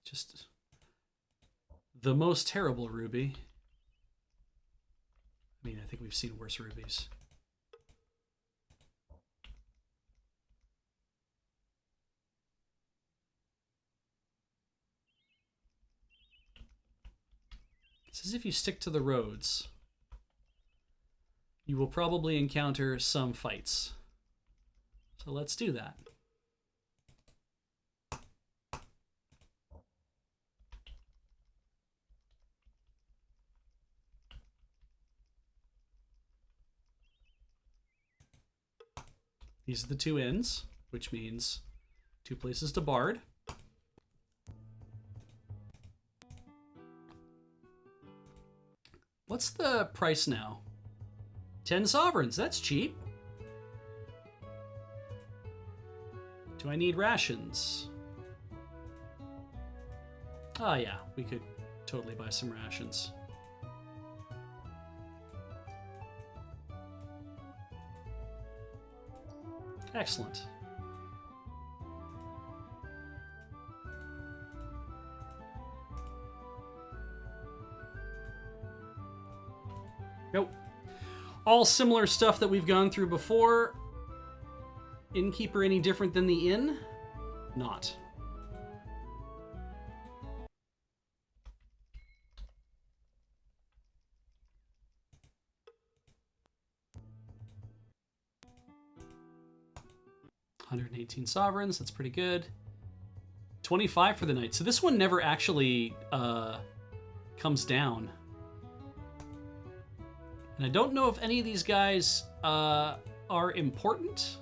Just the most terrible ruby. I mean, I think we've seen worse rubies. It says if you stick to the roads, you will probably encounter some fights. So let's do that. These are the two inns, which means 2 places to bard. What's the price now? 10 sovereigns, that's cheap. Do I need rations? Oh yeah, we could totally buy some rations. Excellent. Nope. All similar stuff that we've gone through before. Innkeeper any different than the inn? Not. $118 sovereigns, that's pretty good. 25 for the night. So this one never actually comes down. And I don't know if any of these guys are important.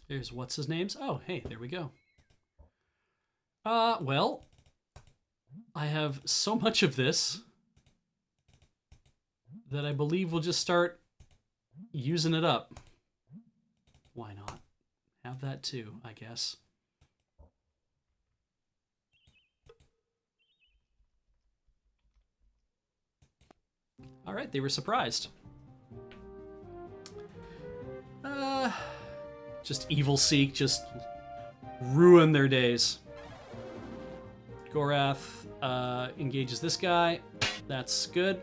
There's what's his name's. Oh, hey, there we go. Well, I have so much of this that I believe we'll just start using it up. Why not? Have that too, I guess. All right, they were surprised. Just evil seek, just ruin their days. Gorath engages this guy. That's good.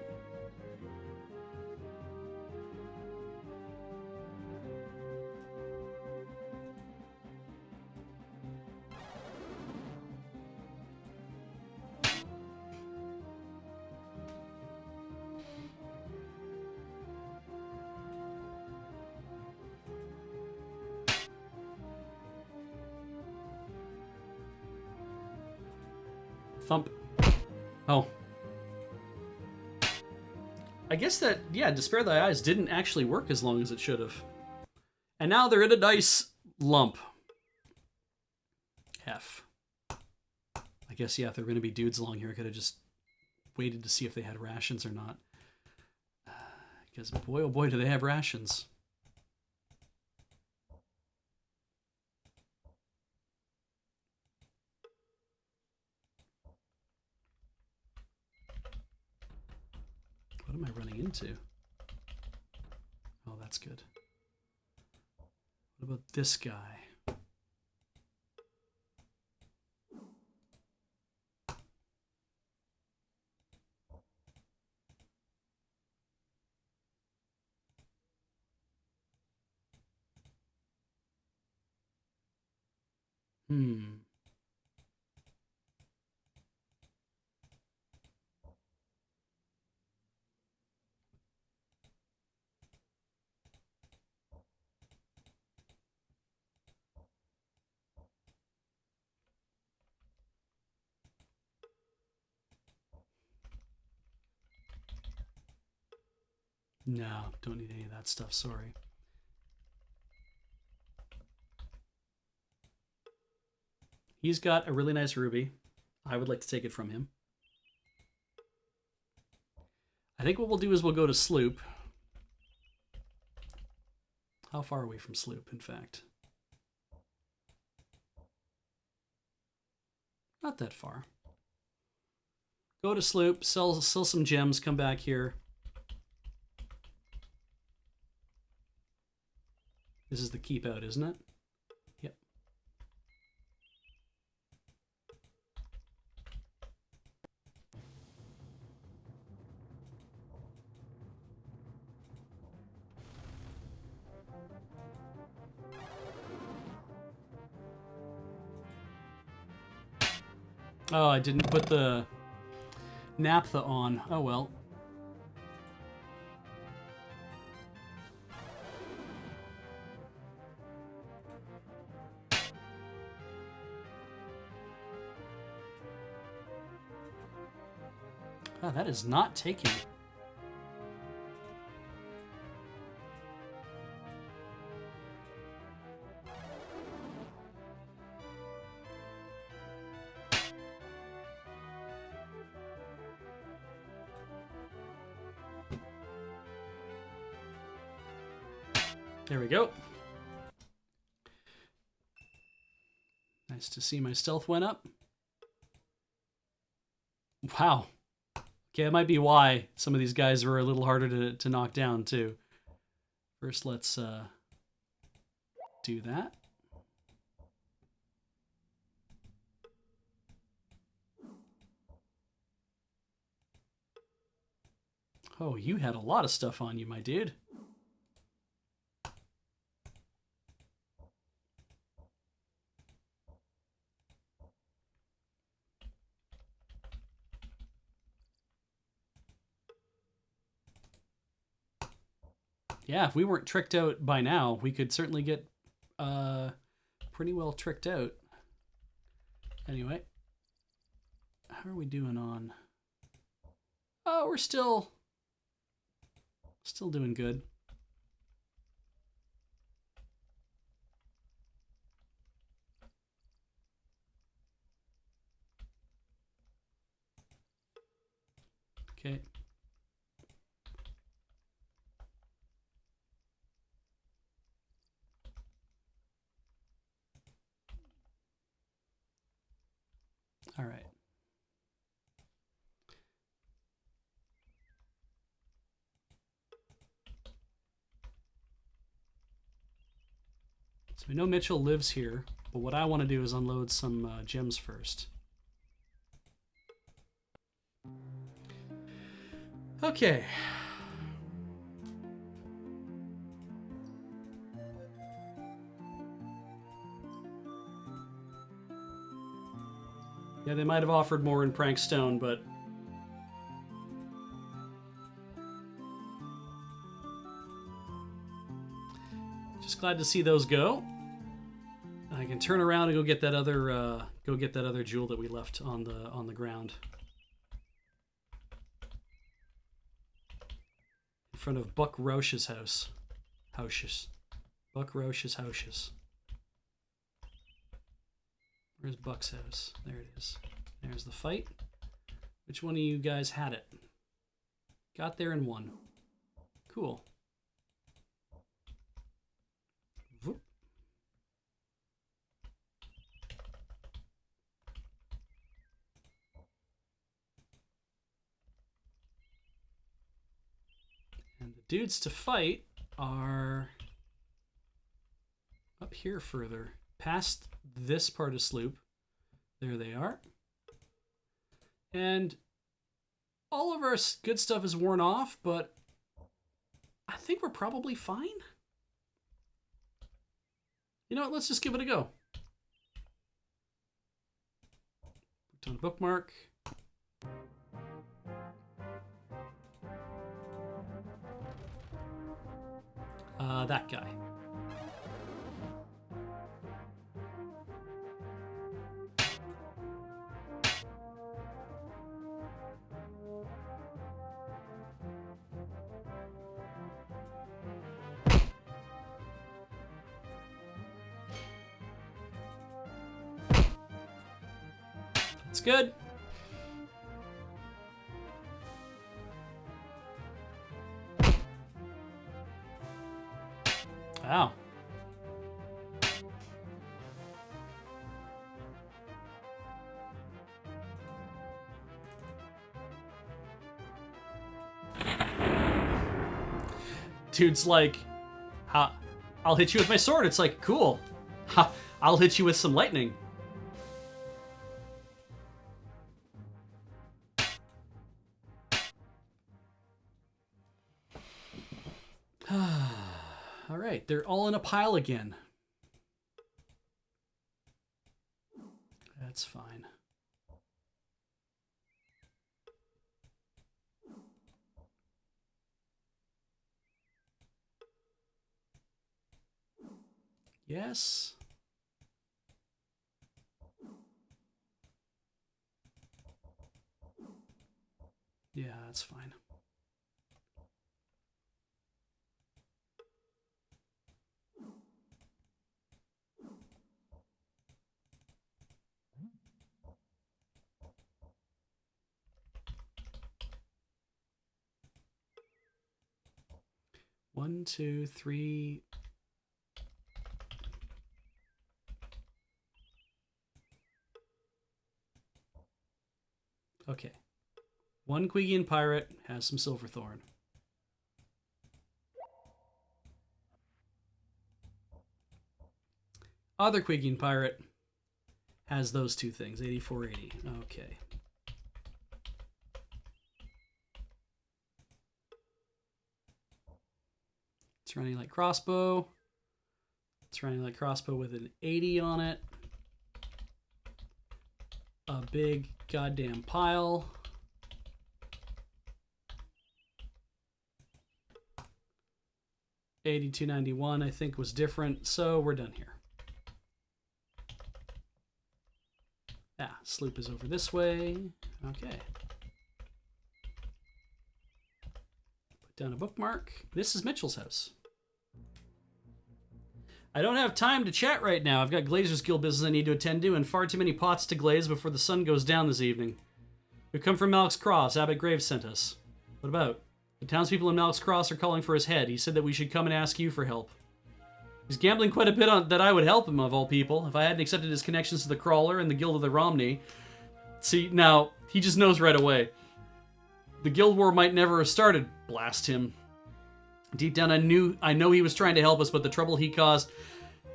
Thump. Oh. I guess that, yeah, Despair Thy Eyes didn't actually work as long as it should have. And now they're in a nice lump. F. I guess, yeah, if there were going to be dudes along here, I could have just waited to see if they had rations or not. Because boy, oh boy, do they have rations. What am I running into? Oh, that's good. What about this guy? No, don't need any of that stuff, sorry. He's got a really nice ruby. I would like to take it from him. I think what we'll do is we'll go to Sloop. How far are we from Sloop, in fact? Not that far. Go to Sloop, sell some gems, come back here. This is the keep out, isn't it? Yep. Oh, I didn't put the naphtha on. Oh well. Oh, that is not taking. There we go. Nice to see my stealth went up. Wow. Okay, that might be why some of these guys were a little harder to knock down, too. First, let's do that. Oh, you had a lot of stuff on you, my dude. Yeah, if we weren't tricked out by now, we could certainly get pretty well tricked out. Anyway, how are we doing on? Oh, we're still doing good. Okay. All right. So we know Mitchell lives here, but what I want to do is unload some gems first. Okay. Yeah, they might have offered more in Prankstone, but just glad to see those go. I can turn around and go get that other jewel that we left on the ground in front of Buck Roche's house. Buck Roche's houses. Where's Buck's house? There it is. There's the fight. Which one of you guys had it? Got there and won. Cool. Whoop. And the dudes to fight are up here further. Past this part of Sloop. There they are. And all of our good stuff is worn off, but I think we're probably fine. You know what? Let's just give it a go. Put on bookmark. That guy. That's good. Wow. dude's like, ha, I'll hit you with my sword. It's like, cool. Ha, I'll hit you with some lightning. All right, they're all in a pile again. That's fine. Yes. Yeah, that's fine. One, two, three. Okay. One Queegian pirate has some Silverthorn. Other Queegian pirate has those two things, 8480. Okay. Tyranny light crossbow. Tyranny light crossbow with an 80 on it. A big goddamn pile. $82.91 I think was different, so we're done here. Ah, sloop is over this way. Okay. Put down a bookmark. This is Mitchell's house. I don't have time to chat right now. I've got Glazer's Guild business I need to attend to and far too many pots to glaze before the sun goes down this evening. We've come from Malix Cross. Abbot Graves sent us. What about? The townspeople in Malix Cross are calling for his head. He said that we should come and ask you for help. He's gambling quite a bit on that I would help him, of all people, if I hadn't accepted his connections to the Crawler and the Guild of the Romney. See, now, he just knows right away. The Guild War might never have started. Blast him. Deep down, I know he was trying to help us, but the trouble he caused...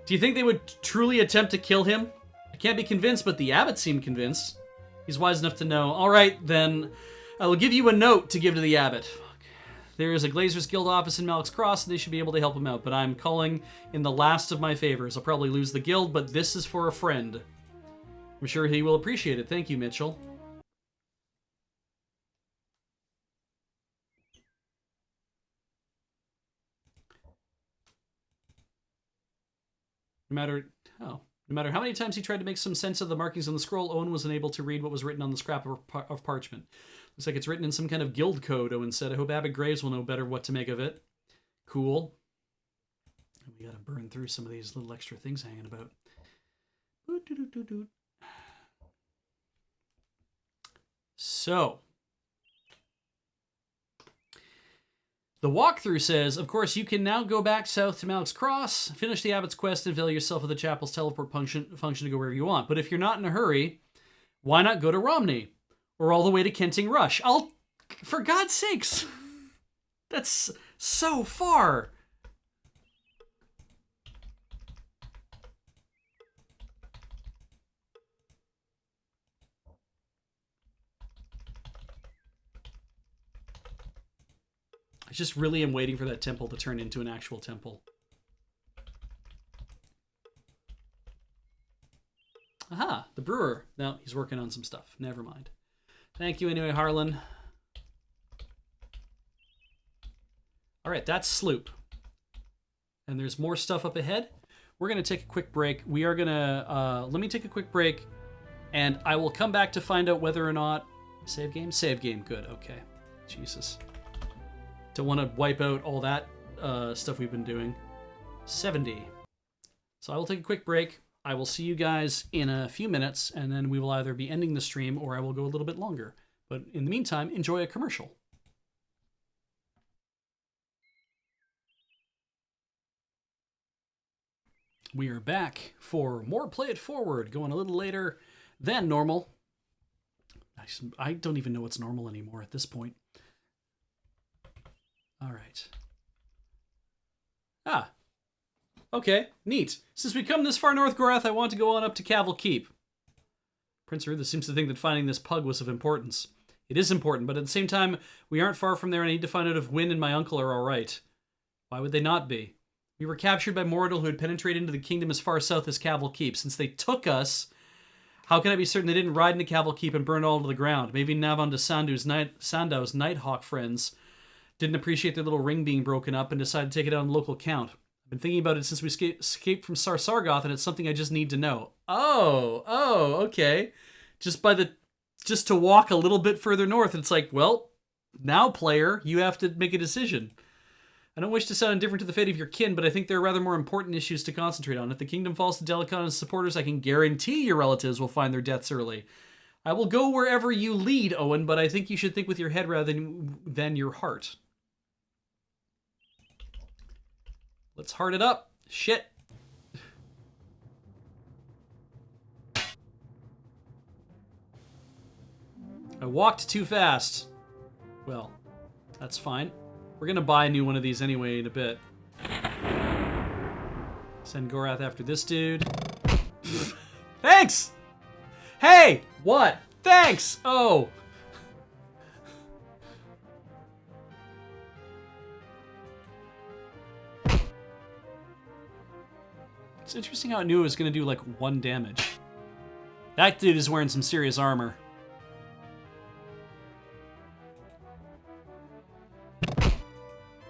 Do you think they would truly attempt to kill him? I can't be convinced, but the abbot seemed convinced. He's wise enough to know. All right, then, I will give you a note to give to the abbot. Fuck. There is a Glazer's Guild office in Malix Cross, and they should be able to help him out, but I'm calling in the last of my favors. I'll probably lose the guild, but this is for a friend. I'm sure he will appreciate it. Thank you, Mitchell. No matter how many times he tried to make some sense of the markings on the scroll, Owen was unable to read what was written on the scrap of parchment. Looks like it's written in some kind of guild code, Owen said. I hope Abbot Graves will know better what to make of it. Cool. We gotta burn through some of these little extra things hanging about. So, the walkthrough says, of course, you can now go back south to Malix Cross, finish the Abbot's quest, and avail yourself of the chapel's teleport function to go wherever you want. But if you're not in a hurry, why not go to Romney? Or all the way to Kenting Rush? For God's sakes! That's so far! I just really am waiting for that temple to turn into an actual temple. Aha, the brewer. No, he's working on some stuff. Never mind. Thank you anyway, Harlan. All right, that's Sloop. And there's more stuff up ahead. We're going to take a quick break. We are going to... let me take a quick break, and I will come back to find out whether or not... Save game? Save game. Good. Okay. Jesus. Don't want to wipe out all that stuff we've been doing. 70. So I will take a quick break. I will see you guys in a few minutes, and then we will either be ending the stream or I will go a little bit longer. But in the meantime, enjoy a commercial. We are back for more Play It Forward, going a little later than normal. I don't even know what's normal anymore at this point. All right. Ah. Okay, neat. Since we come this far north, Gorath, I want to go on up to Caval Keep. Prince Arutha seems to think that finding this pug was of importance. It is important, but at the same time, we aren't far from there, and I need to find out if Wynn and my uncle are alright. Why would they not be? We were captured by Mordor, who had penetrated into the kingdom as far south as Caval Keep. Since they took us, how can I be certain they didn't ride into Caval Keep and burn it all to the ground? Maybe Navan de Sandow's Nighthawk friends didn't appreciate their little ring being broken up and decided to take it out on local count. I've been thinking about it since we escaped from Sargoth, and it's something I just need to know. Oh, okay. Just to walk a little bit further north, it's like, well, now, player, you have to make a decision. I don't wish to sound indifferent to the fate of your kin, but I think there are rather more important issues to concentrate on. If the kingdom falls to Delicon and his supporters, I can guarantee your relatives will find their deaths early. I will go wherever you lead, Owen, but I think you should think with your head rather than your heart. Let's heart it up. Shit. I walked too fast. Well, that's fine. We're gonna buy a new one of these anyway in a bit. Send Gorath after this dude. Thanks! Hey! What? Thanks! Oh! It's interesting how I knew it was gonna do like 1 damage. That dude is wearing some serious armor.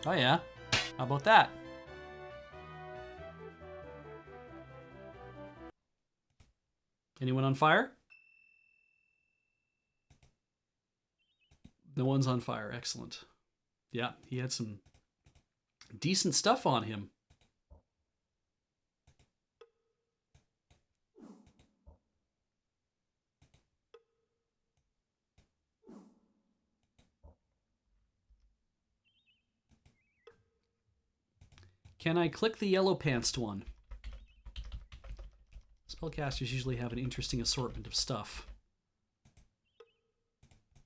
Oh yeah, how about that? Anyone on fire? No one's on fire, excellent. Yeah, he had some decent stuff on him. Can I click the yellow pantsed one? Spellcasters usually have an interesting assortment of stuff.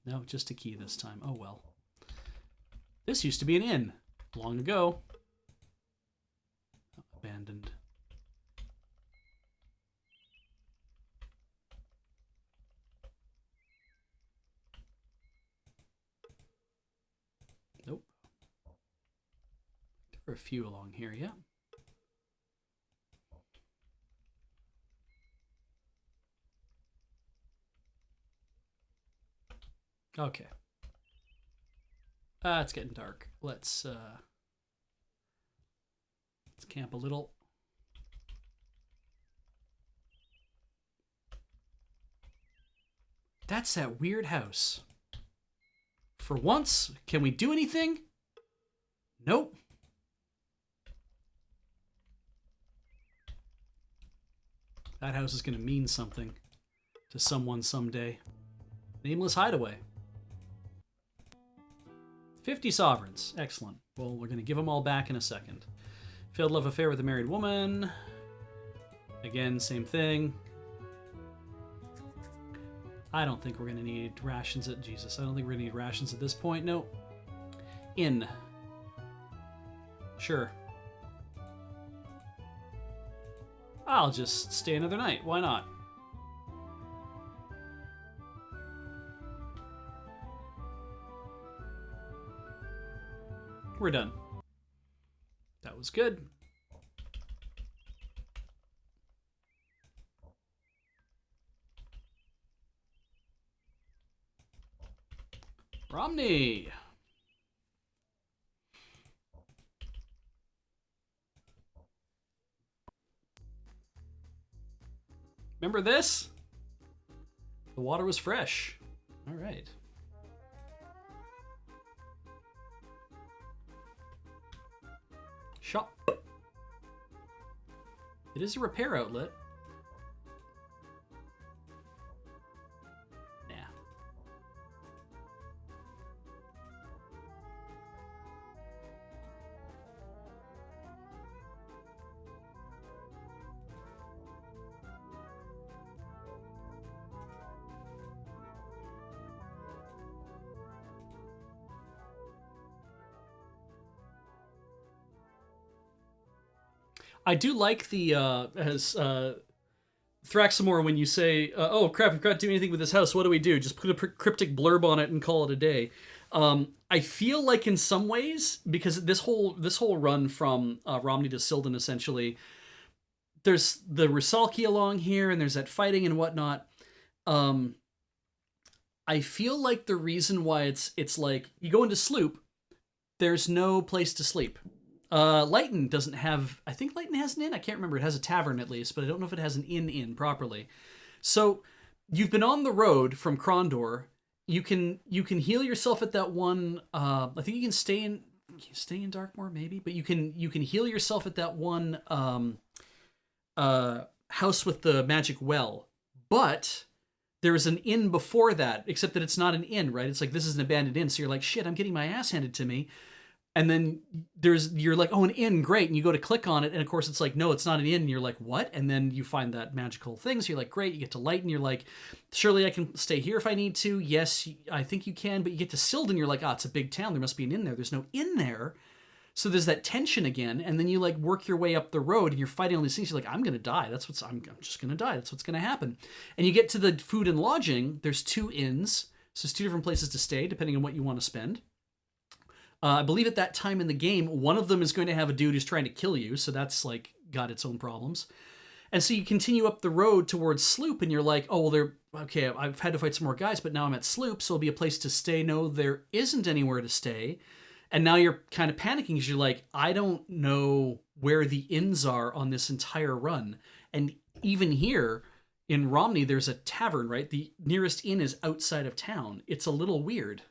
No, just a key this time. Oh well. This used to be an inn. Long ago. Abandoned. Nope. There are a few along here, yeah. Okay. It's getting dark. Let's camp a little. That's that weird house. For once, can we do anything? Nope. That house is going to mean something to someone someday. Nameless hideaway. 50 sovereigns. Excellent. Well, we're going to give them all back in a second. Failed love affair with a married woman. Again, same thing. I don't think we're going to need rations at... Jesus, I don't think we're going to need rations at this point. Nope. Inn. Sure. I'll just stay another night. Why not? We're done. That was good. Romney. Remember this? The water was fresh. All right. Shop. It is a repair outlet. Nah. I do like the as Thraxamore, when you say, "Oh crap, we forgot to do anything with this house. What do we do? Just put a cryptic blurb on it and call it a day." I feel like in some ways, because this whole run from Romney to Sildon, essentially, there's the Rusalki along here, and there's that fighting and whatnot. I feel like the reason why it's like you go into Sloop, there's no place to sleep. Lighton doesn't have. I think Lighton has an inn. I can't remember. It has a tavern at least, but I don't know if it has an inn properly. So you've been on the road from Krondor. You can heal yourself at that one. I think you can stay in Darkmoor maybe, but you can heal yourself at that one house with the magic well. But there is an inn before that, except that it's not an inn, right? It's like this is an abandoned inn. So you're like, shit, I'm getting my ass handed to me. And then you're like, oh, an inn, great. And you go to click on it. And of course it's like, no, it's not an inn. And you're like, what? And then you find that magical thing. So you're like, great. You get to Lighton. You're like, surely I can stay here if I need to. Yes, I think you can. But you get to Sildon. You're like, it's a big town. There must be an inn there. There's no inn there. So there's that tension again. And then you like work your way up the road and you're fighting all these things. You're like, I'm going to die. I'm just going to die. That's what's going to happen. And you get to the food and lodging. There's 2 inns. So it's 2 different places to stay depending on what you want to spend. I believe at that time in the game, one of them is going to have a dude who's trying to kill you, so that's like got its own problems. And so you continue up the road towards Sloop, and you're like, oh, well, okay, I've had to fight some more guys, but now I'm at Sloop, so it'll be a place to stay. No, there isn't anywhere to stay. And now you're kind of panicking because you're like, I don't know where the inns are on this entire run. And even here in Romney, there's a tavern, right? The nearest inn is outside of town. It's a little weird.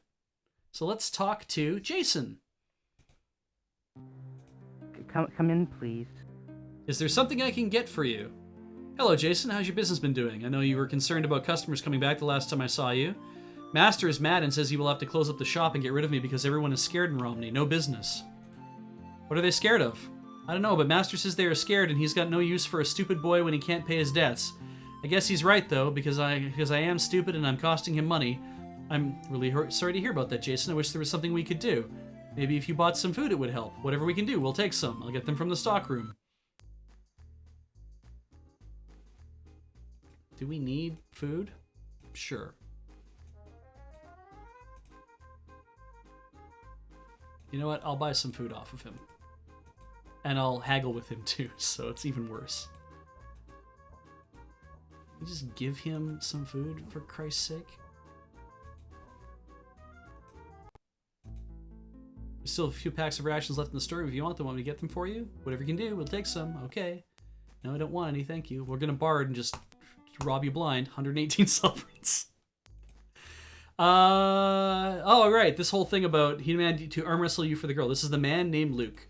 So let's talk to Jason. Come in, please. Is there something I can get for you? Hello, Jason. How's your business been doing? I know you were concerned about customers coming back the last time I saw you. Master is mad and says he will have to close up the shop and get rid of me because everyone is scared in Romney. No business. What are they scared of? I don't know, but Master says they are scared and he's got no use for a stupid boy when he can't pay his debts. I guess he's right, though, because I am stupid and I'm costing him money. I'm really sorry to hear about that, Jason. I wish there was something we could do. Maybe if you bought some food, it would help. Whatever we can do, we'll take some. I'll get them from the stockroom. Do we need food? Sure. You know what? I'll buy some food off of him. And I'll haggle with him too, so it's even worse. You just give him some food, for Christ's sake? There's still a few packs of rations left in the store. If you want them, want me to get them for you? Whatever you can do, we'll take some. Okay. No, I don't want any, thank you. We're gonna bard and just rob you blind. 118 sovereigns. Oh, right. This whole thing about he demanded to arm wrestle you for the girl. This is the man named Luke.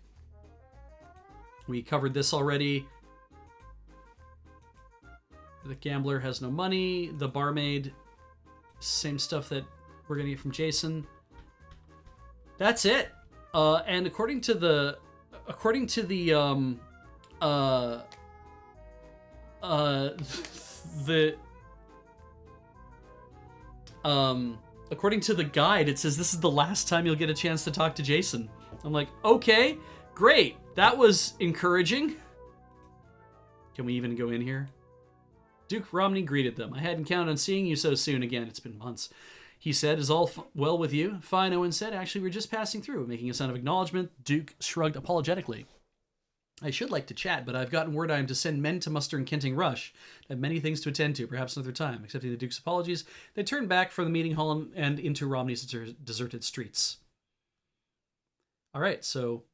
We covered this already. The gambler has no money. The barmaid, same stuff that we're gonna get from Jason. That's it. And according to the according to the guide, it says this is the last time you'll get a chance to talk to Jason. I'm like, okay, great. That was encouraging. Can we even go in here? Duke Romney greeted them. I hadn't counted on seeing you so soon again. It's been months. He said, is all well with you? Fine, Owen said. Actually, we're just passing through. Making a sign of acknowledgement, Duke shrugged apologetically. I should like to chat, but I've gotten word I am to send men to muster in Kenting Rush. I have many things to attend to, perhaps another time. Accepting the Duke's apologies, they turned back from the meeting hall and into Romney's deserted streets. All right, so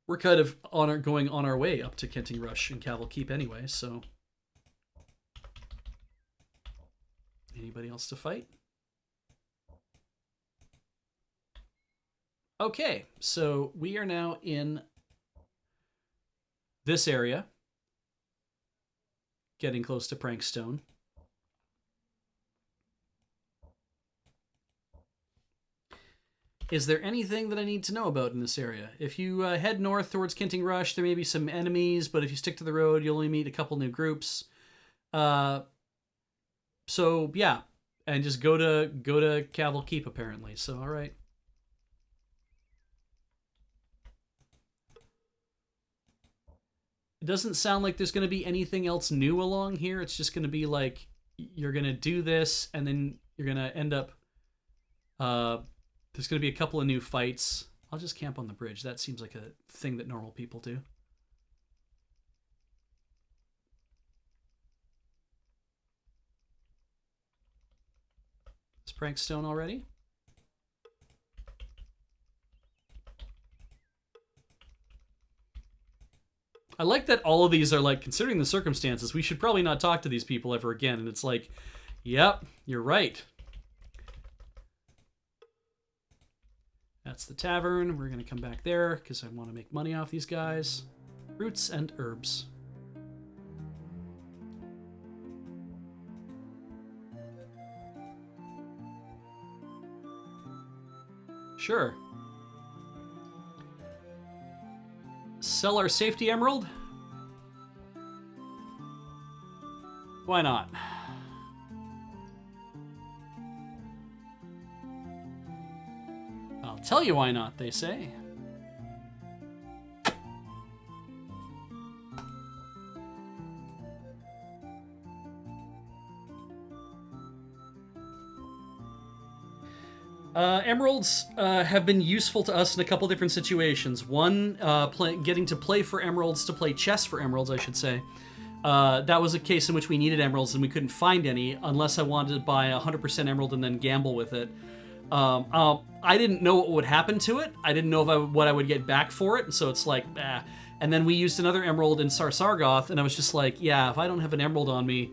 we're kind of going on our way up to Kenting Rush and Caval Keep anyway, so... Anybody else to fight? Okay, so we are now in this area, getting close to Prankstone. Is there anything that I need to know about in this area? If you head north towards Kenting Rush, there may be some enemies, but if you stick to the road, you'll only meet a couple new groups. So yeah, and just go to Caval Keep apparently. So all right. It doesn't sound like there's going to be anything else new along here. It's just going to be like, you're going to do this, and then you're going to end up... there's going to be a couple of new fights. I'll just camp on the bridge. That seems like a thing that normal people do. Is Prankstone already? I like that all of these are like, considering the circumstances, we should probably not talk to these people ever again. And it's like, yep, you're right. That's the tavern. We're going to come back there because I want to make money off these guys. Roots and herbs. Sure. Sell our safety emerald? Why not? I'll tell you why not, they say. Emeralds have been useful to us in a couple different situations. One, getting to play for emeralds, to play chess for emeralds, I should say. That was a case in which we needed emeralds and we couldn't find any unless I wanted to buy 100% emerald and then gamble with it. I didn't know what would happen to it. I didn't know what I would get back for it, so it's like, ah. And then we used another emerald in Sarsargoth, and I was just like, yeah, if I don't have an emerald on me,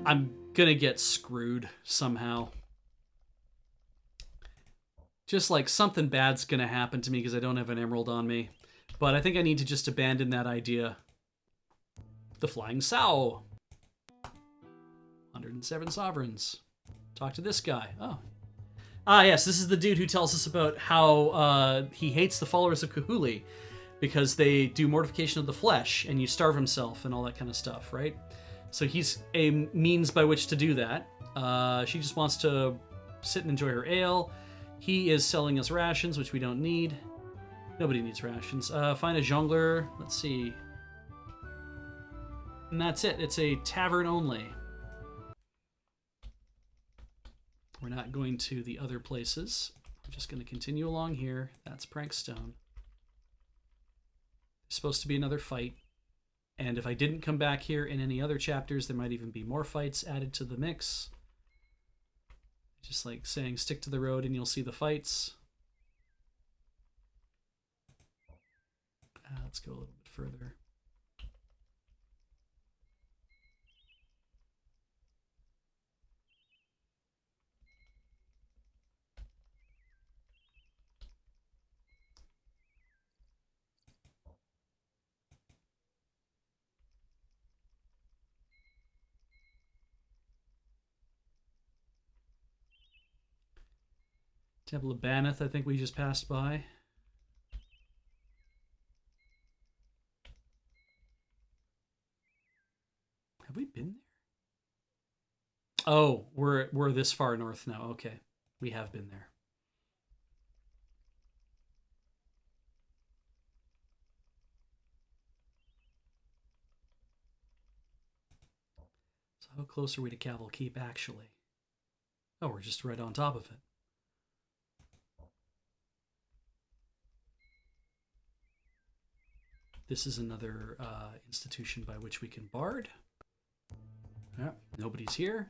I'm gonna get screwed somehow. Just like something bad's gonna happen to me because I don't have an emerald on me. But I think I need to just abandon that idea. The Flying Sow. 107 sovereigns. Talk to this guy. Oh. Ah, yes, this is the dude who tells us about how he hates the followers of Kahuli because they do mortification of the flesh and you starve himself and all that kind of stuff, right? So he's a means by which to do that. She just wants to sit and enjoy her ale. He is selling us rations, which we don't need. Nobody needs rations. Find a jongler. Let's see. And that's it. It's a tavern only. We're not going to the other places. We're just going to continue along here. That's Prankstone. There's supposed to be another fight. And if I didn't come back here in any other chapters, there might even be more fights added to the mix. Just like saying, stick to the road and you'll see the fights. Let's go a little bit further. Temple of Baneth, I think we just passed by. Have we been there? Oh, we're this far north now. Okay, we have been there. So how close are we to Caval Keep, actually? Oh, we're just right on top of it. This is another institution by which we can bard. Yeah, nobody's here.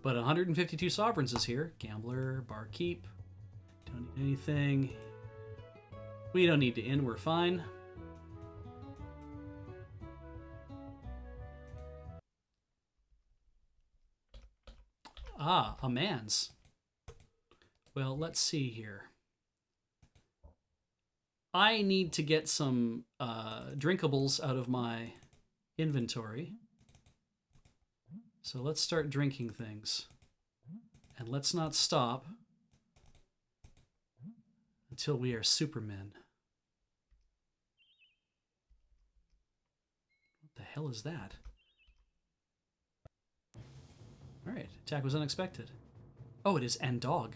But 152 sovereigns is here. Gambler, barkeep. Don't need anything. We don't need to inn, we're fine. Ah, a man's. Well, let's see here. I need to get some drinkables out of my inventory. So let's start drinking things. And let's not stop until we are supermen. What the hell is that? Alright, attack was unexpected. Oh, it is and dog.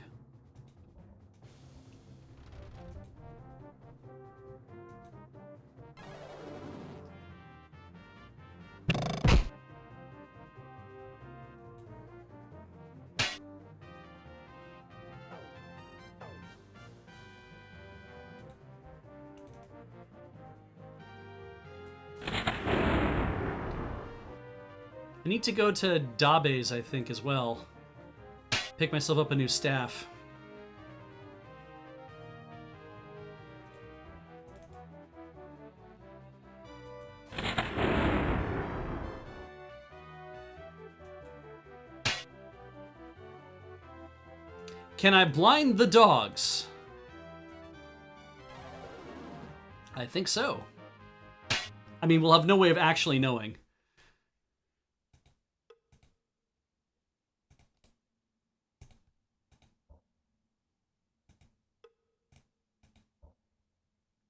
I need to go to Dabe's, I think, as well. Pick myself up a new staff. Can I blind the dogs? I think so. I mean, we'll have no way of actually knowing.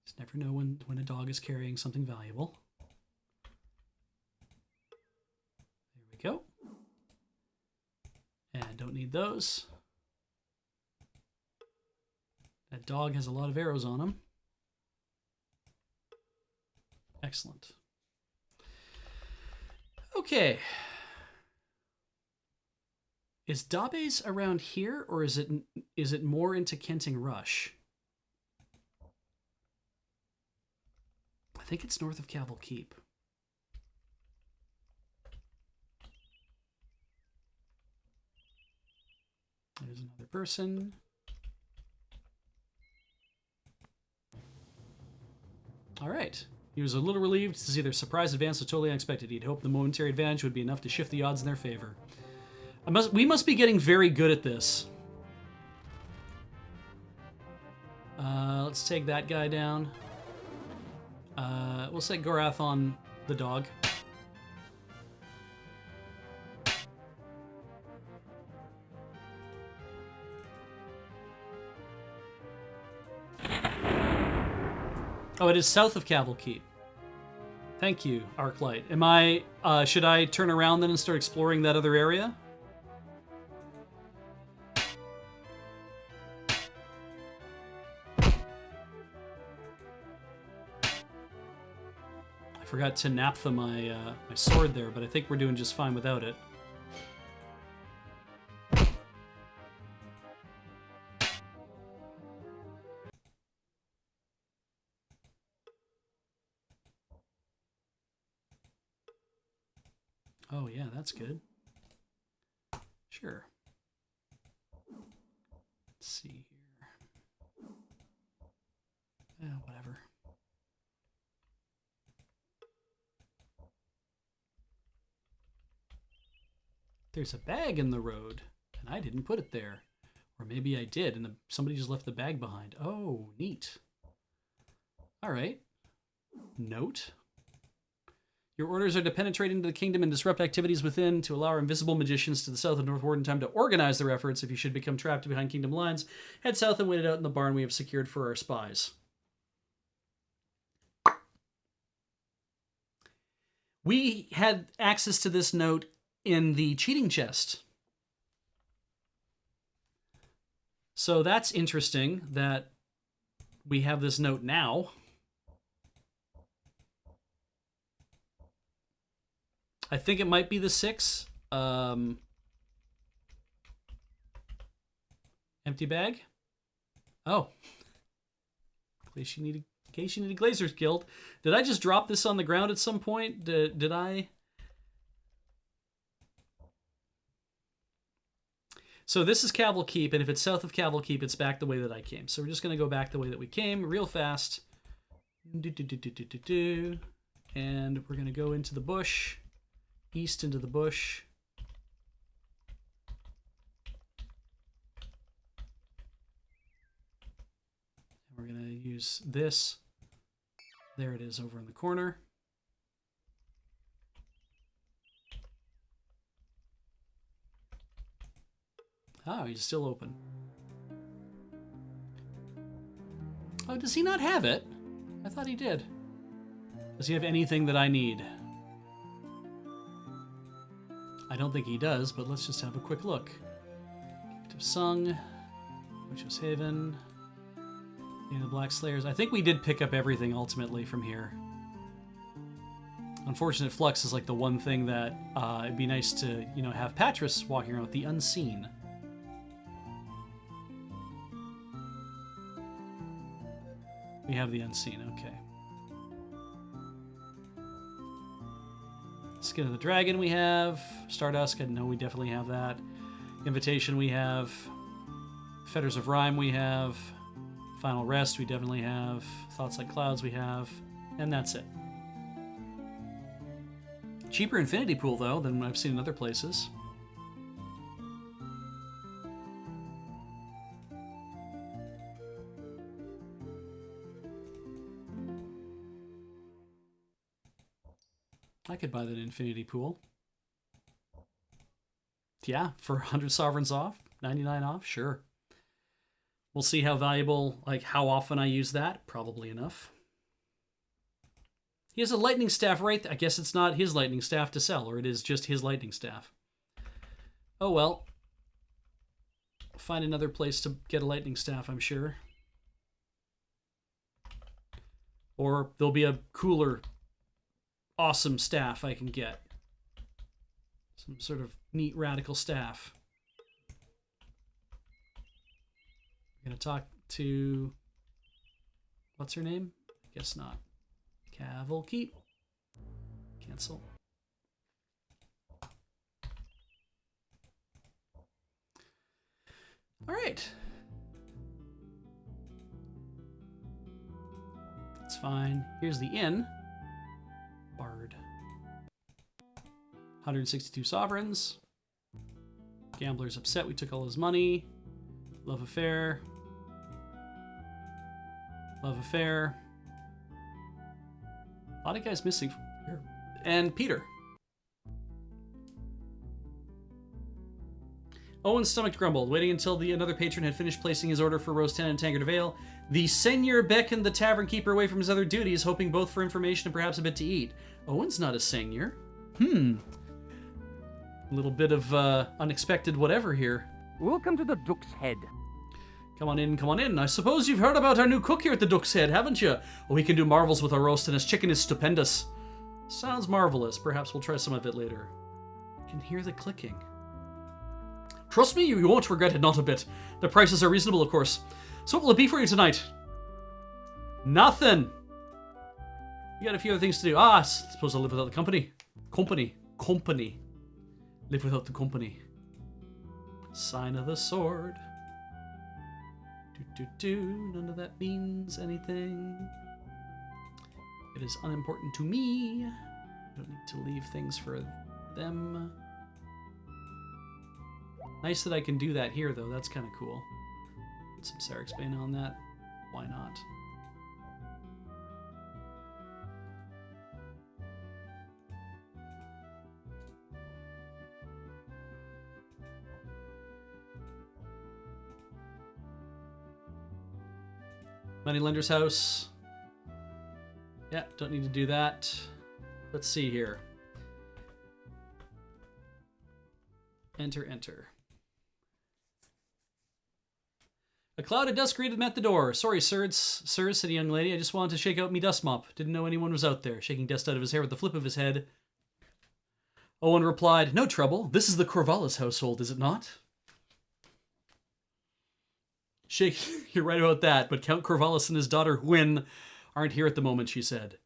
Just never know when a dog is carrying something valuable. There we go. And don't need those. That dog has a lot of arrows on him. Excellent. Okay. Is Dabe's around here, or is it more into Kenting Rush? I think it's north of Caval Keep. There's another person. All right. He was a little relieved to see their surprise advance so totally unexpected. He'd hoped the momentary advantage would be enough to shift the odds in their favor. We must be getting very good at this. Let's take that guy down. We'll set Gorath on the dog. Oh, it is south of Caval Keep. Thank you, Arclight. Am I, should I turn around then and start exploring that other area? I forgot to naphtha my sword there, but I think we're doing just fine without it. Oh yeah, that's good. Sure. Let's see here. Whatever. There's a bag in the road, and I didn't put it there. Or maybe I did, and somebody just left the bag behind. Oh, neat. All right. Note. Your orders are to penetrate into the kingdom and disrupt activities within to allow our invisible magicians to the south of Northward in time to organize their efforts. If you should become trapped behind kingdom lines, head south and wait it out in the barn we have secured for our spies. We had access to this note in the cheating chest. So that's interesting that we have this note now. I think it might be the 6. Empty bag? Oh. In case you need a Glazer's Guild. Did I just drop this on the ground at some point? Did I? So this is Caval Keep, and if it's south of Caval Keep, it's back the way that I came. So we're just going to go back the way that we came real fast. And we're going to go into the bush. East into the bush. And we're going to use this. There it is over in the corner. Oh, he's still open. Oh, does he not have it? I thought he did. Does he have anything that I need? I don't think he does, but let's just have a quick look. Gift of Sung, Witch's Haven, the Black Slayers. I think we did pick up everything ultimately from here. Unfortunate Flux is like the one thing that it'd be nice to, have Patris walking around with the Unseen. We have the Unseen, okay. Skin of the Dragon we have. Stardust, I know we definitely have that. Invitation we have. Fetters of Rhyme we have. Final Rest we definitely have. Thoughts Like Clouds we have. And that's it. Cheaper Infinity Pool, though, than I've seen in other places. I could buy that Infinity Pool. Yeah, for 100 sovereigns off, 99 off, sure. We'll see how valuable, like how often I use that. Probably enough. He has a lightning staff right. I guess it's not his lightning staff to sell, or it is just his lightning staff. Oh well. Find another place to get a lightning staff, I'm sure. Or there'll be a cooler, awesome staff I can get. Some sort of neat radical staff. I'm gonna talk to... What's her name? Guess not. Cavill Keep. Cancel. All right. That's fine. Here's the inn. Bard. 162 sovereigns. Gambler's upset we took all his money. Love affair. Love affair. A lot of guys missing from here. And Peter. Owen's stomach grumbled, waiting until another patron had finished placing his order for roast 10 and tankard of ale. The seigneur beckoned the tavern keeper away from his other duties, hoping both for information and perhaps a bit to eat. Owen's not a seigneur. A little bit of unexpected whatever here. Welcome to the Duck's Head. Come on in, come on in. I suppose you've heard about our new cook here at the Duck's Head, haven't you? Oh, he can do marvels with our roast, and his chicken is stupendous. Sounds marvelous. Perhaps we'll try some of it later. I can hear the clicking. Trust me, you won't regret it, not a bit. The prices are reasonable, of course. So what will it be for you tonight? Nothing. You got a few other things to do. I suppose I'll live without the company. Company. Live without the company. Sign of the sword. None of that means anything. It is unimportant to me. I don't need to leave things for them. Nice that I can do that here, though. That's kind of cool. Put some Sarix Bane on that. Why not? Moneylender's house. Yeah, don't need to do that. Let's see here. Enter. A cloud of dust greeted him at the door. Sorry, sir, said a young lady. I just wanted to shake out me dust mop. Didn't know anyone was out there. Shaking dust out of his hair with the flip of his head. Owen replied, no trouble. This is the Corvallis household, is it not? You're right about that, but Count Corvallis and his daughter, Gwyn, aren't here at the moment, she said.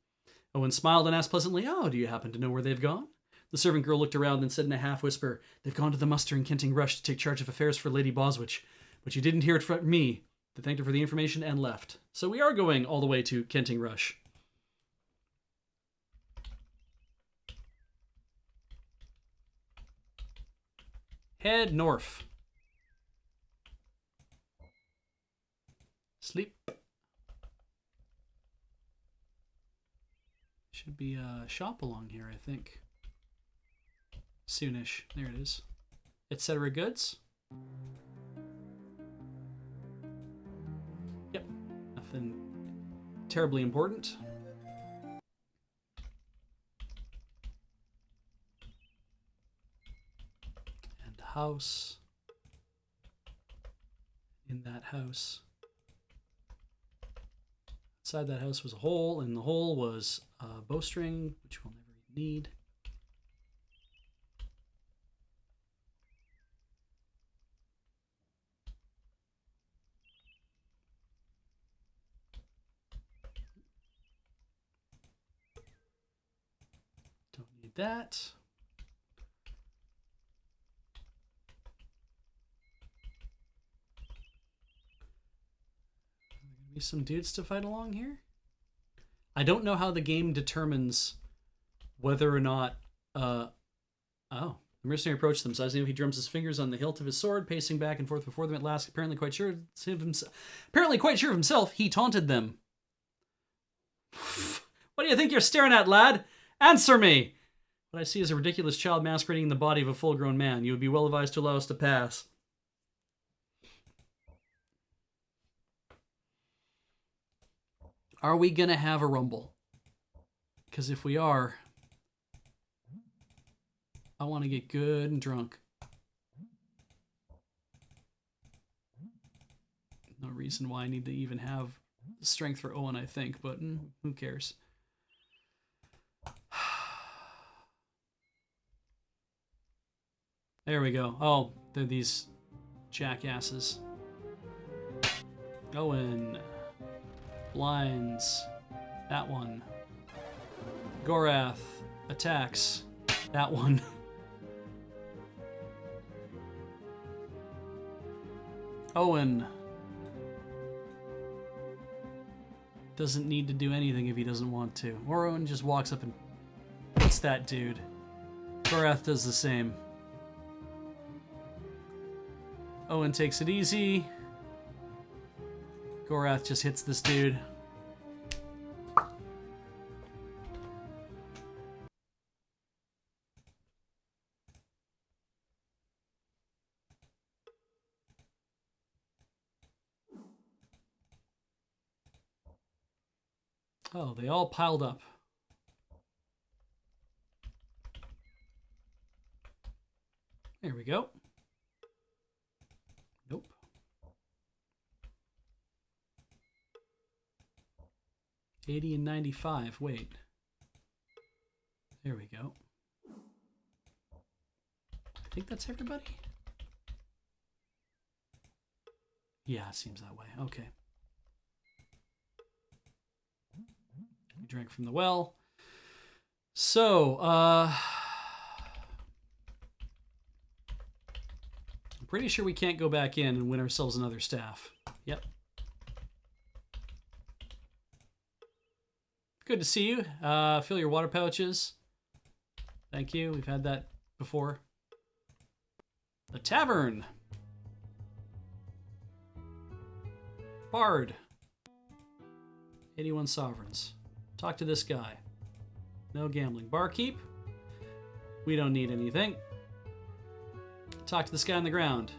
Owen smiled and asked pleasantly, oh, do you happen to know where they've gone? The servant girl looked around and said in a half-whisper, they've gone to the muster in Kenting Rush to take charge of affairs for Lady Boswich. But you didn't hear it from me. They thanked her for the information and left. So we are going all the way to Kenting Rush. Head north. Sleep. Should be a shop along here, I think. Soonish. There it is. Etc. goods. Yep. Nothing terribly important. And house. In that house. Inside that house was a hole, and the hole was a bowstring, which we'll never need. Don't need that. Maybe some dudes to fight along here? I don't know how the game determines whether or not... Oh. The mercenary approached them, sizing up. He drums his fingers on the hilt of his sword, pacing back and forth before them at last. Apparently quite sure of himself, he taunted them. What do you think you're staring at, lad? Answer me! What I see is a ridiculous child masquerading in the body of a full-grown man. You would be well advised to allow us to pass. Are we gonna have a rumble? Because if we are, I want to get good and drunk. No reason why I need to even have strength for Owen, I think, but who cares? There we go. Oh, they're these jackasses. Owen. Blinds. That one. Gorath. Attacks. That one. Owen. Doesn't need to do anything if he doesn't want to. Or Owen just walks up and hits that dude. Gorath does the same. Owen takes it easy. Gorath just hits this dude. Oh, they all piled up. There we go. Nope. $80 and $95. Wait. There we go. I think that's everybody. Yeah, it seems that way. Okay. We drank from the well. So, I'm pretty sure we can't go back in and win ourselves another staff. Yep. Good to see you. Fill your water pouches. Thank you. We've had that before. The tavern. Bard. 81 sovereigns. Talk to this guy. No gambling. Barkeep. We don't need anything. Talk to this guy on the ground.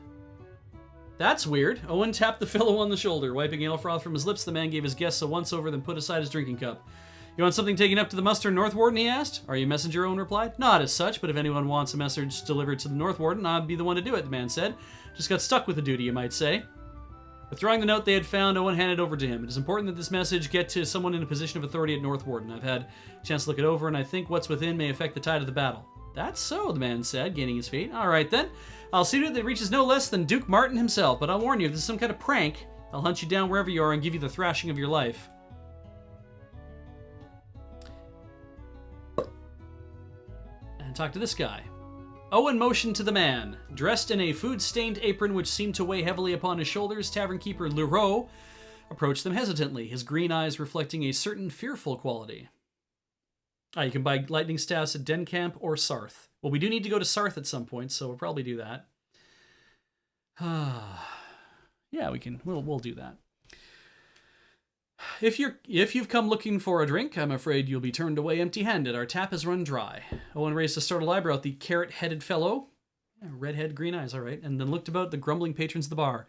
That's weird. Owen tapped the fellow on the shoulder. Wiping ale froth from his lips, the man gave his guests a once-over, then put aside his drinking cup. You want something taken up to the Muster North Warden, he asked. Are you a messenger, Owen replied. Not as such, but if anyone wants a message delivered to the North Warden, I'd be the one to do it, the man said. Just got stuck with the duty, you might say. Withdrawing the note they had found, Owen handed it over to him. It is important that this message get to someone in a position of authority at North Warden. I've had a chance to look it over, and I think what's within may affect the tide of the battle. That's so, the man said, gaining his feet. All right, then. I'll see to it that it reaches no less than Duke Martin himself, but I'll warn you, if this is some kind of prank, I'll hunt you down wherever you are and give you the thrashing of your life. And talk to this guy. Owen motioned to the man. Dressed in a food-stained apron which seemed to weigh heavily upon his shoulders, tavern keeper Leroux approached them hesitantly, his green eyes reflecting a certain fearful quality. You can buy lightning staffs at Dencamp or Sarth. Well, we do need to go to Sarth at some point, so we'll probably do that. Yeah, we can. We'll do that. If you've come looking for a drink, I'm afraid you'll be turned away empty-handed. Our tap has run dry. Owen raised a startled eyebrow at the carrot-headed fellow. Yeah, red-head, green eyes, all right. And then looked about the grumbling patrons of the bar.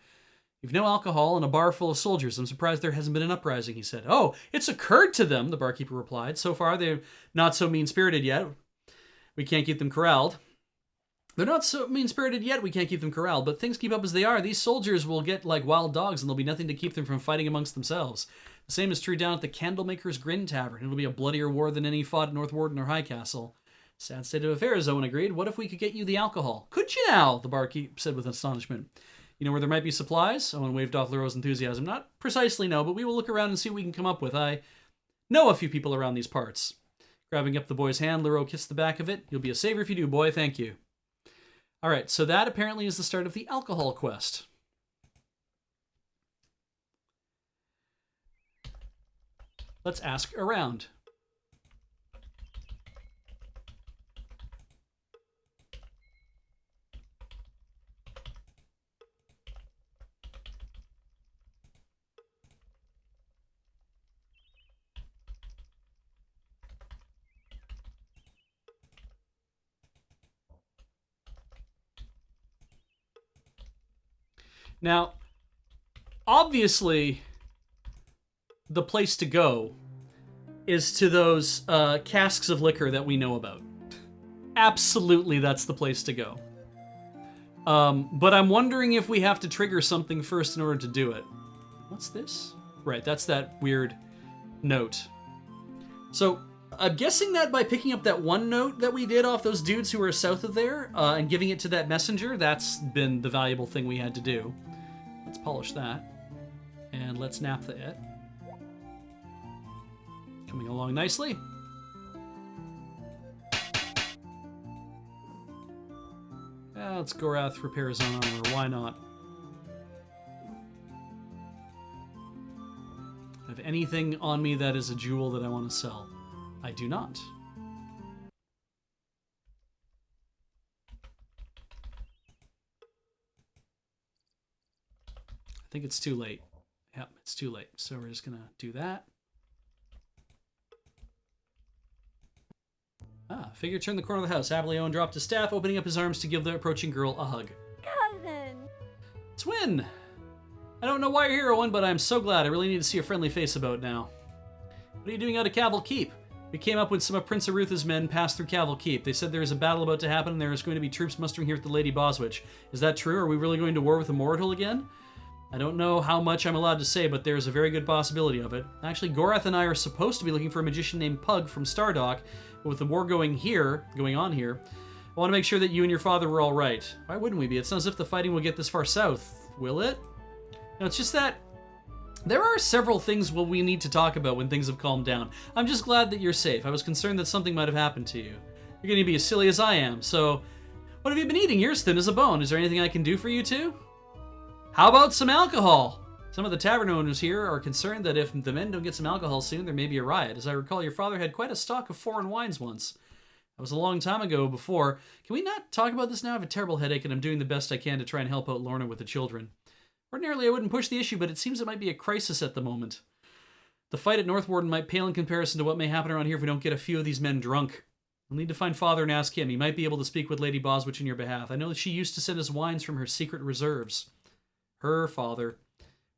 You've no alcohol and a bar full of soldiers. I'm surprised there hasn't been an uprising, he said. Oh, it's occurred to them, the barkeeper replied. So far, they're not so mean-spirited yet. We can't keep them corralled. They're not so mean-spirited yet, we can't keep them corralled. But things keep up as they are. These soldiers will get like wild dogs, and there'll be nothing to keep them from fighting amongst themselves. The same is true down at the Candlemaker's Grin Tavern. It'll be a bloodier war than any fought at North Warden or High Castle. Sad state of affairs, Owen agreed. What if we could get you the alcohol? Could you now? The barkeep said with astonishment. You know where there might be supplies? Owen waved off Leroux's enthusiasm. Not precisely, no, but we will look around and see what we can come up with. I know a few people around these parts. Grabbing up the boy's hand, Lero kissed the back of it. You'll be a saver if you do, boy. Thank you. All right, so that apparently is the start of the alcohol quest. Let's ask around. Now, obviously, the place to go is to those casks of liquor that we know about. Absolutely, that's the place to go. But I'm wondering if we have to trigger something first in order to do it. What's this? Right, that's that weird note. So, I'm guessing that by picking up that one note that we did off those dudes who were south of there and giving it to that messenger, that's been the valuable thing we had to do. Let's polish that. And let's naphtha it. Coming along nicely. Let's Gorath repair his own armor. Why not? Have anything on me that is a jewel that I want to sell? I do not. I think it's too late. Yep, it's too late. So we're just gonna do that. Figure turned the corner of the house. Happily, Owen dropped his staff, opening up his arms to give the approaching girl a hug. Cousin! Twin! I don't know why you're here, Owen, but I'm so glad. I really need to see a friendly face about now. What are you doing out of Cavill Keep? We came up when some of Prince Arutha's men passed through Cavill Keep. They said there is a battle about to happen and there is going to be troops mustering here at the Lady Boswitch. Is that true? Are we really going to war with the Mortal again? I don't know how much I'm allowed to say, but there's a very good possibility of it. Actually, Gorath and I are supposed to be looking for a magician named Pug from Stardock, but with the war going on here, I want to make sure that you and your father were all right. Why wouldn't we be? It's not as if the fighting will get this far south, will it? No, it's just that there are several things we need to talk about when things have calmed down. I'm just glad that you're safe. I was concerned that something might have happened to you. You're going to be as silly as I am, so what have you been eating? You're as thin as a bone. Is there anything I can do for you two? How about some alcohol? Some of the tavern owners here are concerned that if the men don't get some alcohol soon, there may be a riot. As I recall, your father had quite a stock of foreign wines once. That was a long time ago before. Can we not talk about this now? I have a terrible headache and I'm doing the best I can to try and help out Lorna with the children. Ordinarily, I wouldn't push the issue, but it seems it might be a crisis at the moment. The fight at North Warden might pale in comparison to what may happen around here if we don't get a few of these men drunk. We'll need to find Father and ask him. He might be able to speak with Lady Boswitch in your behalf. I know that she used to send us wines from her secret reserves. Her father.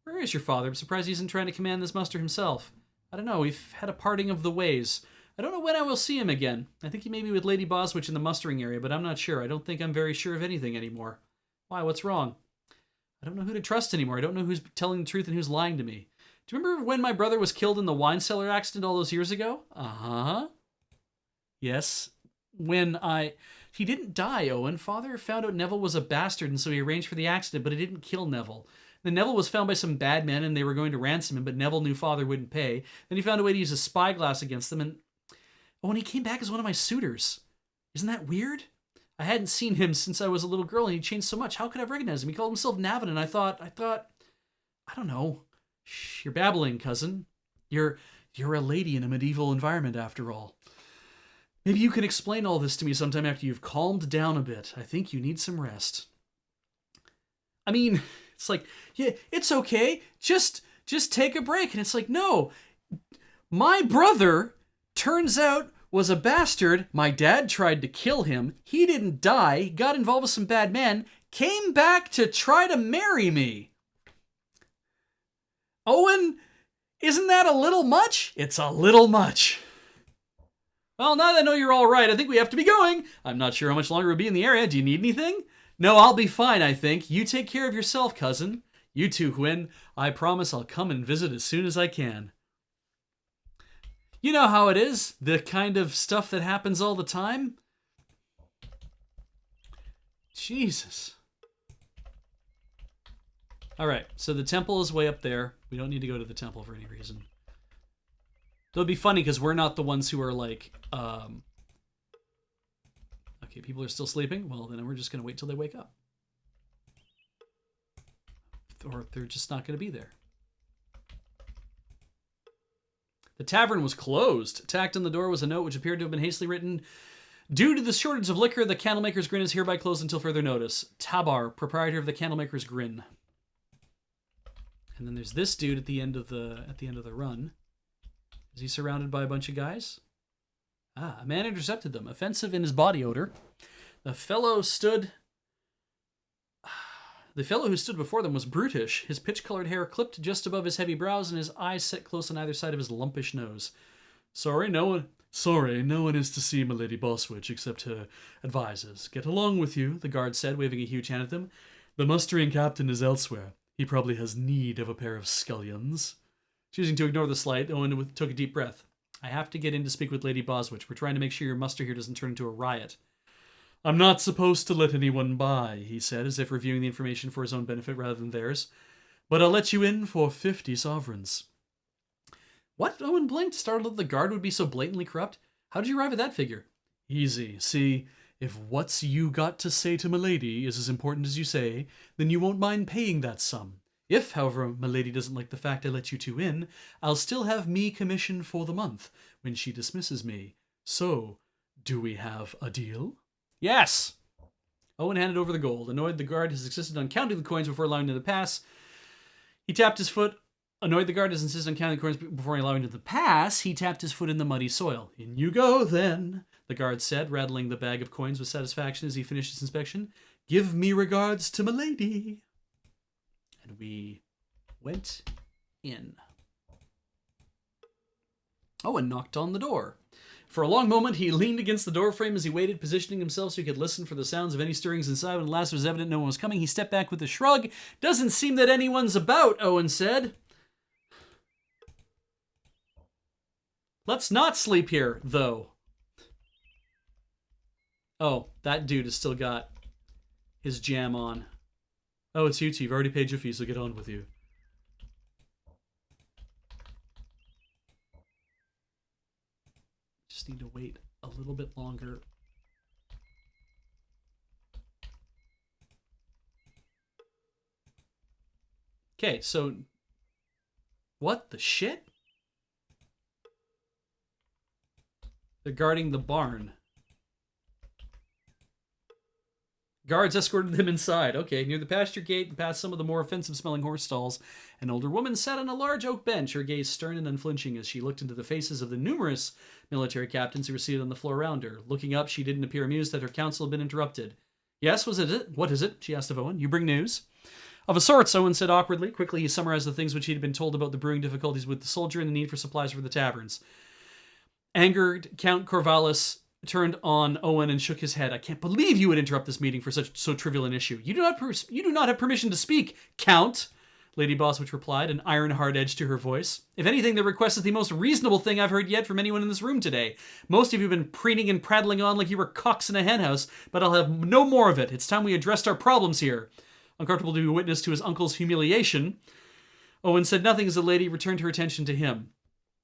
Where is your father? I'm surprised he isn't trying to command this muster himself. I don't know. We've had a parting of the ways. I don't know when I will see him again. I think he may be with Lady Boswitch in the mustering area, but I'm not sure. I don't think I'm very sure of anything anymore. Why? What's wrong? I don't know who to trust anymore. I don't know who's telling the truth and who's lying to me. Do you remember when my brother was killed in the wine cellar accident all those years ago? Uh-huh. Yes. He didn't die, Owen. Father found out Neville was a bastard, and so he arranged for the accident, but he didn't kill Neville. Then Neville was found by some bad men, and they were going to ransom him, but Neville knew Father wouldn't pay. Then he found a way to use a spyglass against them, and Owen, he came back as one of my suitors. Isn't that weird? I hadn't seen him since I was a little girl, and he changed so much. How could I have recognized him? He called himself Navin, and I thought, I don't know. Shh, you're babbling, cousin. You're a lady in a medieval environment, after all. Maybe you can explain all this to me sometime after you've calmed down a bit. I think you need some rest. I mean, it's like, yeah, it's okay. Just take a break. And it's like, no. My brother, turns out, was a bastard. My dad tried to kill him. He didn't die. Got involved with some bad men. Came back to try to marry me. Owen, isn't that a little much? It's a little much. Well, now that I know you're all right, I think we have to be going. I'm not sure how much longer we'll be in the area. Do you need anything? No, I'll be fine, I think. You take care of yourself, cousin. You too, Hwyn. I promise I'll come and visit as soon as I can. You know how it is. The kind of stuff that happens all the time. Jesus. All right, so the temple is way up there. We don't need to go to the temple for any reason. It'll be funny because we're not the ones who are like, okay, people are still sleeping. Well, then we're just going to wait till they wake up. Or they're just not going to be there. The tavern was closed. Tacked on the door was a note which appeared to have been hastily written. Due to the shortage of liquor, the Candlemaker's Grin is hereby closed until further notice. Tabar, proprietor of the Candlemaker's Grin. And then there's this dude at the end of the run. Is he surrounded by a bunch of guys? Ah, a man intercepted them, offensive in his body odor. The fellow who stood before them was brutish, his pitch-colored hair clipped just above his heavy brows and his eyes set close on either side of his lumpish nose. Sorry, no one is to see Milady Boswitch except her advisors. Get along with you, the guard said, waving a huge hand at them. The mustering captain is elsewhere. He probably has need of a pair of scullions. Choosing to ignore the slight, Owen took a deep breath. I have to get in to speak with Lady Boswitch. We're trying to make sure your muster here doesn't turn into a riot. I'm not supposed to let anyone by, he said, as if reviewing the information for his own benefit rather than theirs. But I'll let you in for 50 sovereigns. What? Owen blinked, startled that the guard would be so blatantly corrupt. How did you arrive at that figure? Easy. See, if what's you got to say to Milady is as important as you say, then you won't mind paying that sum. If, however, Milady doesn't like the fact I let you two in, I'll still have me commission for the month when she dismisses me. So, do we have a deal? Yes! Owen handed over the gold. Annoyed the guard has insisted on counting the coins before allowing him to pass. He tapped his foot. Annoyed the guard has insisted on counting the coins before allowing him to pass. He tapped his foot in the muddy soil. In you go, then, the guard said, rattling the bag of coins with satisfaction as he finished his inspection. Give me regards to Milady. And we went in. Owen knocked on the door. For a long moment, he leaned against the doorframe as he waited, positioning himself so he could listen for the sounds of any stirrings inside. When at last it was evident no one was coming, he stepped back with a shrug. Doesn't seem that anyone's about, Owen said. Let's not sleep here, though. Oh, that dude has still got his jam on. Oh, it's you two. You've already paid your fee, so get on with you. Just need to wait a little bit longer. Okay, so what the shit? They're guarding the barn. Guards escorted them inside. Okay, near the pasture gate and past some of the more offensive-smelling horse stalls, an older woman sat on a large oak bench, her gaze stern and unflinching as she looked into the faces of the numerous military captains who were seated on the floor around her. Looking up, she didn't appear amused that her counsel had been interrupted. Yes, was it? What is it? She asked of Owen. You bring news? Of a sort, Owen said awkwardly. Quickly, he summarized the things which he had been told about the brewing difficulties with the soldier and the need for supplies for the taverns. Angered, Count Corvallis turned on Owen and shook his head. I can't believe you would interrupt this meeting for so trivial an issue. You do not have permission to speak, Count, Lady Boswitch replied, an iron-hard edge to her voice. If anything, the request is the most reasonable thing I've heard yet from anyone in this room today. Most of you have been preening and prattling on like you were cocks in a henhouse, but I'll have no more of it. It's time we addressed our problems here. Uncomfortable to be witness to his uncle's humiliation, Owen said nothing as the lady returned her attention to him.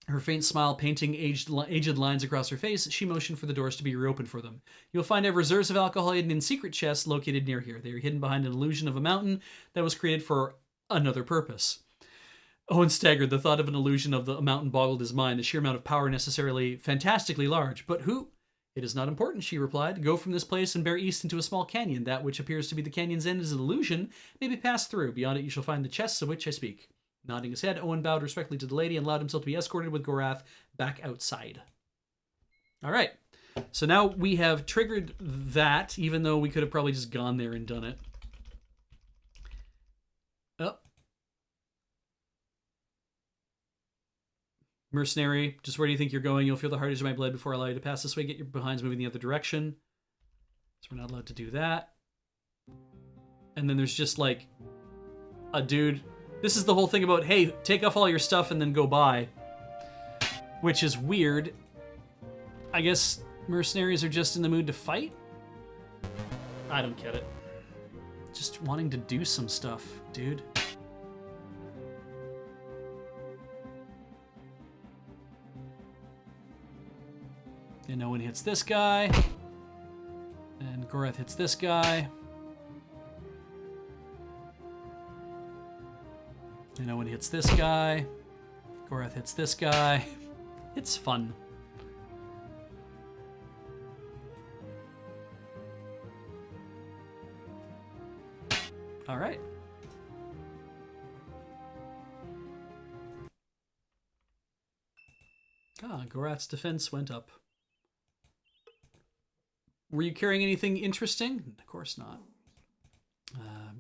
Her faint smile painting aged lines across her face, she motioned for the doors to be reopened for them. You'll find I have reserves of alcohol hidden in secret chests located near here. They are hidden behind an illusion of a mountain that was created for another purpose. Owen staggered. The thought of an illusion of a mountain boggled his mind, the sheer amount of power necessarily fantastically large. But who? It is not important, she replied. Go from this place and bear east into a small canyon. That which appears to be the canyon's end is an illusion, may be passed through. Beyond it you shall find the chests of which I speak. Nodding his head, Owen bowed respectfully to the lady and allowed himself to be escorted with Gorath back outside. All right. So now we have triggered that, even though we could have probably just gone there and done it. Oh. Mercenary, just where do you think you're going? You'll feel the hardest of my blade before I allow you to pass this way. Get your behinds moving the other direction. So we're not allowed to do that. And then there's just like a dude. This is the whole thing about, hey, take off all your stuff and then go by. Which is weird. I guess mercenaries are just in the mood to fight? I don't get it. Just wanting to do some stuff, dude. And no one hits this guy. And Gorath hits this guy. And no one hits this guy. Gorath hits this guy. It's fun. All right. Ah, Gorath's defense went up. Were you carrying anything interesting? Of course not.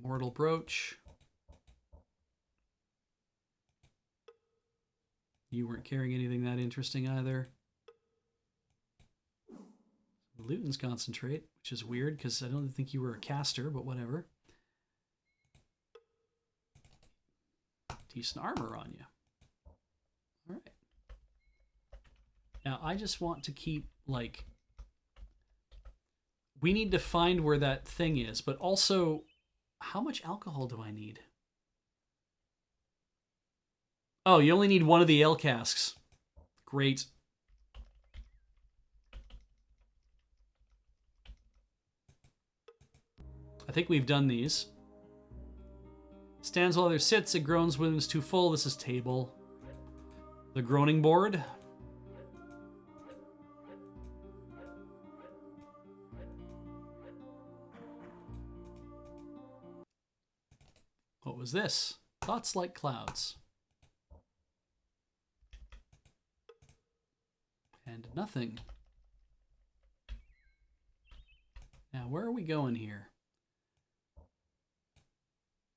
Mortal Brooch. You weren't carrying anything that interesting either. Luton's Concentrate, which is weird because I don't think you were a caster, but whatever. Decent armor on you. All right. Now, I just want to keep, like... We need to find where that thing is, but also, how much alcohol do I need? Oh, you only need one of the ale casks. Great. I think we've done these. Stands while there sits, it groans when it's too full. This is table. The groaning board. What was this? Thoughts like clouds. And nothing. Now, where are we going here?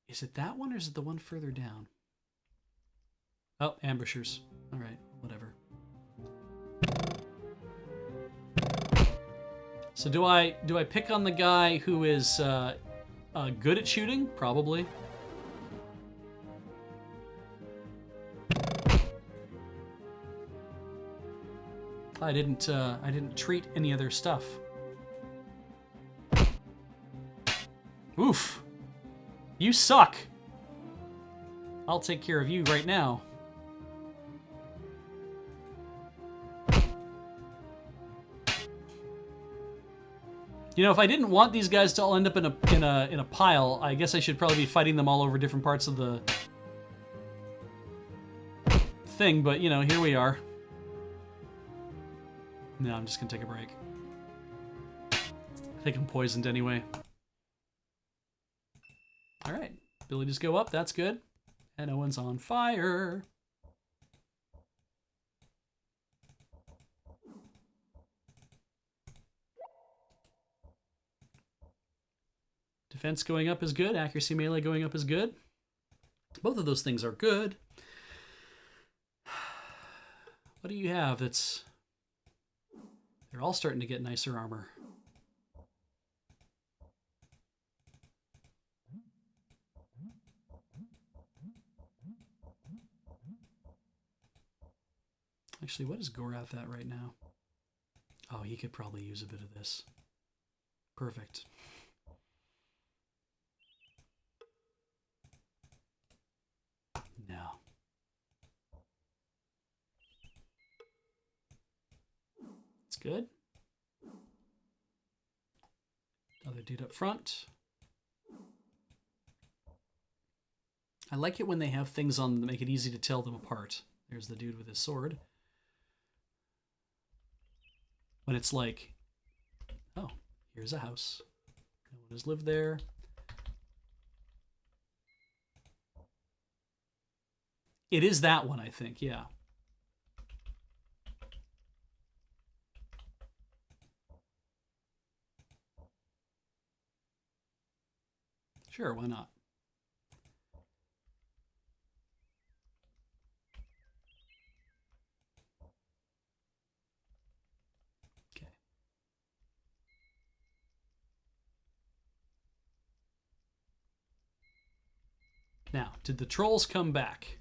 Is it that one or is it the one further down? Oh, ambushers. All right, whatever. So do I pick on the guy who is good at shooting? Probably. I didn't treat any other stuff. Oof. You suck. I'll take care of you right now. You know, if I didn't want these guys to all end up in a pile, I guess I should probably be fighting them all over different parts of the thing, but you know, here we are. No, I'm just gonna take a break. I think I'm poisoned anyway. Alright, abilities go up, that's good. And Owen's on fire. Defense going up is good, accuracy melee going up is good. Both of those things are good. What do you have that's... They're all starting to get nicer armor. Actually, what is Gorath at right now? Oh, he could probably use a bit of this. Perfect. No. It's good. Another dude up front. I like it when they have things on that make it easy to tell them apart. There's the dude with his sword. When it's like, oh, here's a house. No one has lived there. It is that one, I think, yeah. Sure, why not? Okay. Now, did the trolls come back?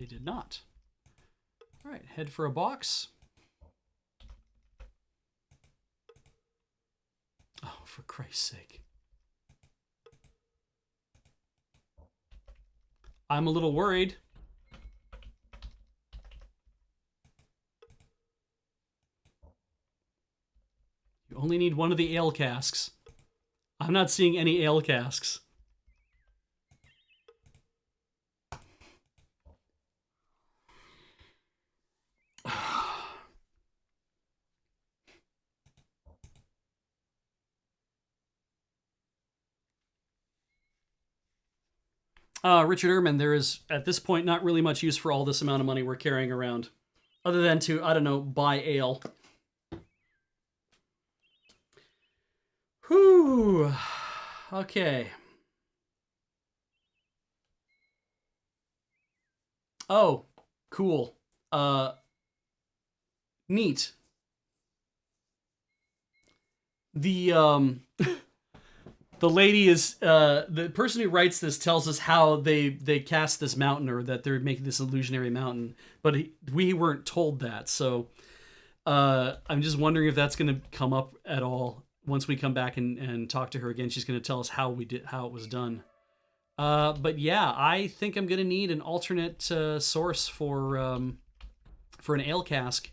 They did not. All right, head for a box. Oh, for Christ's sake. I'm a little worried. You only need one of the ale casks. I'm not seeing any ale casks. Richard Ehrman, there is, at this point, not really much use for all this amount of money we're carrying around. Other than to, I don't know, buy ale. Whew. Okay. Oh, cool. Neat. The the lady is the person who writes this tells us how they cast this mountain, or that they're making this illusionary mountain, but we weren't told that. So I'm just wondering if that's going to come up at all once we come back and talk to her again. She's going to tell us how it was done. But yeah, I think I'm going to need an alternate source for an ale cask,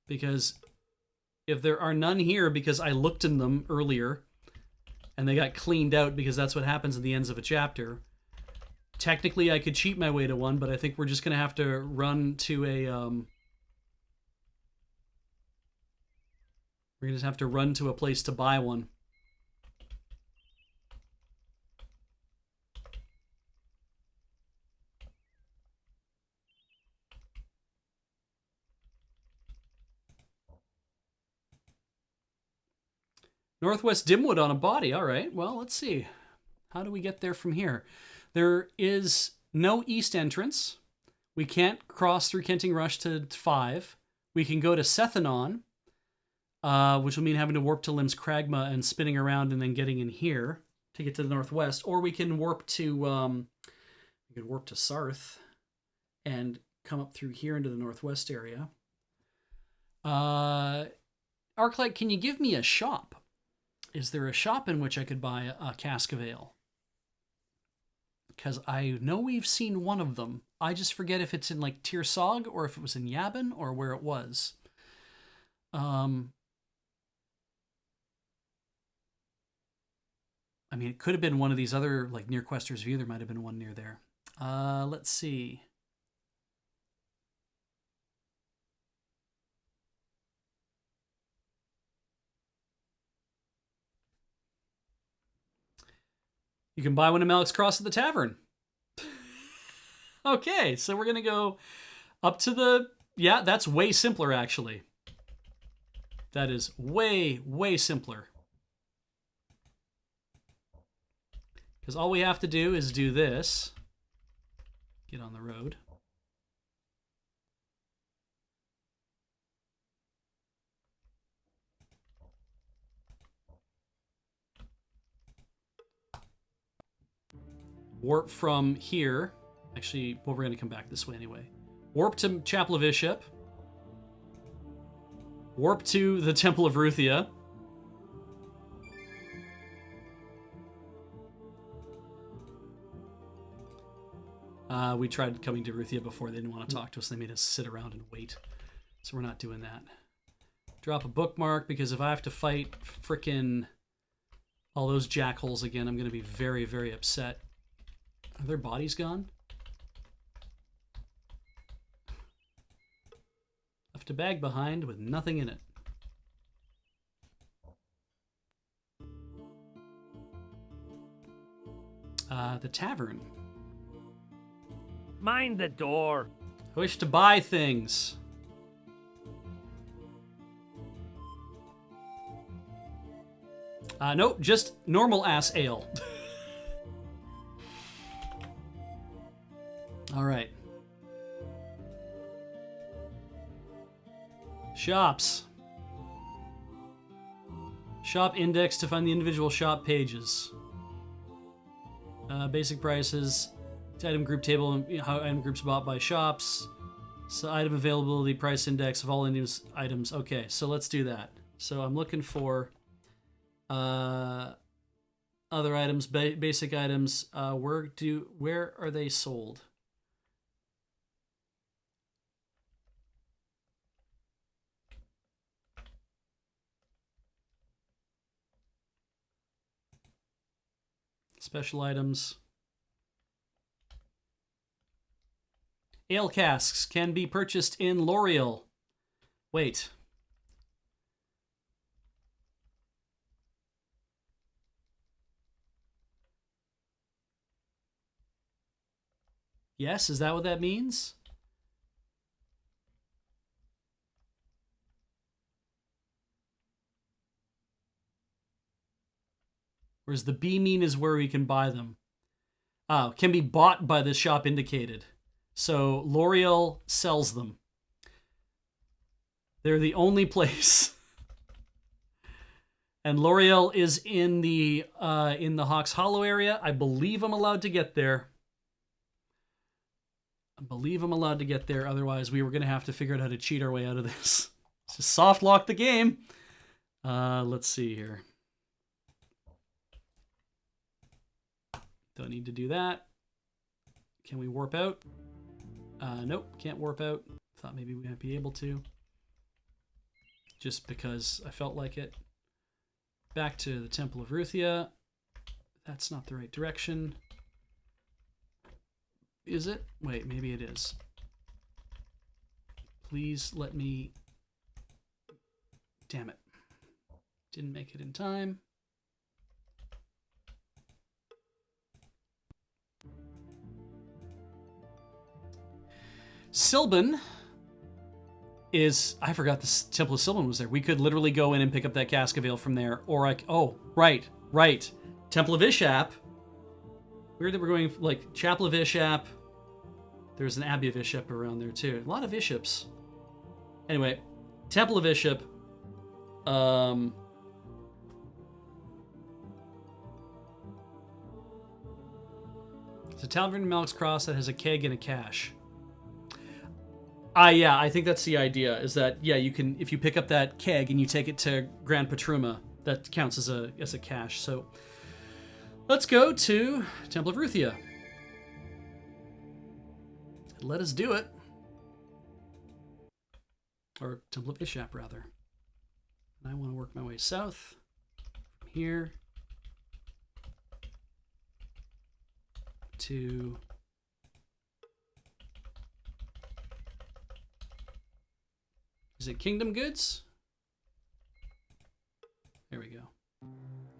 because if there are none here, because I looked in them earlier and they got cleaned out, because that's what happens at the ends of a chapter. Technically, I could cheat my way to one, but I think we're just going to have to run to a we're going to have to run to a place to buy one. Northwest Dimwood on a body. All right. Well, let's see. How do we get there from here? There is no east entrance. We can't cross through Kenting Rush to 5. We can go to Sethanon, which will mean having to warp to Lim's Kragma and spinning around and then getting in here to get to the northwest. Or we can warp to Sarth and come up through here into the northwest area. Arclight, can you give me a shop? Is there a shop in which I could buy a cask of ale? Because I know we've seen one of them. I just forget if it's in like Tirsog or if it was in Yabin or where it was. I mean, it could have been one of these other, like near Quester's View. There might have been one near there. Let's see. You can buy one in Malik's Cross at the tavern. Okay, so we're going to go up to the... Yeah, that's way simpler, actually. That is way, way simpler. Because all we have to do is do this. Get on the road. Warp from here. Actually, well, we're going to come back this way anyway. Warp to Chapel of Iship. Warp to the Temple of Ruthia. We tried coming to Ruthia before. They didn't want to talk to us. They made us sit around and wait. So we're not doing that. Drop a bookmark, because if I have to fight frickin' all those jackholes again, I'm going to be very, very upset. Are their bodies gone? Left a bag behind with nothing in it. The tavern. Mind the door. I wish to buy things. Nope, just normal ass ale. All right. Shops. Shop index to find the individual shop pages. Basic prices. Item group table, how item groups bought by shops. So item availability, price index of all items. Okay, so let's do that. So I'm looking for Other items, basic items. Where are they sold? Special items. Ale casks can be purchased in L'Oreal. Wait. Yes, is that what that means? Whereas the B mean is where we can buy them. Can be bought by the shop indicated. So L'Oreal sells them. They're the only place. And L'Oreal is in the Hawks Hollow area. I believe I'm allowed to get there. Otherwise, we were going to have to figure out how to cheat our way out of this. Just soft lock the game. Let's see here. Don't need to do that. Can we warp out? Nope, can't warp out. Thought maybe we might be able to. Just because I felt like it. Back to the Temple of Ruthia. That's not the right direction. Is it? Wait, maybe it is. Please let me... Damn it. Didn't make it in time. Silban is... I forgot the Temple of Silban was there. We could literally go in and pick up that cask of ale from there. Or I... Oh, right. Temple of Ishap. Weird that we're going, like, Chapel of Ishap. There's an Abbey of Ishap around there, too. A lot of Ishaps. Anyway, Temple of Ishap. It's a tavern in Malak's Cross that has a keg and a cache. Yeah, I think that's the idea, is that, yeah, you can, if you pick up that keg and you take it to Grand Patruma, that counts as a cache. So, let's go to Temple of Ruthia. Let us do it. Or Temple of Ishap, rather. And I want to work my way south from here to... Is it Kingdom Goods? There we go.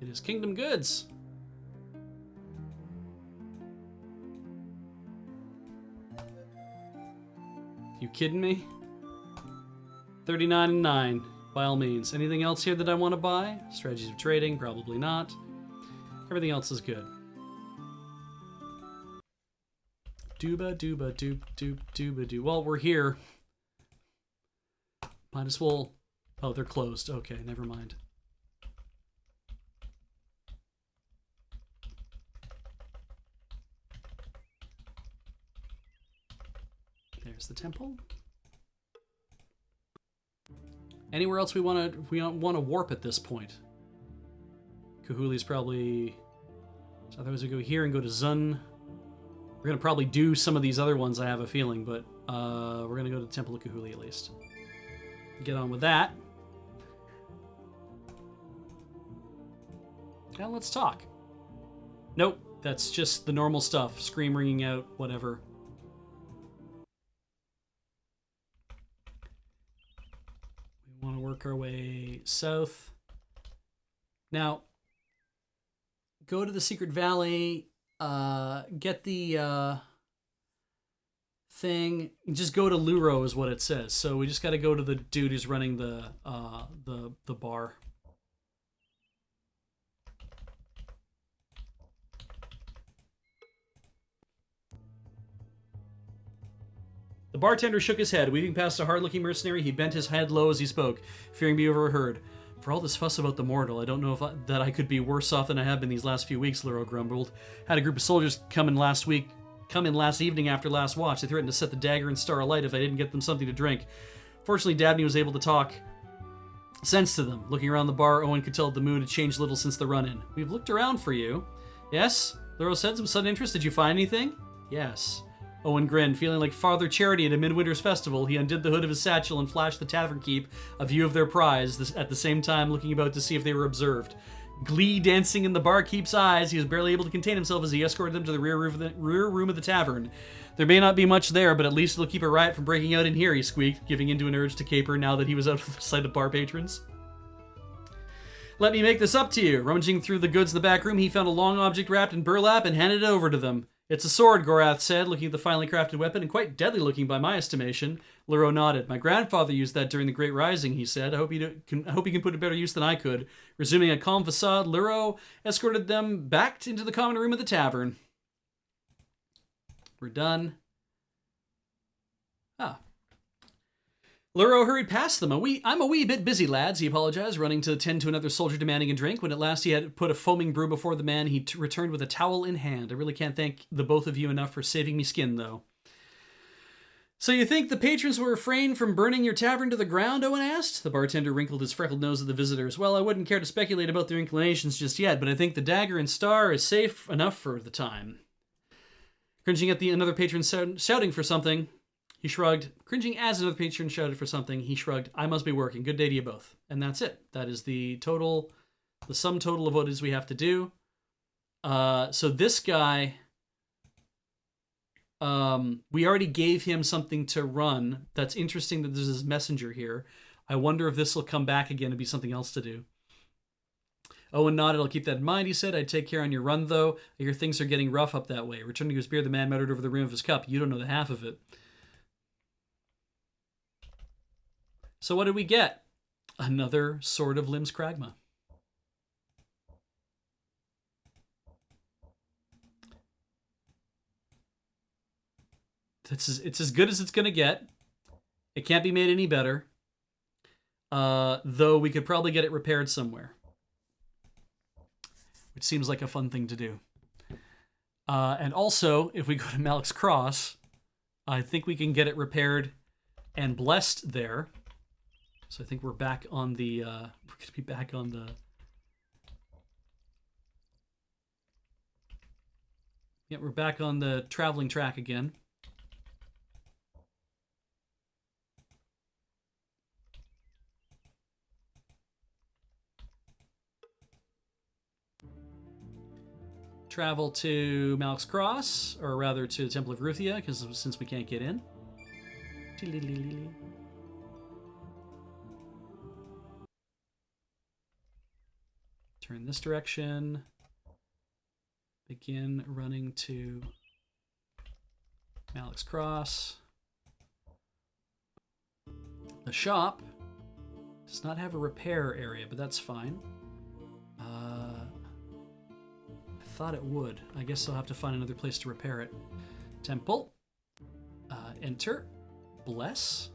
It is Kingdom Goods. You kidding me? 39.9, by all means. Anything else here that I want to buy? Strategies of trading, probably not. Everything else is good. Dooba dooba doop doop dooba doo. Well, we're here. Might as well... Oh, they're closed. Okay, never mind. There's the temple. Anywhere else we want to warp at this point? Kahuli's probably... So otherwise we go here and go to Zun. We're going to probably do some of these other ones, I have a feeling, but we're going to go to the Temple of Kahuli at least. Get on with that. Now let's talk. Nope, that's just the normal stuff. Scream ringing out, whatever. We want to work our way south. Now, go to the Secret Valley, get the thing, just go to Luro is what it says. So we just got to go to the dude who's running the bar. The bartender shook his head. Weaving past a hard-looking mercenary, he bent his head low as he spoke, fearing to be overheard. For all this fuss about the mortal, I don't know that I could be worse off than I have been these last few weeks, Luro grumbled. Had a group of soldiers come in last evening after last watch. They threatened to set the dagger and star alight if I didn't get them something to drink. Fortunately, Dabney was able to talk sense to them. Looking around the bar, Owen could tell that the mood had changed little since the run-in. We've looked around for you. Yes? Luro said, some sudden interest. Did you find anything? Yes. Owen grinned, feeling like Father Charity at a midwinter's festival. He undid the hood of his satchel and flashed the tavern keep a view of their prize, at the same time looking about to see if they were observed. Glee dancing in the barkeep's eyes, he was barely able to contain himself as he escorted them to the rear room of the tavern. There may not be much there, but at least it'll keep a riot from breaking out in here, he squeaked, giving in to an urge to caper now that he was out of the sight of bar patrons. Let me make this up to you. Rummaging through the goods in the back room, he found a long object wrapped in burlap and handed it over to them. It's a sword, Gorath said, looking at the finely crafted weapon, and quite deadly looking by my estimation. Luro nodded. My grandfather used that during the Great Rising, he said. I hope he can put it to better use than I could. Resuming a calm facade, Luro escorted them back into the common room of the tavern. We're done. Luro hurried past them. I'm a wee bit busy, lads, he apologized, running to tend to another soldier demanding a drink. When at last he had put a foaming brew before the man, he returned with a towel in hand. I really can't thank the both of you enough for saving me skin, though. So you think the patrons will refrain from burning your tavern to the ground, Owen asked? The bartender wrinkled his freckled nose at the visitors. Well, I wouldn't care to speculate about their inclinations just yet, but I think the Dagger and Star is safe enough for the time. Cringing at another patron shouting for something, he shrugged. Cringing as another patron shouted for something, he shrugged. I must be working. Good day to you both. And that's it. That is the sum total of what it is we have to do. So this guy, we already gave him something to run. That's interesting that there's this messenger here. I wonder if this will come back again and be something else to do. Owen nodded. I'll keep that in mind, he said. I'd take care on your run, though. I hear things are getting rough up that way. Returning to his beer, the man muttered over the rim of his cup. You don't know the half of it. So what did we get? Another Sword of Limbs Kragma. It's as good as it's going to get. It can't be made any better. Though we could probably get it repaired somewhere. Which seems like a fun thing to do. And also, if we go to Malik's Cross, I think we can get it repaired and blessed there. So I think we're back on the, we're going to be back on the, yeah, we're back on the traveling track again. Travel to Malik's Cross, or rather to the Temple of Ruthia, because since we can't get in. Turn this direction. Begin running to Malik's Cross. The shop does not have a repair area, but that's fine. I thought it would. I guess I'll have to find another place to repair it. Temple. Enter. Bless.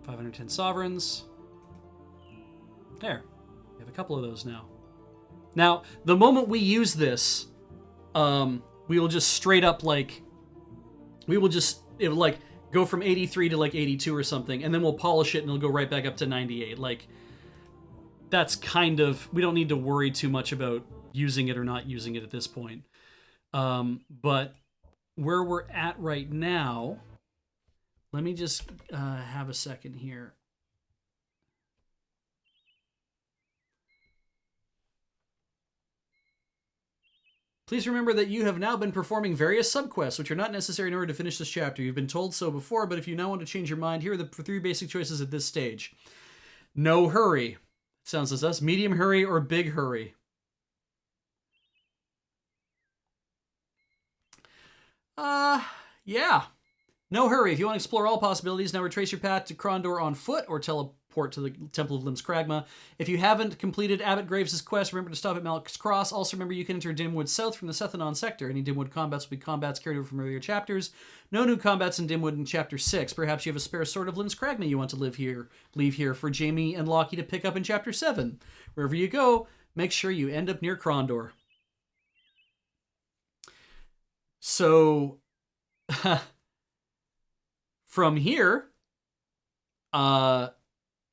$510 sovereigns. There. We have a couple of those now. Now, the moment we use this, we will just straight up it will like go from 83 to like 82 or something, and then we'll polish it and it'll go right back up to 98. Like, that's kind of, we don't need to worry too much about using it or not using it at this point. But where we're at right now, let me just have a second here. Please remember that you have now been performing various subquests, which are not necessary in order to finish this chapter. You've been told so before, but if you now want to change your mind, here are the three basic choices at this stage. No hurry. Sounds as us. Medium hurry or big hurry. Yeah. No hurry. If you want to explore all possibilities, now retrace your path to Krondor on foot or teleport to the Temple of Limbs Kragma. If you haven't completed Abbot Graves' quest, remember to stop at Malik's Cross. Also remember you can enter Dimwood south from the Sethanon sector. Any Dimwood combats will be combats carried over from earlier chapters. No new combats in Dimwood in Chapter 6. Perhaps you have a spare Sword of Limbs Kragma you want to leave here for Jamie and Lockie to pick up in Chapter 7. Wherever you go, make sure you end up near Krondor. So... From here,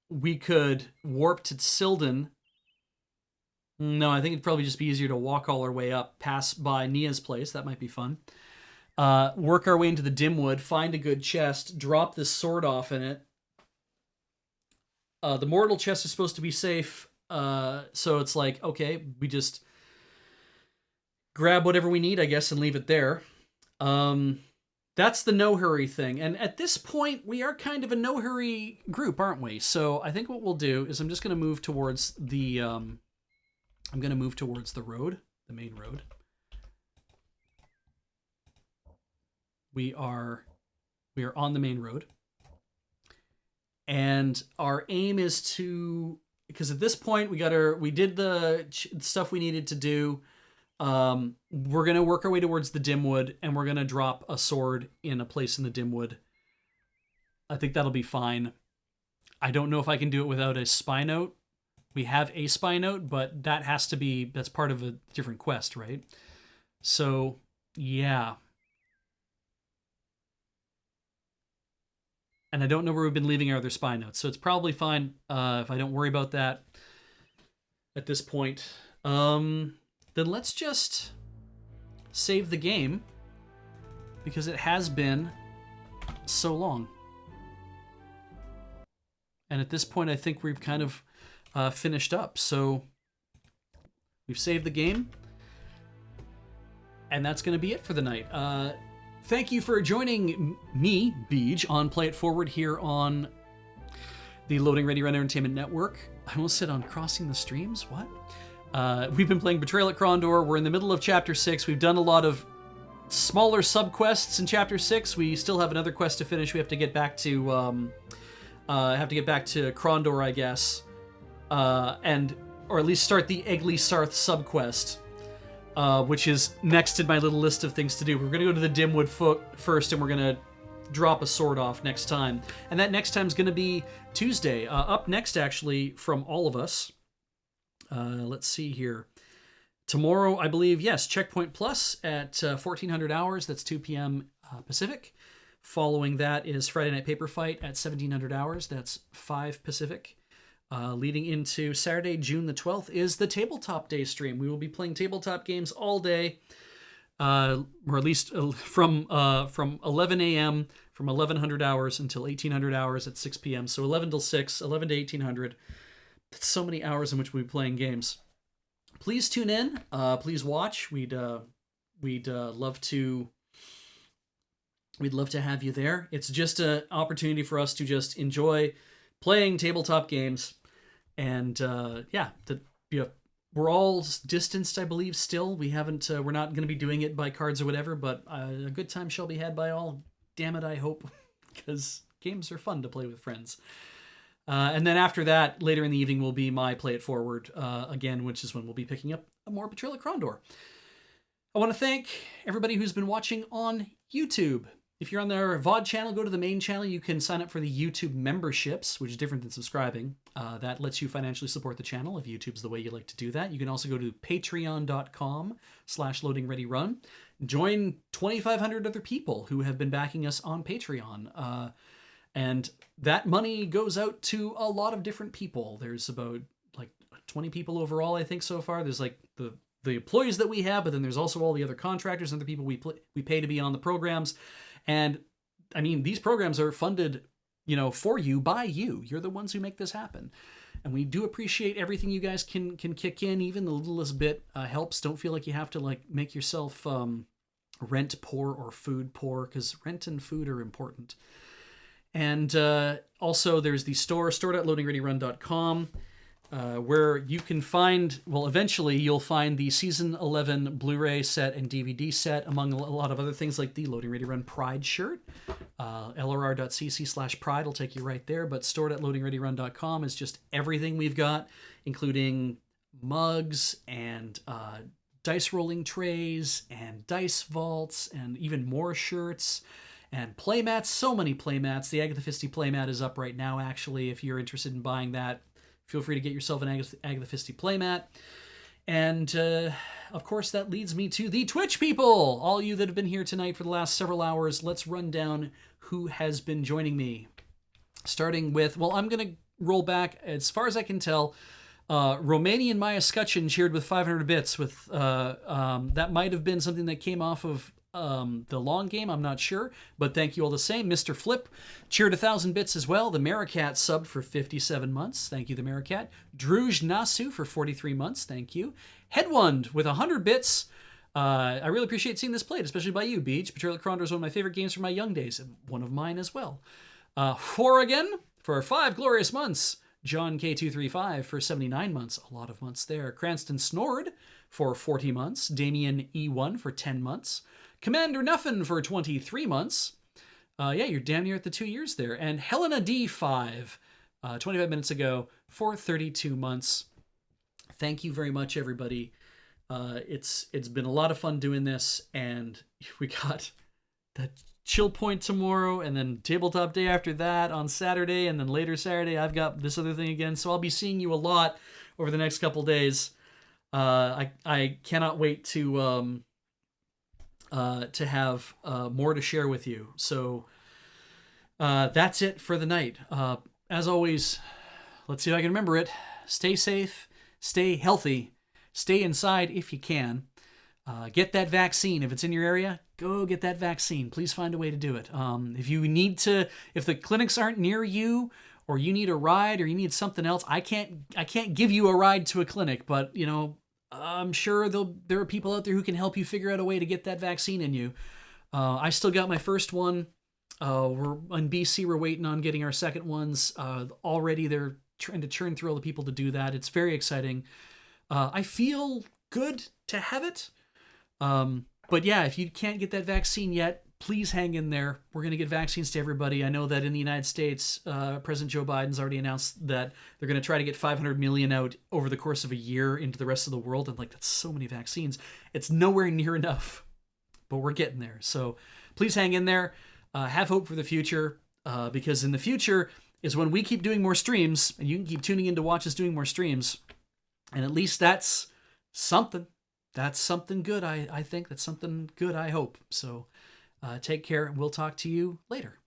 we could warp to Silden. No, I think it'd probably just be easier to walk all our way up, pass by Nia's place. That might be fun. Work our way into the Dimwood, find a good chest, drop this sword off in it. The mortal chest is supposed to be safe, so it's like, okay, we just grab whatever we need, I guess, and leave it there. That's the no-hurry thing. And at this point, we are kind of a no-hurry group, aren't we? So I think what we'll do is I'm just going to move towards the... I'm going to move towards the road, the main road. We are on the main road. And our aim is to... Because at this point, we did the stuff we needed to do. We're going to work our way towards the Dimwood, and we're going to drop a sword in a place in the Dimwood. I think that'll be fine. I don't know if I can do it without a spy note. We have a spy note, but that's part of a different quest, right? So, yeah. And I don't know where we've been leaving our other spy notes, so it's probably fine if I don't worry about that at this point. Then let's just save the game, because it has been so long. And at this point, I think we've kind of finished up. So we've saved the game, and that's going to be it for the night. Thank you for joining me, Beej, on Play It Forward here on the Loading Ready Run Entertainment Network. I almost said on Crossing the Streams. What? We've been playing Betrayal at Krondor. We're in the middle of Chapter 6. We've done a lot of smaller sub-quests in Chapter 6. We still have another quest to finish. We have to get back to Krondor, I guess. Or at least start the Egly Sarth sub-quest, which is next in my little list of things to do. We're going to go to the Dimwood first, and we're going to drop a sword off next time. And that next time is going to be Tuesday. Up next, actually, from all of us. Let's see here. Tomorrow, I believe, yes, Checkpoint Plus at 1400 hours. That's 2 p.m. Pacific. Following that is Friday Night Paper Fight at 1700 hours. That's 5 Pacific. Leading into Saturday, June the 12th, is the Tabletop Day stream. We will be playing tabletop games all day, or at least from 11 a.m., from 1100 hours until 1800 hours at 6 p.m. So 11 till 6, 11 to 1800. That's so many hours in which we'll be playing games. Please tune in. Please watch. We'd love to have you there. It's just an opportunity for us to just enjoy playing tabletop games, and we're all distanced, I believe. Still, we're not going to be doing it by cards or whatever, but a good time shall be had by all. Damn it, I hope, because games are fun to play with friends. And then after that, later in the evening, will be my Play It Forward again, which is when we'll be picking up more Betrayal at Krondor. I want to thank everybody who's been watching on YouTube. If you're on their VOD channel, go to the main channel. You can sign up for the YouTube memberships, which is different than subscribing. That lets you financially support the channel if YouTube's the way you like to do that. You can also go to patreon.com/loadingreadyrun. Join 2,500 other people who have been backing us on Patreon. And that money goes out to a lot of different people. There's about like 20 people overall, I think, so far. There's like the employees that we have, but then there's also all the other contractors and other people we pay to be on the programs. And I mean, these programs are funded, for you, by you. You're the ones who make this happen. And we do appreciate everything you guys can kick in. Even the littlest bit helps. Don't feel like you have to make yourself rent poor or food poor, because rent and food are important. And also there's the store.loadingreadyrun.com, where you can find, eventually you'll find the Season 11 Blu-ray set and DVD set, among a lot of other things like the Loading Ready Run Pride shirt. lrr.cc/pride will take you right there, but store.loadingreadyrun.com is just everything we've got, including mugs and dice rolling trays and dice vaults and even more shirts. And playmats, so many playmats. The Agatha Christie playmat is up right now, actually. If you're interested in buying that, feel free to get yourself an Agatha Christie playmat. And of course, that leads me to the Twitch people. All you that have been here tonight for the last several hours, let's run down who has been joining me. Starting with, well, I'm going to roll back as far as I can tell. Romanian Maya Scutcheon cheered with 500 bits. With that might have been something that came off of the long game, I'm not sure, but thank you all the same. Mr. Flip cheered 1,000 bits as well. The Maricat subbed for 57 months. Thank you, the Maricat. Druj Nasu for 43 months. Thank you. Headwand with 100 bits. I really appreciate seeing this played, especially by you, Beach. Betrayal at Krondor is one of my favorite games from my young days, and one of mine as well. Horrigan for 5 glorious months. John K235 for 79 months. A lot of months there. Cranston Snord for 40 months. Damien E1 for 10 months. Commander Nuffin for 23 months. Yeah, you're damn near at the 2 years there. And Helena D5, 25 minutes ago for 32 months. Thank you very much, everybody. It's been a lot of fun doing this, and we got that chill point tomorrow, and then tabletop day after that on Saturday, and then later Saturday I've got this other thing again. So I'll be seeing you a lot over the next couple days. I cannot wait to have more to share with you. So that's it for the night. As always, let's see if I can remember it. Stay safe, stay healthy, stay inside if you can. Get that vaccine. If it's in your area, go get that vaccine. Please find a way to do it. If the clinics aren't near you, or you need a ride, or you need something else, I can't give you a ride to a clinic, but I'm sure there are people out there who can help you figure out a way to get that vaccine in you. I still got my first one. We're in BC. We're waiting on getting our second ones. Already they're trying to churn through all the people to do that. It's very exciting. I feel good to have it. But yeah, if you can't get that vaccine yet, please hang in there. We're going to get vaccines to everybody. I know that in the United States, President Joe Biden's already announced that they're going to try to get 500 million out over the course of a year into the rest of the world. And that's so many vaccines. It's nowhere near enough, but we're getting there. So please hang in there. Have hope for the future, because in the future is when we keep doing more streams, and you can keep tuning in to watch us doing more streams. And at least that's something. That's something good, I think. That's something good, I hope. So take care, and we'll talk to you later.